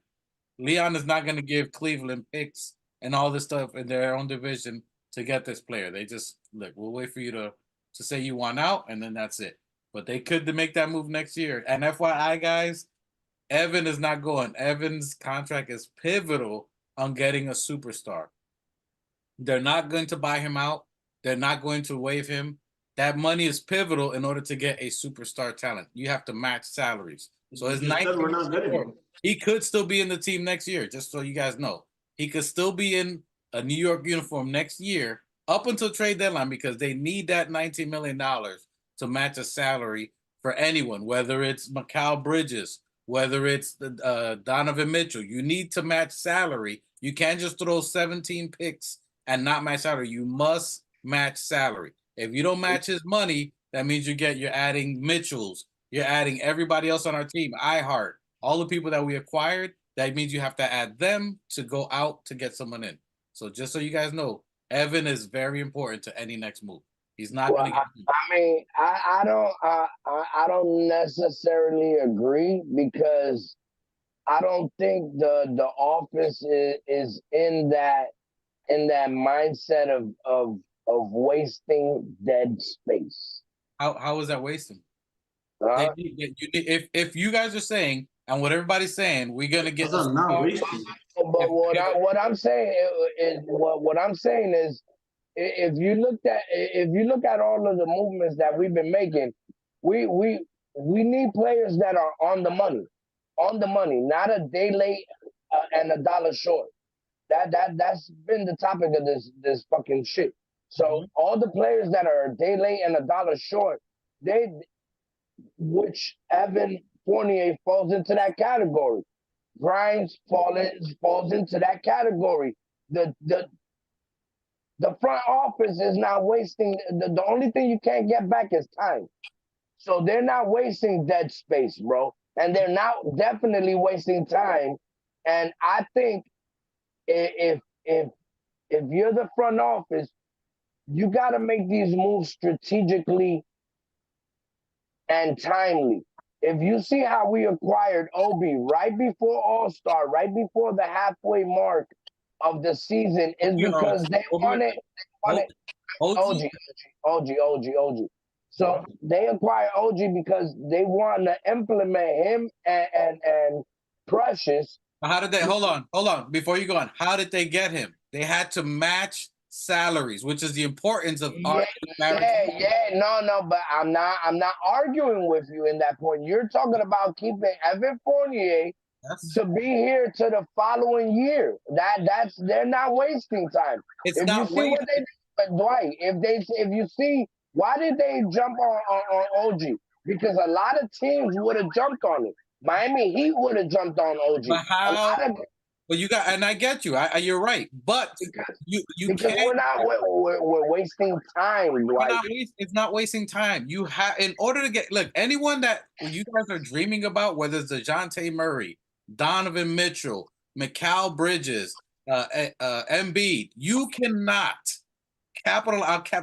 Leon is not gonna give Cleveland picks and all this stuff in their own division to get this player. They just we'll wait for you to to say you want out, and then that's it. But they could make that move next year. And FYI, guys, Evan is not going. Evan's contract is pivotal on getting a superstar. They're not going to buy him out. They're not going to waive him. That money is pivotal in order to get a superstar talent. You have to match salaries. So his 19, we're not getting him. he could still be in the team next year, just so you guys know. He could still be in a New York uniform next year up until trade deadline because they need that $19 million to match a salary for anyone, whether it's Mikal Bridges, whether it's Donovan Mitchell. You need to match salary. You can't just throw 17 picks and not match salary. You must match salary. If you don't match his money, that means you're adding Mitchells. You're adding everybody else on our team, iHeart, all the people that we acquired. That means you have to add them to go out to get someone in. So just so you guys know, Evan is very important to any next move. He's not going to get. I mean, I don't necessarily agree because I don't think the office is in that mindset of wasting dead space. How is that wasting? If you guys are saying, and what everybody's saying, we're gonna get. Not wasting. But what I'm saying is, if you look at all of the movements that we've been making, we need players that are on the money, not a day late and a dollar short. That's been the topic of this fucking shit. So all the players that are a day late and a dollar short, which Evan Fournier falls into that category. Grimes falls into that category. The front office is not wasting. The only thing you can't get back is time. So they're not wasting dead space, bro. And they're not definitely wasting time. And I think if you're the front office, you got to make these moves strategically and timely. If you see how we acquired Obi right before All-Star, right before the halfway mark of the season, is because they wanted OG. So they acquired OG because they want to implement him and Precious. How did they? Hold on. Before you go on, how did they get him? They had to match salaries, which is the importance of No, but I'm not arguing with you in that point. You're talking about keeping Evan Fournier to be here to the following year. They're not wasting time. It's if not you see what they did with Dwight, if you see why did they jump on OG? Because a lot of teams would have jumped on it. Miami Heat would have jumped on OG. But how? But you got, and I get you. You're right. But because can't. We're wasting time. It's not wasting time. You have, in order to get, look, anyone that you guys are dreaming about, whether it's DeJounte Murray, Donovan Mitchell, Mikal Bridges, Embiid, you cannot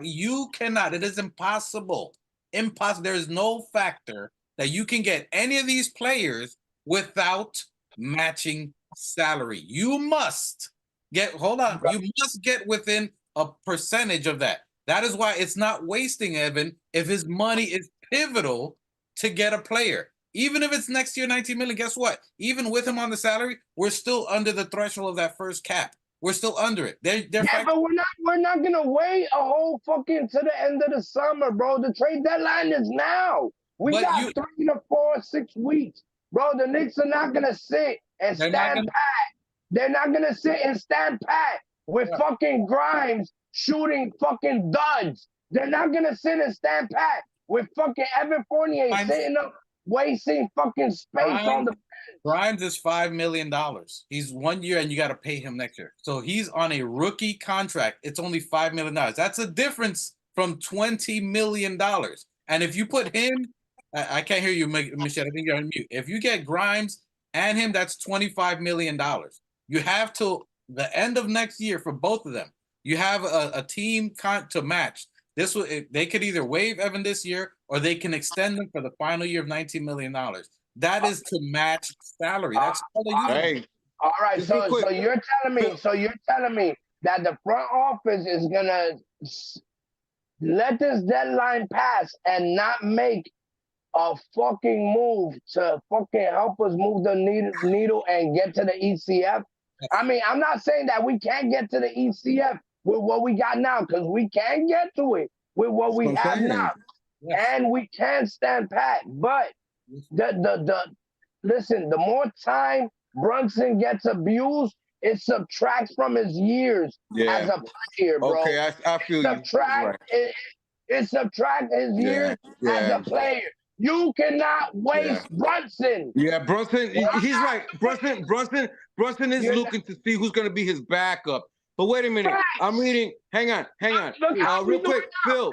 you cannot. It is impossible. Impossible. There is no factor that you can get any of these players without matching salary. You must get, you must get within a percentage of that. That is why it's not wasting, Evan, if his money is pivotal to get a player. Even if it's next year, 19 million, guess what? Even with him on the salary, we're still under the threshold of that first cap. We're still under it. But we're not gonna wait a whole fucking to the end of the summer, bro. The trade deadline is now. We got 3 to 4, 6 weeks. Bro, the Knicks are not gonna sit and stand pat. They're not gonna sit and stand pat with fucking Grimes shooting fucking duds. They're not gonna sit and stand pat with fucking Evan Fournier sitting up wasting fucking space on the. Grimes is $5 million. He's 1 year, and you got to pay him next year. So he's on a rookie contract. It's only $5 million. That's a difference from $20 million. And if you put him, I can't hear you, Michelle. I think you're on mute. If you get Grimes and him, that's $25 million. You have till the end of next year for both of them. You have a team to match. They could either waive Evan this year, or they can extend them for the final year of $19 million. That is to match salary. That's all they use. All right. So you're telling me that the front office is gonna let this deadline pass and not make a fucking move to fucking help us move the needle and get to the ECF. I mean, I'm not saying that we can't get to the ECF with what we got now, because we can get to it with what we have now. Yes. And we can stand pat. But listen, the more time Brunson gets abused, it subtracts from his years as a player, bro. Okay, I feel it subtracts his years as a player. You cannot waste Brunson. Yeah, Brunson, he's right. Brunson is looking to see who's going to be his backup. But wait a minute. I'm reading. Hang on. Real quick, Phil.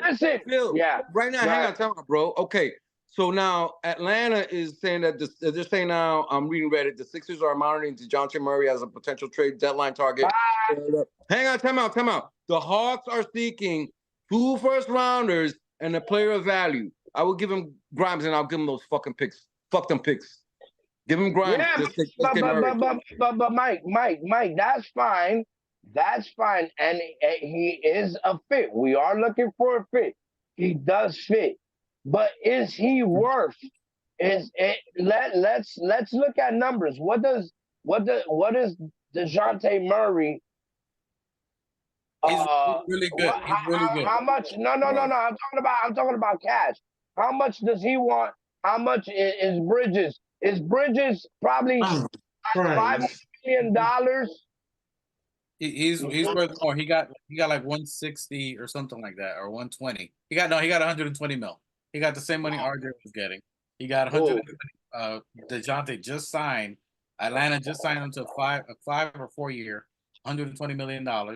Yeah. Right now, hang on. Tell me, bro. Okay. So now Atlanta is saying that they're saying now, I'm reading Reddit, the Sixers are monitoring DeJounte Murray as a potential trade deadline target. Hang on, time out. The Hawks are seeking 2 first-rounders and a player of value. I will give him Grimes and I'll give him those fucking picks. Fuck them picks. Give him Grimes. Yeah, but Mike, that's fine. That's fine. And he is a fit. We are looking for a fit. He does fit. But is he worth? Let's look at numbers. What is DeJounte Murray? He's really good. He's really good. How much? No. I'm talking about cash. How much does he want? How much is Bridges? Is Bridges probably $5 million? He's worth more. He got like 160 or something like that, or 120. He got 120 mil. He got the same money RJ was getting. He got 120. DeJounte just signed. Atlanta just signed him to a 5 or 4 year, $120 million. I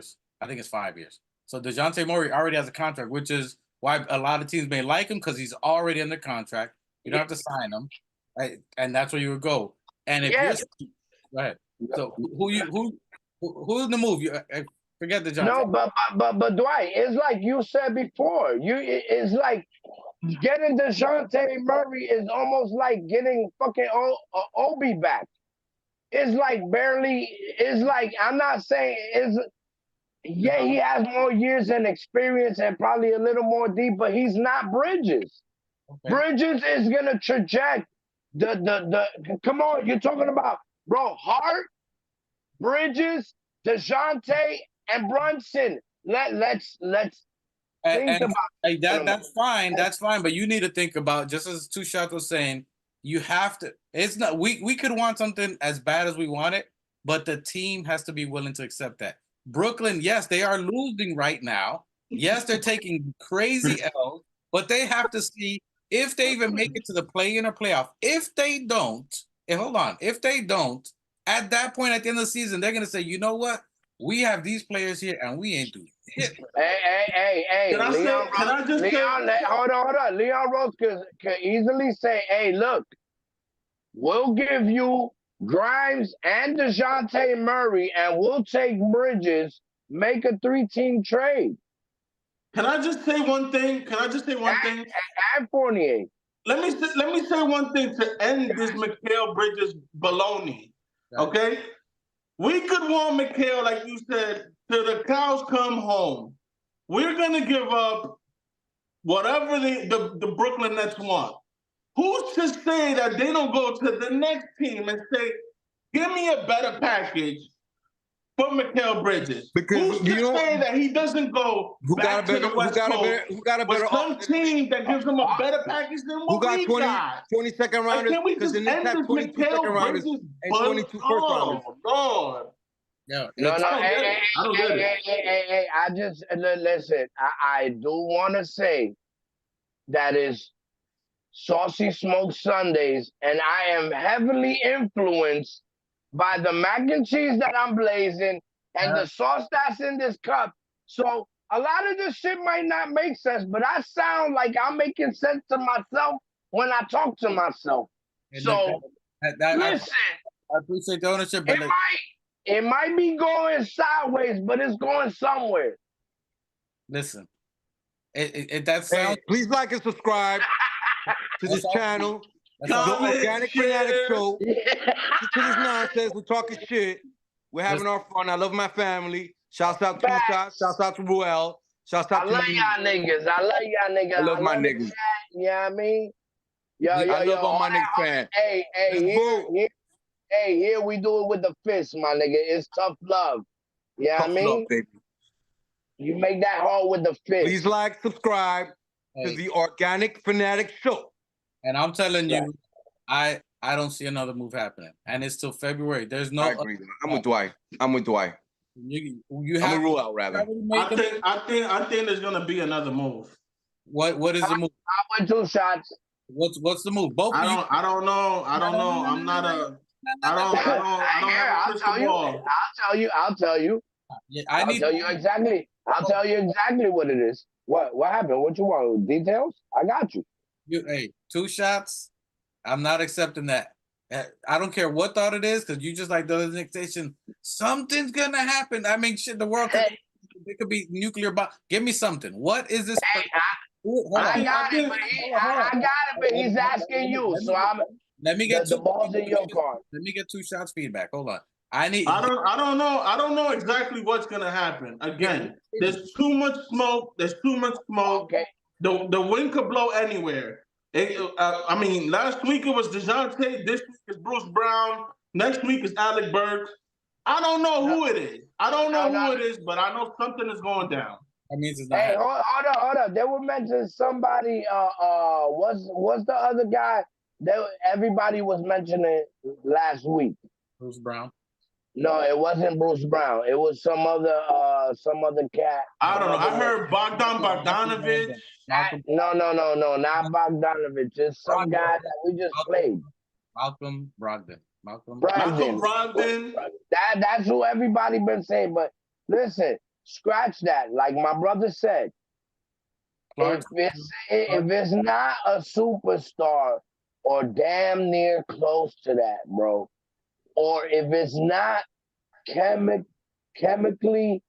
think it's 5 years. So DeJounte Murray already has a contract, which is why a lot of teams may like him, because he's already under contract. You don't have to sign him, right? And that's where you would go. And if you're go ahead. So who's in the move? Forget DeJounte. No, but Dwight, it's like you said before. It's like getting DeJounte Murray is almost like getting fucking Obi back. It's like barely. It's like, I'm not saying it's. Yeah, he has more years and experience and probably a little more deep, but he's not Bridges. Okay. Bridges is gonna traject the. Come on, you're talking about, bro, Hart, Bridges, DeJounte, and Brunson. Let's think about that's fine. That's fine. But you need to think about, just as Two Shots was saying, you have to. It's not. We could want something as bad as we want it, but the team has to be willing to accept that. Brooklyn, yes, they are losing right now. Yes, they're taking crazy L's, but they have to see if they even make it to the play-in or playoff. If they don't, if they don't, at that point at the end of the season, they're going to say, you know what? We have these players here and we ain't doing it. Hey. Hold on. Leon Rose could easily say, hey, look, we'll give you Grimes and DeJounte Murray, and we'll take Bridges, make a 3-team trade. Can I just say one thing? And Fournier. Let me say one thing to end this Mikal Bridges baloney. Okay? We could want Mikal, like you said, till the cows come home. We're gonna give up whatever the Brooklyn Nets want. Who's to say that they don't go to the next team and say, give me a better package for Mikal Bridges? Because who's to say that he doesn't go back to the West Coast with some team that gives him a better package than what we got? 22nd rounders. Can we just end this Mikal Bridges and 22 first rounders? Oh, God. No. Hey, I just, listen, I do want to say that is Saucy Smoke Sundays, and I am heavily influenced by the mac and cheese that I'm blazing and the sauce that's in this cup. So a lot of this shit might not make sense, but I sound like I'm making sense to myself when I talk to myself. And so listen, I appreciate the ownership, but it might be going sideways, but it's going somewhere. Listen, that sounds. Please like and subscribe to this channel, the Organic Fanatic Show. To this nonsense, we're talking shit. We're having our fun. I love my family. Shouts out to Shots. Shouts out to Ruel. Shouts I out to love my y'all niggas. I love y'all niggas. I love my the niggas. chat, you know what I mean? Yo, I love all my Knicks fans. Hey, here we do it with the fist, my nigga. It's tough love. You know what I mean? Love, baby. You make that hard with the fist. Please like, subscribe to the Organic Fanatic Show. And I'm telling you, I don't see another move happening, and it's till February. There's no. I agree. I'm with Dwight. I'm with Dwight. You I'm have gonna rule out rather. I think there's gonna be another move. What is the move? I went 2 shots. What's the move? Both. I don't know. I'm not a. I don't have a crystal ball. I'll tell you. Yeah, I'll tell you exactly. I'll tell you exactly what it is. What happened? What you want? Details? I got you. Hey, 2 shots. I'm not accepting that. I don't care what thought it is, because you just like the annexation. Something's gonna happen. I mean, shit, the world could, it could be nuclear bomb. Give me something. What is this? I got it, but he's asking you. So let me get the ball's in your court. Let me get 2 shots feedback. Hold on. I don't know. I don't know exactly what's gonna happen. Again, there's too much smoke. Okay. The wind could blow anywhere. I mean, last week it was DeJounte. This week is Bruce Brown. Next week is Alec Burks. I don't know who it is. But I know something is going down. That means it's not. Hey, hold on. They were mentioning somebody. What's the other guy that everybody was mentioning last week? Bruce Brown. No, it wasn't Bruce Brown. It was some other cat. I don't know. I heard Bogdan Bogdanovic. No, not Bogdanovic. It's some guy that we just played. Malcolm Brogdon. That's who everybody been saying. But listen, scratch that. Like my brother said, if it's not a superstar or damn near close to that, bro, or if it's not chemically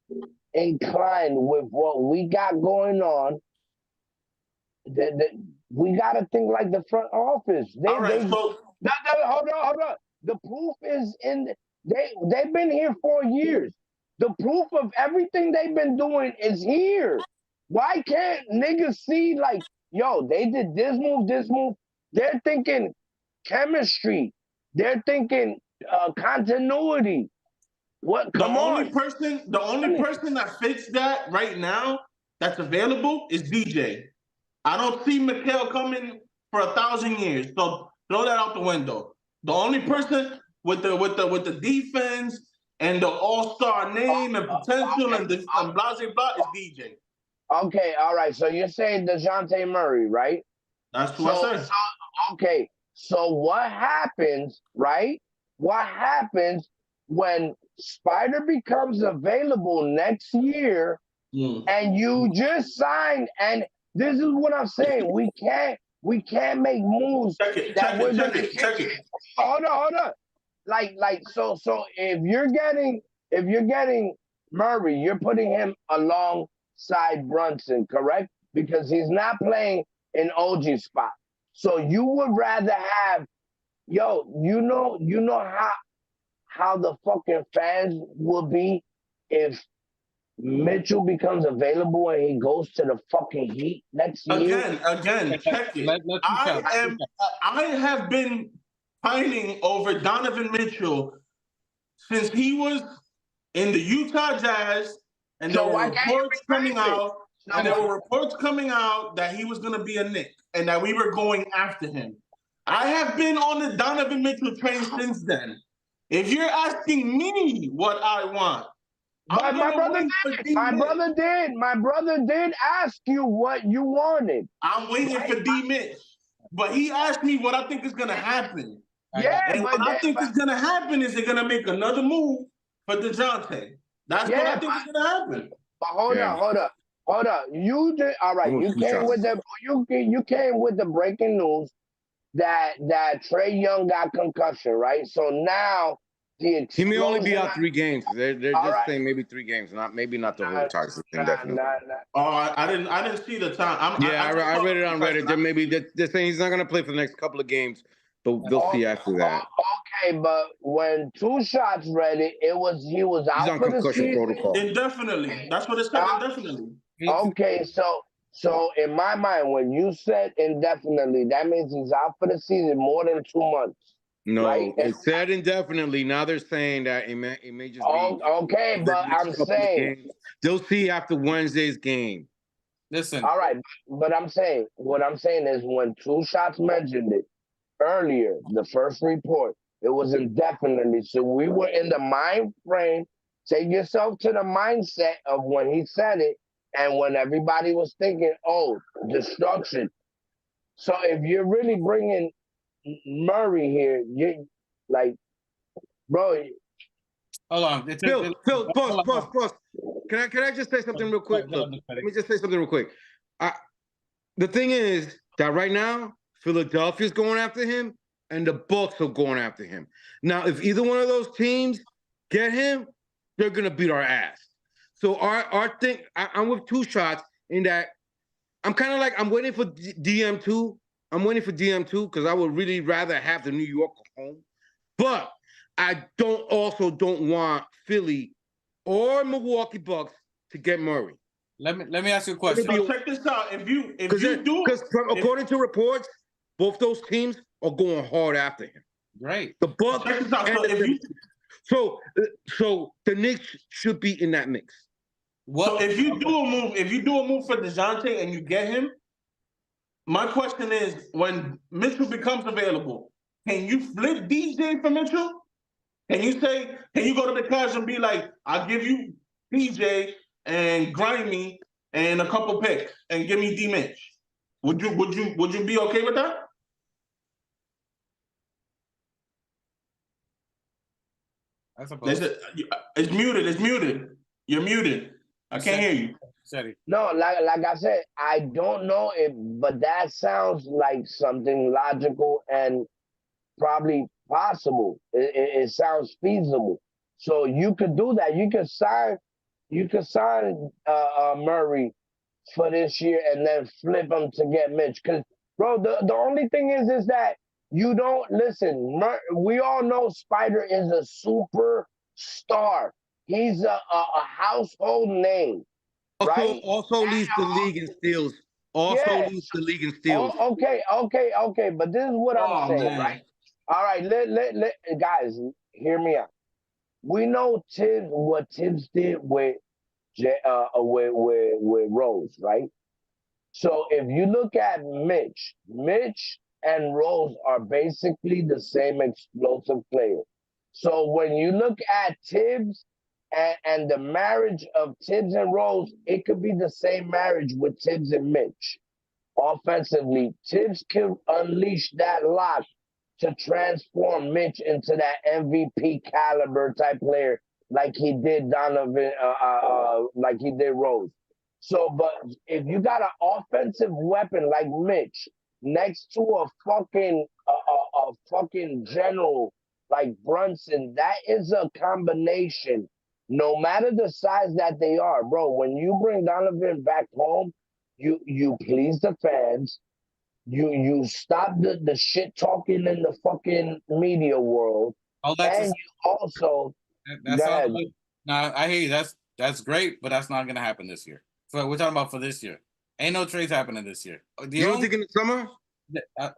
inclined with what we got going on, we got to think like the front office. Hold on. The proof is they've been here for years. The proof of everything they've been doing is here. Why can't niggas see like, yo, they did this move? They're thinking chemistry. They're thinking continuity. The only person that fits that right now that's available is DJ. I don't see Mikal coming for 1,000 years. So throw that out the window. The only person with the defense and the all-star name and potential and blah blah blah is DJ. Okay, all right. So you're saying DeJounte Murray, right? That's what I said. Okay. So what happens, right? What happens when Spider becomes available next year and you just signed? And this is what I'm saying. We can't make moves. Check it. Hold on. So if you're getting Murray, you're putting him alongside Brunson, correct? Because he's not playing in OG spot. So you would rather have, you know how the fucking fans will be if Mitchell becomes available and he goes to the fucking Heat next year. Again, check it. I have been pining over Donovan Mitchell since he was in the Utah Jazz, and there were reports coming out. And there were reports coming out that he was going to be a Knick and that we were going after him. I have been on the Donovan Mitchell train since then. If you're asking me what I want, my brother did ask you what you wanted. I'm waiting for D Mitch, but he asked me what I think is going to happen. And what I think is going to happen is they're going to make another move for DeJounte. That's what I think is going to happen. But hold up. You did all right. You came with the breaking news that Trae Young got concussion, right? So now he may only be out 3 games. They're just saying maybe 3 games, maybe not the whole toxic thing. Definitely. I didn't see the time. I read it on Reddit. They're saying he's not going to play for the next couple of games. But they'll see after that. Okay, but when Two Shots read it, he was He's out on for the concussion season. protocol. Indefinitely. That's what it said. Indefinitely. Okay, so in my mind, when you said indefinitely, that means he's out for the season more than 2 months. No, right? it said indefinitely. Now they're saying that it may just be. Okay, the but next I'm couple of saying. games. They'll see after Wednesday's game. Listen. All right, but what I'm saying is when Two Shots mentioned it earlier, the first report, it was indefinitely. So we were in the mind frame. Take yourself to the mindset of when he said it and when everybody was thinking, oh, destruction. So if you're really bringing Murray here, you like, bro. Hold on. Phil, pause. Can I just say something real quick? Look, let me just say something real quick. The thing is that right now, Philadelphia's going after him and the Bucks are going after him. Now, if either one of those teams get him, they're gonna beat our ass. So our thing, I'm with Two Shots in that I'm kind of like I'm waiting for DM2. I'm waiting for DM2 because I would really rather have the New York home. But I don't want Philly or Milwaukee Bucks to get Murray. Let me ask you a question. So check this out. If you do, because according to reports, both those teams are going hard after him. Right. The Bucks. Check this out. So the Knicks should be in that mix. So if you do a move for DeJounte and you get him, my question is, when Mitchell becomes available, can you flip DJ for Mitchell? Can you go to the Cavs and be like, I'll give you DJ and Grimy and a couple picks and give me D Mitch? Would you be okay with that? I suppose. It's muted. You're muted. I can't hear you. No, like I said, I don't know if, but that sounds like something logical and probably possible. It sounds feasible. So you could do that. You could sign Murray for this year and then flip him to get Mitch. Because, bro, the only thing is that you don't listen. We all know Spider is a superstar. He's a household name. Right? Also leads the league in steals. Leads the league in steals. Okay. But this is what I'm saying, man. right? All right, let guys hear me out. We know what Tibbs did with Rose, right? So if you look at Mitch and Rose are basically the same explosive player. So when you look at Tibbs and the marriage of Tibbs and Rose, it could be the same marriage with Tibbs and Mitch. Offensively, Tibbs can unleash that lock to transform Mitch into that MVP caliber type player like he did Donovan, like he did Rose. So, but if you got an offensive weapon like Mitch next to a fucking general like Brunson, that is a combination. No matter the size that they are, bro, when you bring Donovan back home, you please the fans. You stop the shit talking in the fucking media world. And you also Now I hear you. That's great, but that's not gonna happen this year. So we're talking about for this year. Ain't no trades happening this year. You don't think in the summer?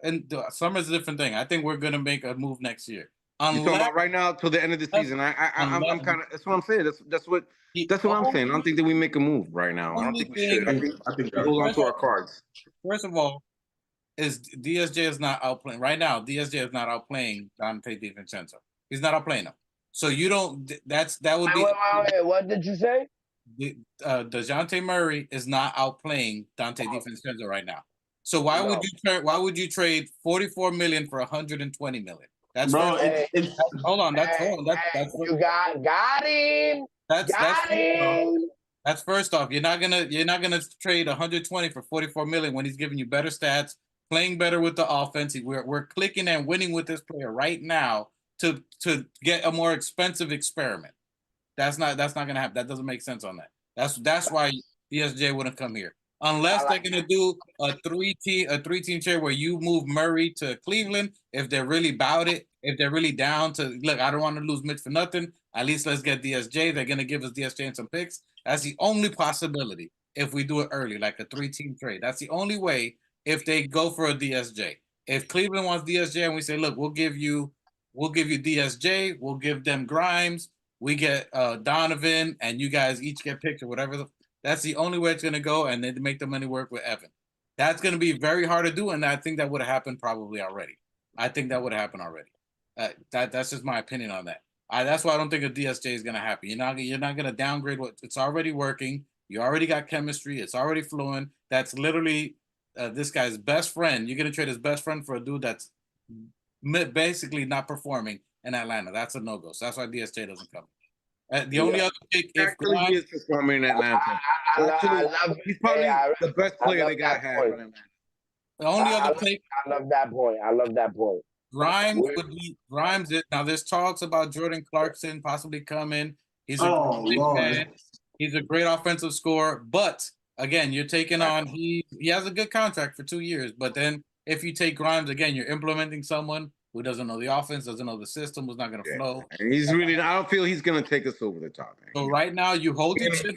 And the summer's a different thing. I think we're gonna make a move next year. You're talking about right now till the end of the season. I'm kind of. That's what I'm saying. That's what I'm saying. I don't think that we make a move right now. I don't think we should. I think we hold on to our cards. First of all, DSJ is not outplaying right now. DSJ is not outplaying Dante DiVincenzo. He's not outplaying him. So you don't. That would be. Wait, what did you say? DeJounte Murray is not outplaying Dante DiVincenzo right now. So why would you trade $44 million for $120 million? That's bro. Hold on. That's you got him. That's first off. You're not gonna trade 120 for $44 million when he's giving you better stats, playing better with the offense. We're clicking and winning with this player right now to get a more expensive experiment. That's not gonna happen. That doesn't make sense on that. That's why DSJ wouldn't come here. unless they're gonna do a three-team trade where you move Murray to Cleveland. If they're really about it, if they're really down to look, I don't want to lose Mitch for nothing. At least let's get DSJ. They're gonna give us DSJ and some picks. That's the only possibility if we do it early, like a three-team trade. That's the only way if they go for a DSJ. If Cleveland wants DSJ and we say, look, we'll give you DSJ, we'll give them Grimes, we get Donovan, and you guys each get picked or whatever. That's the only way it's going to go, and then make the money work with Evan. That's going to be very hard to do, and I think that would have happened probably already. I think that would have happened already. That's just my opinion on that. That's why I don't think a DSJ is going to happen. You're not going to downgrade what it's already working. You already got chemistry. It's already flowing. That's literally this guy's best friend. You're going to trade his best friend for a dude that's basically not performing in Atlanta. That's a no-go. So that's why DSJ doesn't come. The only other pick, if Grimes, he is performing in Atlanta. He's probably the best player they got had in Atlanta. The only other pick. I love that point. I love that point. Grimes would be Grimes. Now there's talks about Jordan Clarkson possibly coming. He's a big man. He's a great offensive scorer, but again, you're taking on he has a good contract for 2 years. But then if you take Grimes again, you're implementing someone who doesn't know the offense, doesn't know the system, who's not going to flow. And he's really. I don't feel he's going to take us over the top. So right now, you hold your chip.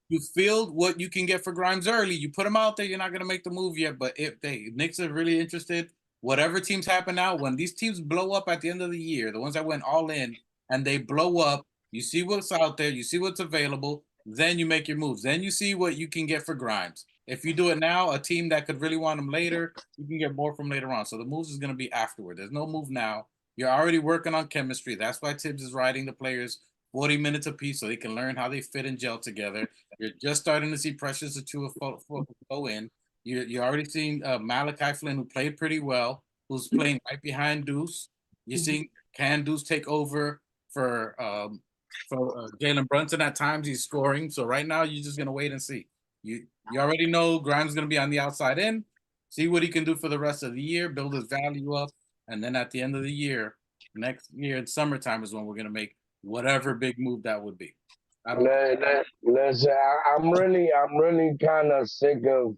You feel what you can get for Grimes early. You put him out there. You're not going to make the move yet. But if Knicks are really interested, whatever teams happen now, when these teams blow up at the end of the year, the ones that went all in and they blow up, you see what's out there, you see what's available, then you make your moves. Then you see what you can get for Grimes. If you do it now, a team that could really want him later, you can get more from later on. So the moves is going to be afterward. There's no move now. You're already working on chemistry. That's why Tibbs is riding the players 40 minutes apiece so they can learn how they fit and gel together. You're just starting to see Precious Achiuwa go in. You're already seeing Malachi Flynn, who played pretty well, who's playing right behind Deuce. You're seeing Deuce take over for Jalen Brunson at times. He's scoring. So right now, you're just going to wait and see. You already know Grimes is going to be on the outside in. See what he can do for the rest of the year, build his value up, and then at the end of the year, next year in summertime is when we're going to make whatever big move that would be. Listen, I'm really kind of sick of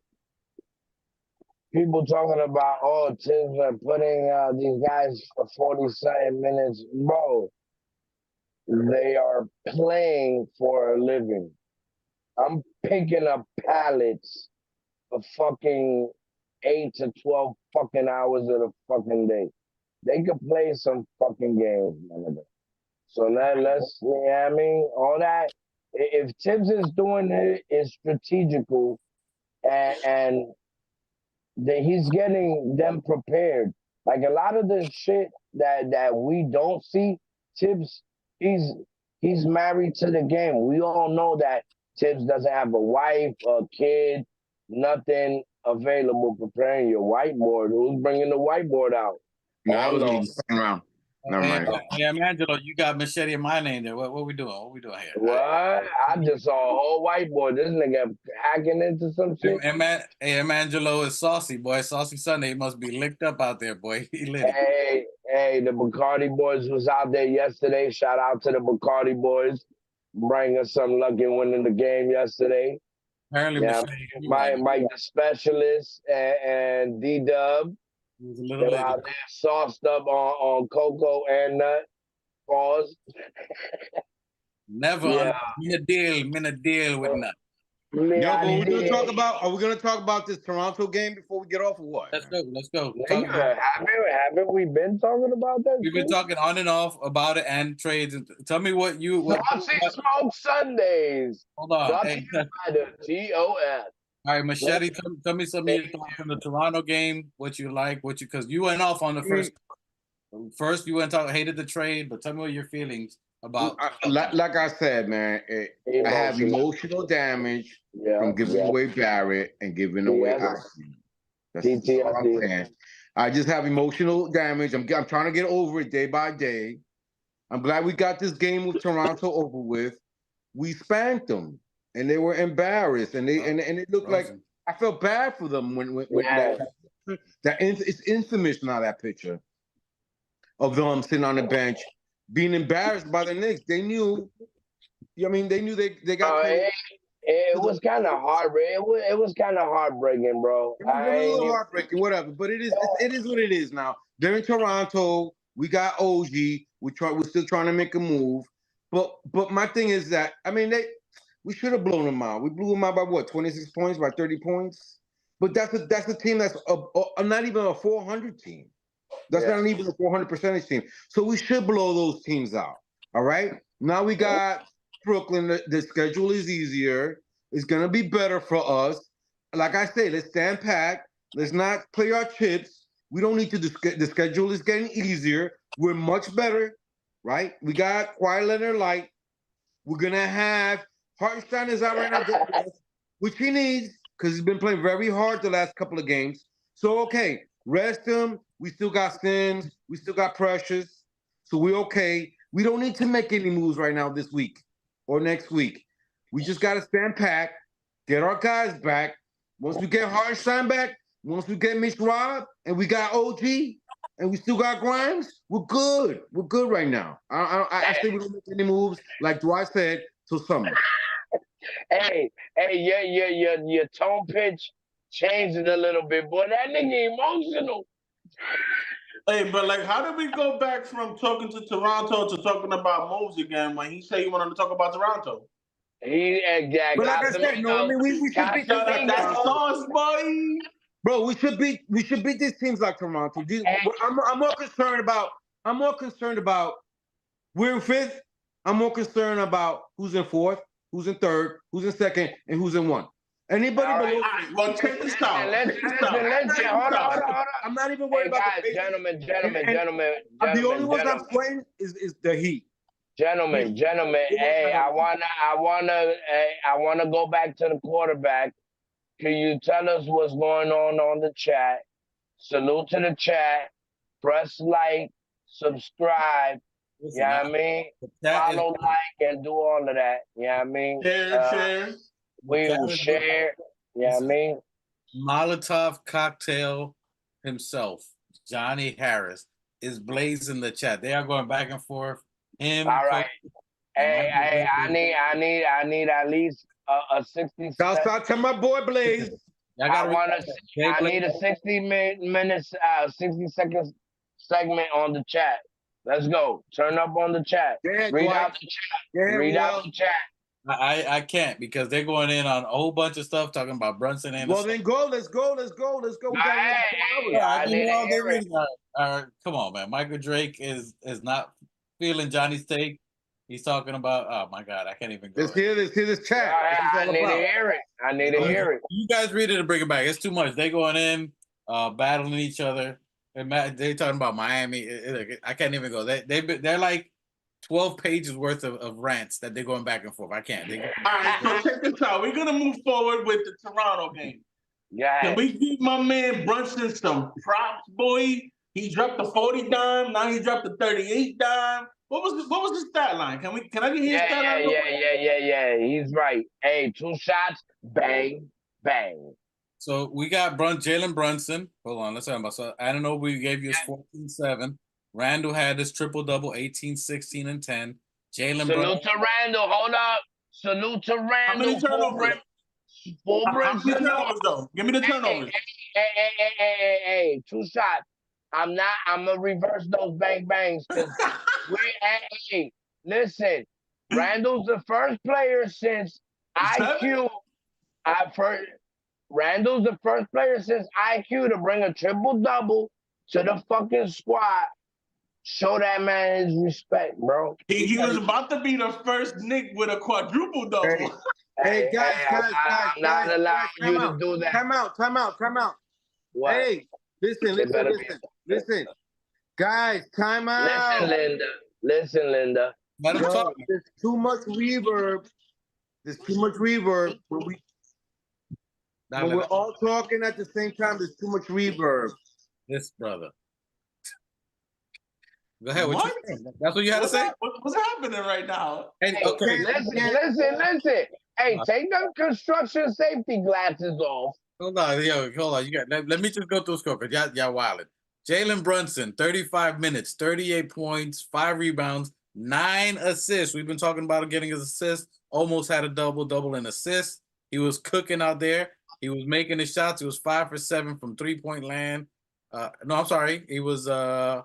people talking about, teams are putting these guys for 40-something minutes. Bro, they are playing for a living. I'm picking up pallets of fucking 8 to 12 fucking hours of the fucking day. They could play some fucking games, man. So let's, you know what I mean? All that. If Tibbs is doing it, it's strategical, and he's getting them prepared. Like a lot of the shit that we don't see, Tibbs, he's married to the game. We all know that Tibbs doesn't have a wife, a kid, nothing available preparing your whiteboard. Who's bringing the whiteboard out? No, I was just around. Never mind. Hey, Angelo, you got Machete in my name there. What we doing? What we doing here? What? I just saw a whole whiteboard. This nigga hacking into some shit. Hey, Angelo is saucy, boy. Saucy Sunday. He must be licked up out there, boy. He lit. Hey, the Bacardi boys was out there yesterday. Shout out to the Bacardi boys. Bring us some luck in winning the game yesterday. Apparently, Mike the specialist and D-Dub. They were out there sauced up on cocoa and nut. Pause. Never in a deal with nut. Yo, but we're gonna talk about. Are we gonna talk about this Toronto game before we get off, or what? Let's go. Haven't we been talking about that? We've been talking on and off about it and trades. Tell me what you. Smoke Sundays. Hold on. By the TOF. All right, Machete. Tell me some of your thoughts on the Toronto game. What you like? Because you went off on the first. First, you went and hated the trade, but tell me what your feelings about. Like I said, man, I have emotional damage from giving away Barrett and giving away Austin. That's all I'm saying. I just have emotional damage. I'm trying to get over it day by day. I'm glad we got this game with Toronto over with. We spanked them, and they were embarrassed, and it looked like I felt bad for them when it's infamous now, that picture of them sitting on the bench being embarrassed by the Knicks. They knew, they knew they got. It was kind of hard. It was kind of heartbreaking, bro. It was a little heartbreaking, whatever. But it is what it is now. They're in Toronto. We got OG. We're still trying to make a move. But my thing is that we should have blown them out. We blew them out by what, 26 points, by 30 points. But that's a team that's not even a 400 team. That's not even a 400 percentage team. So we should blow those teams out. All right. Now we got Brooklyn. The schedule is easier. It's gonna be better for us. Like I say, let's stand packed. Let's not play our chips. We don't need to. The schedule is getting easier. We're much better, right? We got Kawhi Leonard light. We're gonna have Hartenstein is out right now, which he needs because he's been playing very hard the last couple of games. So okay, rest him. We still got Sims. We still got Precious. So we're okay. We don't need to make any moves right now this week or next week. We just got to stand packed, get our guys back. Once we get Hartenstein back, once we get Mitch Rob, and we got OG, and we still got Grimes, we're good. We're good right now. I say we don't make any moves, like Dwight said, till summer. Hey, your tone pitch changed it a little bit, boy. That nigga emotional. Hey, but like, how did we go back from talking to Toronto to talking about moves again when he said he wanted to talk about Toronto? He But like I said, we should beat that sauce, boy. Bro, we should beat these teams like Toronto. I'm more concerned about we're in fifth. I'm more concerned about who's in fourth, who's in third, who's in second, and who's in one. Anybody below? Well, check this out. Hold on. I'm not even worried about guys, the gentlemen. The only ones I'm sweating is the Heat. Gentlemen. Hey, I wanna go back to the quarterback. Can you tell us what's going on the chat? Salute to the chat. Press like, subscribe. Listen, You know what I mean? Follow, like, and do all of that. You know what I mean? Share. We will share. You know what I mean? Molotov Cocktail himself, Johnny Harris, is blazing the chat. They are going back and forth. All right. Hey, I need at least a 60. Shout out to my boy Blaze. I need a 60 minutes, 60 seconds segment on the chat. Let's go. Turn up on the chat. Read out the chat. I can't because they're going in on a whole bunch of stuff talking about Brunson and. Well, then go. Let's go. We Come on, man. Michael Drake is not feeling Johnny's take. He's talking about. Oh my God, I can't even go. Let's hear this chat. I need to hear it. You guys read it and bring it back. It's too much. They going in, battling each other. They talking about Miami. I can't even go. They're like 12 pages worth of rants that they're going back and forth. I can't. All right, so check this out. We're gonna move forward with the Toronto game. Yeah. Can we give my man Brunson some props, boy? He dropped the 40 dime. Now he dropped the 38 dime. What was the stat line? Can I get his stat line? Yeah. He's right. Hey, 2 shots, bang, bang. So we got Jalen Brunson. Hold on, let's talk about. So I don't know. We gave you his 14-7. Randall had his triple-double, 18, 16, and 10. Jalen Brunson. Salute to Randall. Hold up. Salute to Randall. How many turnovers? How many turnovers, though? Give me the turnovers. Hey, 2 shots. I'm gonna reverse those bang bangs because listen, Randall's the first player since IQ. Randall's the first player since IQ to bring a triple-double to the fucking squad. Show that man his respect, bro. He was about to be the first Knick with a quadruple double. Hey, guys, I'm not allowing you to do that. Time out. What? Hey, listen. Guys, time out. Listen, Linda. Let him talk. There's too much reverb. When we're all talking at the same time, there's too much reverb. This brother. Go ahead. What? That's what you had to say? What's happening right now? Hey, okay. Listen. Hey, take the construction safety glasses off. Hold on. Let me just go through the score because y'all wilding. Jalen Brunson, 35 minutes, 38 points, 5 rebounds, 9 assists. We've been talking about him getting his assists. almost had a double in assists. He was cooking out there. He was making his shots. He was 5 for 7 from 3-point land. No, I'm sorry. He was at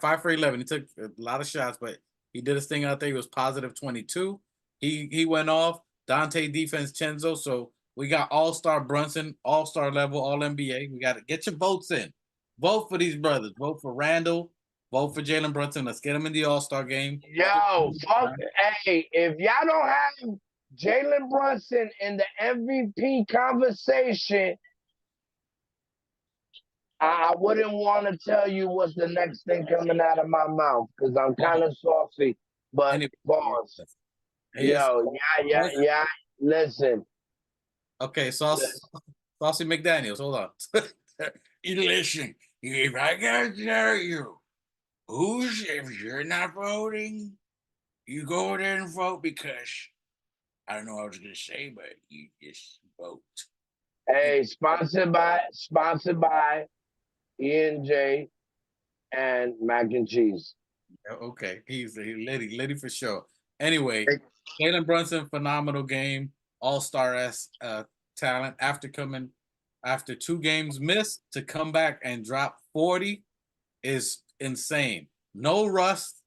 5 for 11. He took a lot of shots, but he did his thing out there. He was positive 22. He went off. Dante defense Chenzo. So we got all-star Brunson, all-star level, all NBA. We got to get your votes in. Vote for these brothers. Vote for Randall. Vote for Jalen Brunson. Let's get him in the all-star game. Yo, fuck. Hey, if y'all don't have Jalen Brunson in the MVP conversation, I wouldn't want to tell you what's the next thing coming out of my mouth because I'm kind of saucy. But pause. Yo, yeah. Listen. Okay, Saucy McDaniels. Hold on. Listen, if I gotta tell you, if you're not voting, you go there and vote because I don't know what I was gonna say, but you just vote. Hey, sponsored by E&J and mac and cheese. Okay, he's Liddy for sure. Anyway, Jalen Brunson, phenomenal game, all-star talent. After 2 games missed, to come back and drop 40 is insane. No rust.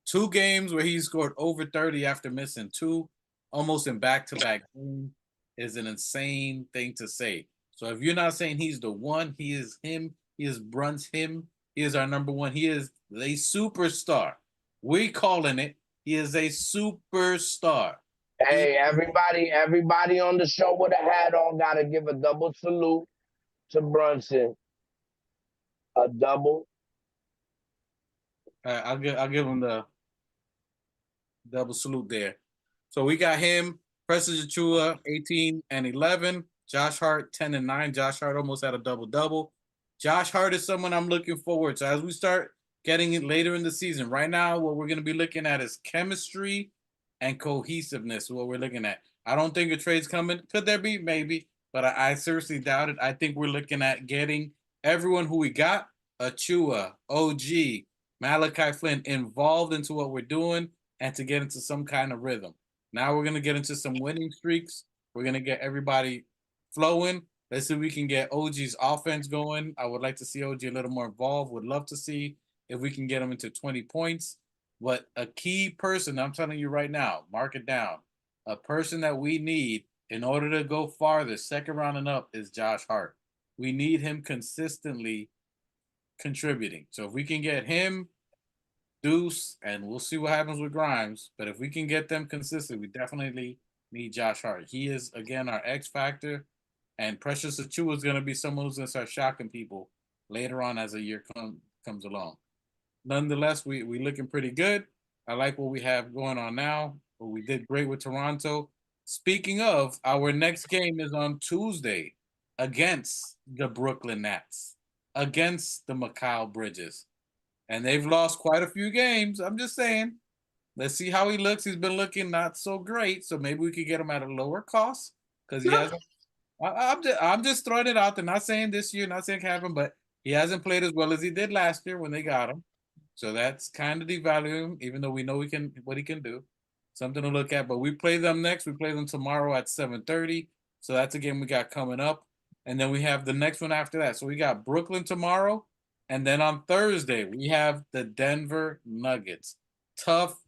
2 games where he scored over 30 after missing 2, almost in back-to-back games, is an insane thing to say. So if you're not saying he's the one, he is him. He is Bruns him. He is our number one. He is a superstar. We calling it. He is a superstar. Hey, everybody on the show with a hat on got to give a double salute to Brunson. A double. I'll give him the double salute there. So we got him, Precious Achua, 18 and 11. Josh Hart, 10 and 9. Josh Hart almost had a double-double. Josh Hart is someone I'm looking forward to. As we start getting it later in the season, right now what we're going to be looking at is chemistry and cohesiveness, what we're looking at. I don't think a trade's coming. Could there be? Maybe. But I seriously doubt it. I think we're looking at getting everyone who we got, Achua, OG, Malachi Flynn, involved into what we're doing and to get into some kind of rhythm. Now we're going to get into some winning streaks. We're going to get everybody flowing. Let's see if we can get OG's offense going. I would like to see OG a little more involved. Would love to see if we can get him into 20 points. But a key person, I'm telling you right now, mark it down, a person that we need in order to go farther, second round and up, is Josh Hart. We need him consistently contributing. So if we can get him, Deuce, and we'll see what happens with Grimes, but if we can get them consistent, we definitely need Josh Hart. He is, again, our X factor, and Precious Achua is going to be someone who's going to start shocking people later on as the year comes along. Nonetheless, we looking pretty good. I like what we have going on now. But we did great with Toronto. Speaking of, our next game is on Tuesday against the Brooklyn Nets, against the Mikal Bridges. And they've lost quite a few games. I'm just saying. Let's see how he looks. He's been looking not so great, so maybe we could get him at a lower cost because he hasn't. I'm just throwing it out there. Not saying this year, not saying it can happen, but he hasn't played as well as he did last year when they got him. So that's kind of devaluing him, even though we know what he can do. Something to look at. But we play them next. We play them tomorrow at 7:30. So that's a game we got coming up. And then we have the next one after that. So we got Brooklyn tomorrow. And then on Thursday, we have the Denver Nuggets. Tough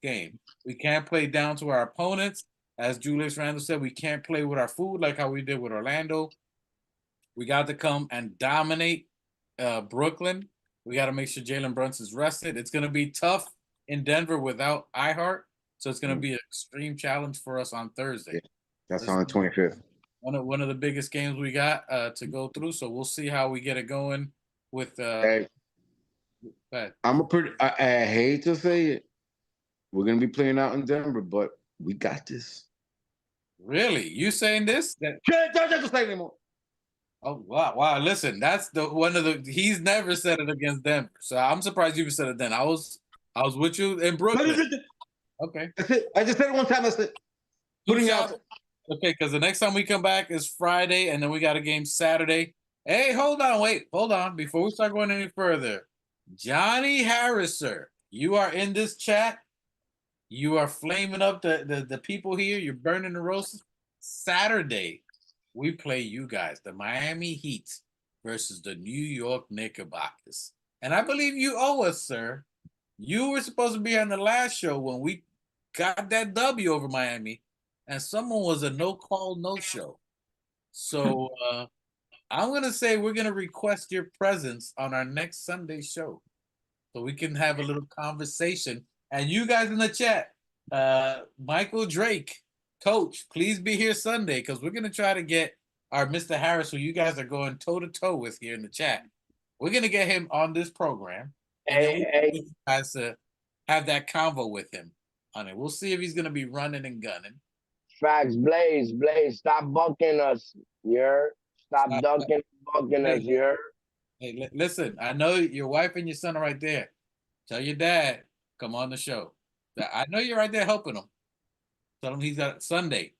game. We can't play down to our opponents. As Julius Randle said, we can't play with our food like how we did with Orlando. We got to come and dominate Brooklyn. We got to make sure Jalen Brunson's rested. It's going to be tough in Denver without iHeart. So it's going to be an extreme challenge for us on Thursday. That's on the 25th. One of the biggest games we got to go through. So we'll see how we get it going with Hey, I hate to say it. We're gonna be playing out in Denver, but we got this. Really? You saying this? Don't say anymore. Oh wow! Listen, that's he's never said it against Denver, so I'm surprised you even said it then. I was with you in Brooklyn. Okay, that's it. I just said it one time. That's it. Putting out. Okay, because the next time we come back is Friday, and then we got a game Saturday. Hey, hold on. Before we start going any further, Johnny Harriser, you are in this chat. You are flaming up the people here. You're burning the roast. Saturday, we play you guys, the Miami Heat versus the New York Knickerbockers. And I believe you owe us, sir. You were supposed to be on the last show when we got that W over Miami, and someone was a no call, no show. So I'm gonna say we're gonna request your presence on our next Sunday show, so we can have a little conversation. And you guys in the chat, Michael Drake, Coach, please be here Sunday because we're gonna try to get our Mr. Harris, who you guys are going toe to toe with here in the chat. We're gonna get him on this program, and then we guys to have that convo with him on it. We'll see if he's gonna be running and gunning. Facts, Blaze, stop bucking us. You heard? Stop ducking, bucking us. You heard? Hey, listen, I know your wife and your son are right there. Tell your dad, come on the show. I know you're right there helping him. Tell him he's got Sunday.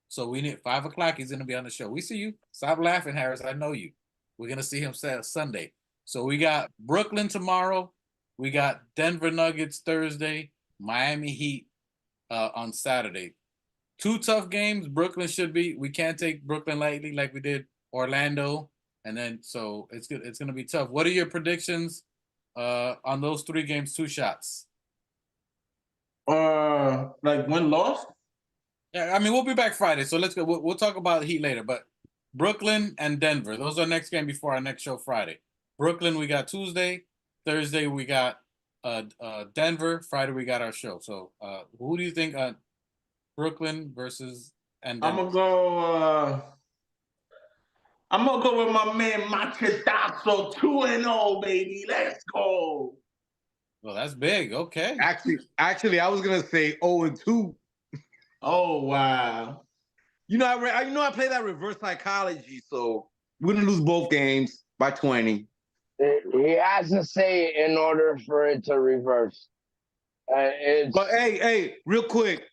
So we need 5 o'clock. He's gonna be on the show. We see you. Stop laughing, Harris. I know you. We're gonna see him Sunday. So we got Brooklyn tomorrow. We got Denver Nuggets Thursday. Miami Heat on Saturday. 2 tough games. Brooklyn should be. We can't take Brooklyn lightly like we did Orlando. And then so it's good. It's gonna be tough. What are your predictions on those 3 games? 2 shots. Like win loss. Yeah, I mean we'll be back Friday, so let's go. We'll talk about Heat later. But Brooklyn and Denver, those are next game before our next show Friday. Brooklyn we got Tuesday, Thursday we got Denver, Friday we got our show. So who do you think Brooklyn versus and Denver? I'm gonna go with my man Machadoxo 2-0, baby. Let's go. Well, that's big. Okay. Actually, I was gonna say 0-2. Oh wow. You know, I play that reverse psychology, so we're gonna lose both games by 20. He has to say it in order for it to reverse. But hey, real quick.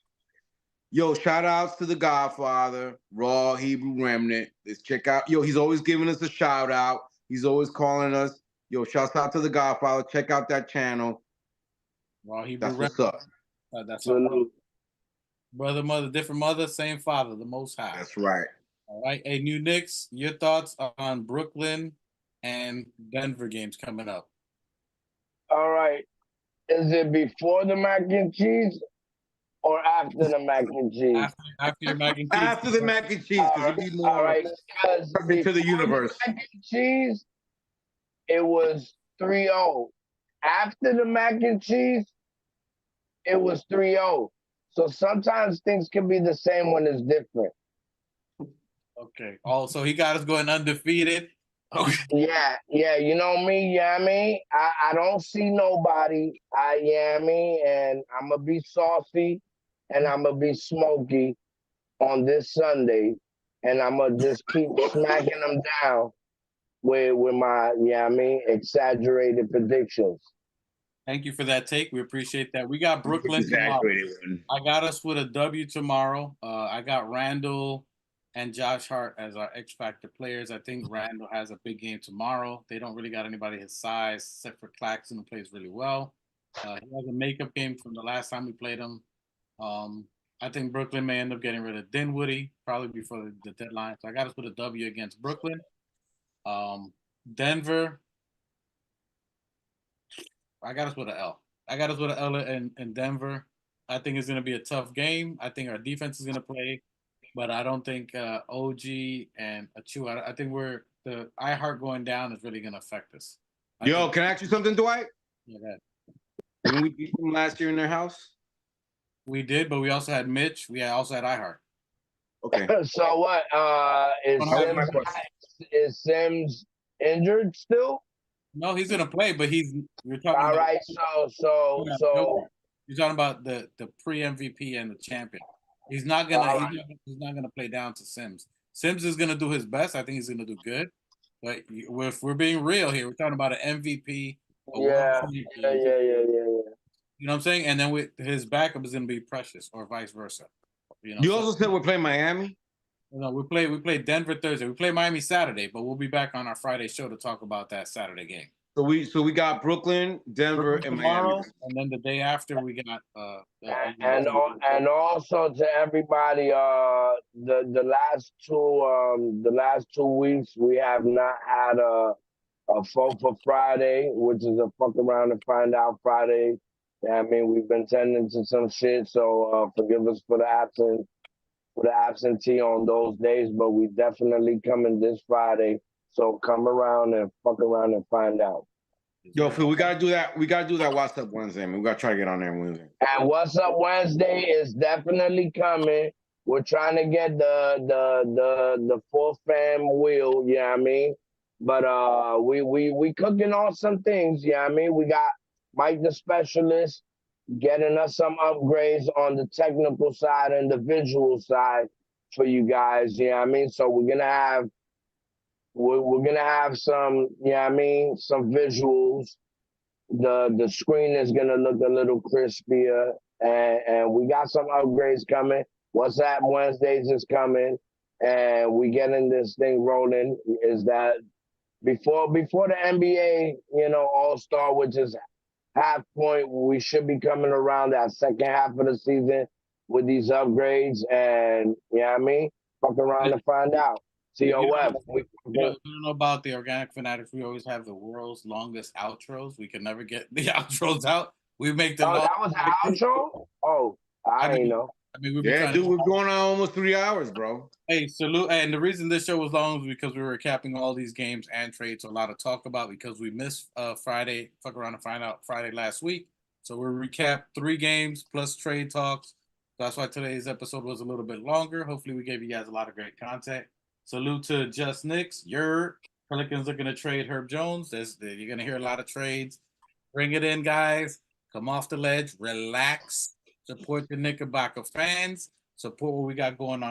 Yo, shout outs to the Godfather, Raw Hebrew Remnant. Let's check out. Yo, he's always giving us a shout out. He's always calling us. Yo, shouts out to the Godfather. Check out that channel. Raw Hebrew Remnant. That's what's up. That's our brother, mother, different mother, same father, the Most High. That's right. All right. Hey, New Knicks, your thoughts on Brooklyn and Denver games coming up? All right. Is it before the mac and cheese or after the mac and cheese? After your mac and cheese. After the mac and cheese, because it'd be more all right, to the universe. Mac and cheese, it was 3-0. After the mac and cheese, it was 3-0. So sometimes things can be the same when it's different. Okay. Oh, so he got us going undefeated. Okay. Yeah, you know me, I don't see nobody, and I'm going to be saucy and I'm going to be smoky on this Sunday, and I'm going to just keep smacking them down with my, exaggerated predictions. Thank you for that take. We appreciate that. We got Brooklyn tomorrow. I got us with a W tomorrow. I got Randall and Josh Hart as our X Factor players. I think Randall has a big game tomorrow. They don't really got anybody his size, except for Claxton, who plays really well. He has a makeup game from the last time we played him. I think Brooklyn may end up getting rid of Dinwiddie, probably before the deadline. So I got us with a W against Brooklyn. Denver, I got us with an L. I got us with an L in Denver. I think it's going to be a tough game. I think our defense is going to play. But I don't think OG and Achua, I think the iHeart going down is really going to affect us. Can I ask you something, Dwight? Yeah, go ahead. Didn't we beat them last year in their house? We did, but we also had Mitch. We also had iHeart. Okay. So what? Is Sims injured still? No, he's going to play, but we're talking all about. Right, so. You're talking about the pre-MVP and the champion. He's not gonna play down to Sims. Sims is gonna do his best. I think he's gonna do good. But if we're being real here, we're talking about an MVP. Yeah. You know what I'm saying? And then with his backup is gonna be Precious or vice versa. You also said we're playing Miami? No, we play Denver Thursday. We play Miami Saturday, but we'll be back on our Friday show to talk about that Saturday game. So we got Brooklyn, Denver, and Miami. tomorrow, and then the day after we got And also to everybody, the last 2 weeks we have not had a vote for Friday, which is a fuck around and find out Friday. I mean, we've been tending to some shit, so forgive us for the absentee on those days, but we definitely coming this Friday. So come around and fuck around and find out. Yo, Phil, we gotta do that. We gotta do that What's Up Wednesday, man. We gotta try to get on there Wednesday. And What's Up Wednesday is definitely coming. We're trying to get the full fam wheel, you know what I mean? But we cooking on some things, you know what I mean? We got Mike the Specialist getting us some upgrades on the technical side and the visual side for you guys, you know what I mean? So we're gonna have some, you know what I mean, some visuals. The screen is gonna look a little crispier, and we got some upgrades coming. What's Up Wednesdays is coming, and we getting this thing rolling. Is that before the NBA, you know, All-Star, which is half point, we should be coming around that second half of the season with these upgrades, and you know what I mean, fuck around and find out. TOF. I don't know about the Organic Fanatics. We always have the world's longest outros. We can never get the outros out. We make the. Oh, that was the outro? Oh, I ain't know. I mean, dude, we're going on almost 3 hours, bro. Hey, salute. And the reason this show was long was because we were recapping all these games and trades. So a lot to talk about because we missed Friday. Fuck around and find out Friday last week. So we recapped 3 games plus trade talks. That's why today's episode was a little bit longer. Hopefully, we gave you guys a lot of great content. Salute to Just Knicks. Your Pelicans looking to trade Herb Jones. You're going to hear a lot of trades. Bring it in, guys. Come off the ledge. Relax. Support the Knickerbocker fans. Support what we got going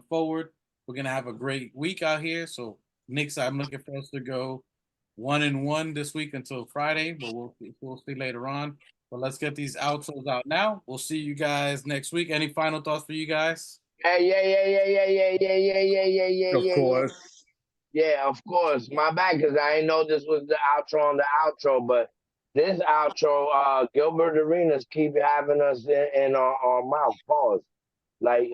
forward. We're going to have a great week out here. So, Knicks, I'm looking for us to go 1-1 this week until Friday, but we'll see later on. But let's get these outros out now. We'll see you guys next week. Any final thoughts for you guys? Hey, yeah. Of course. Yeah, of course. My bad, because I didn't know this was the outro on the outro, but this outro, Gilbert Arenas keep having us in our mouth. Pause. Like,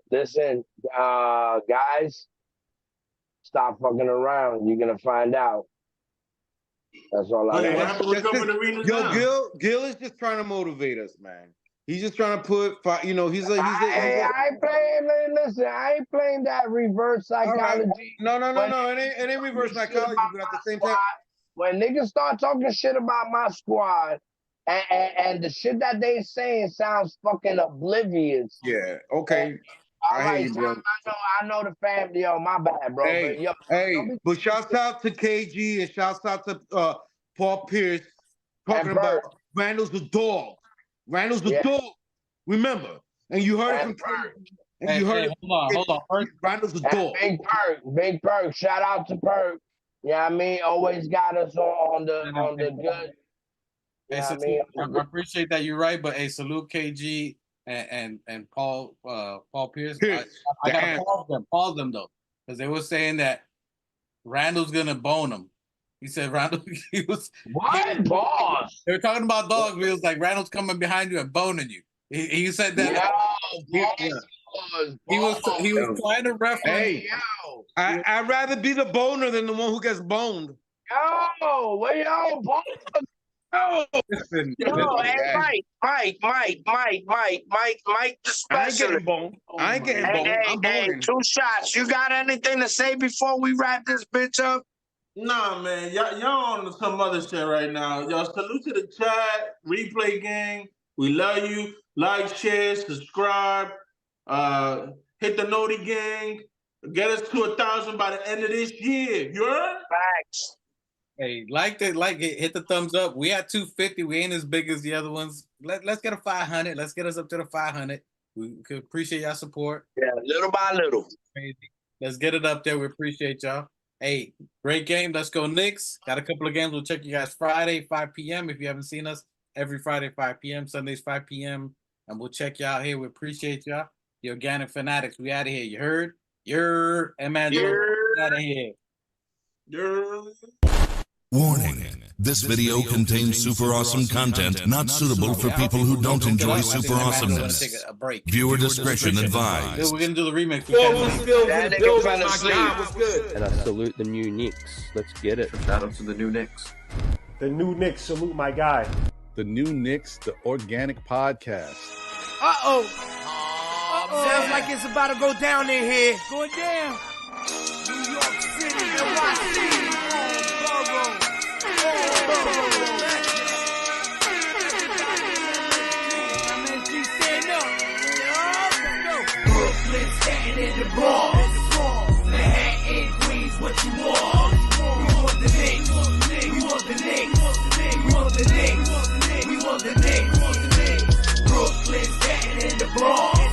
listen, guys, stop fucking around. You're going to find out. That's all I got. Yo, Gil is just trying to motivate us, man. He's just trying to put, you know, he's like. I ain't playing. Listen, I ain't playing that reverse psychology. Right. No. It ain't reverse psychology, but at the same time, when niggas start talking shit about my squad, and the shit that they saying sounds fucking oblivious. Yeah. Okay. I hear you, bro. I know the family. Yo, my bad, bro. But shouts out to KG and shouts out to Paul Pierce talking about Randall's the dog. Randall's the dog. Remember, and you heard it from Perk. And you heard it. Hold on. Randall's the dog. Big Perk. Shout out to Perk. Yeah, I mean, always got us on the good. I appreciate that. You're right, but salute KG and Paul Pierce. I gotta pause them though, because they were saying that Randall's gonna bone him. He said Randall. He was what? Pause. They were talking about dogs. It was like Randall's coming behind you and boning you. He said that. He was trying to reference. Hey, I'd rather be the boner than the one who gets boned. Yo, where y'all boned? Listen, hey, Mike, the specialist. I ain't getting boned. I'm boning. 2 shots. You got anything to say before we wrap this bitch up? Nah, man, y'all on some other shit right now. Y'all salute to the chat, replay gang. We love you. Like, share, subscribe. Hit the noti gang. Get us to 1,000 by the end of this year. You heard? Facts. Hey, hit the thumbs up. We at 250. We ain't as big as the other ones. Let's get a 500. Let's get us up to the 500. We could appreciate y'all support. Yeah, little by little. Let's get it up there. We appreciate y'all. Hey, great game. Let's go Knicks. Got a couple of games. We'll check you guys Friday, 5 p.m. If you haven't seen us, every Friday, 5 p.m. Sundays, 5 p.m. And we'll check you out here. We appreciate y'all. The Organic Fanatics. We out of here. You heard? You're out of here. You're Warning. This video contains super awesome content not suitable for people who don't enjoy super awesomeness. Viewer discretion advised. We're gonna do the remix. That nigga fell asleep. And I salute the new Knicks. Let's get it. Shout out to the new Knicks. The new Knicks, salute my guy. The new Knicks, the organic podcast. Uh-oh. Sounds like it's about to go down in here. Going down. New York City, NYC, Borough. Brooklyn, Staten in the Bronx. Manhattan, Queens, what you want? We want the Knicks. We want the Knicks. We want the Knicks. We want the Knicks. Brooklyn, Staten in the Bronx.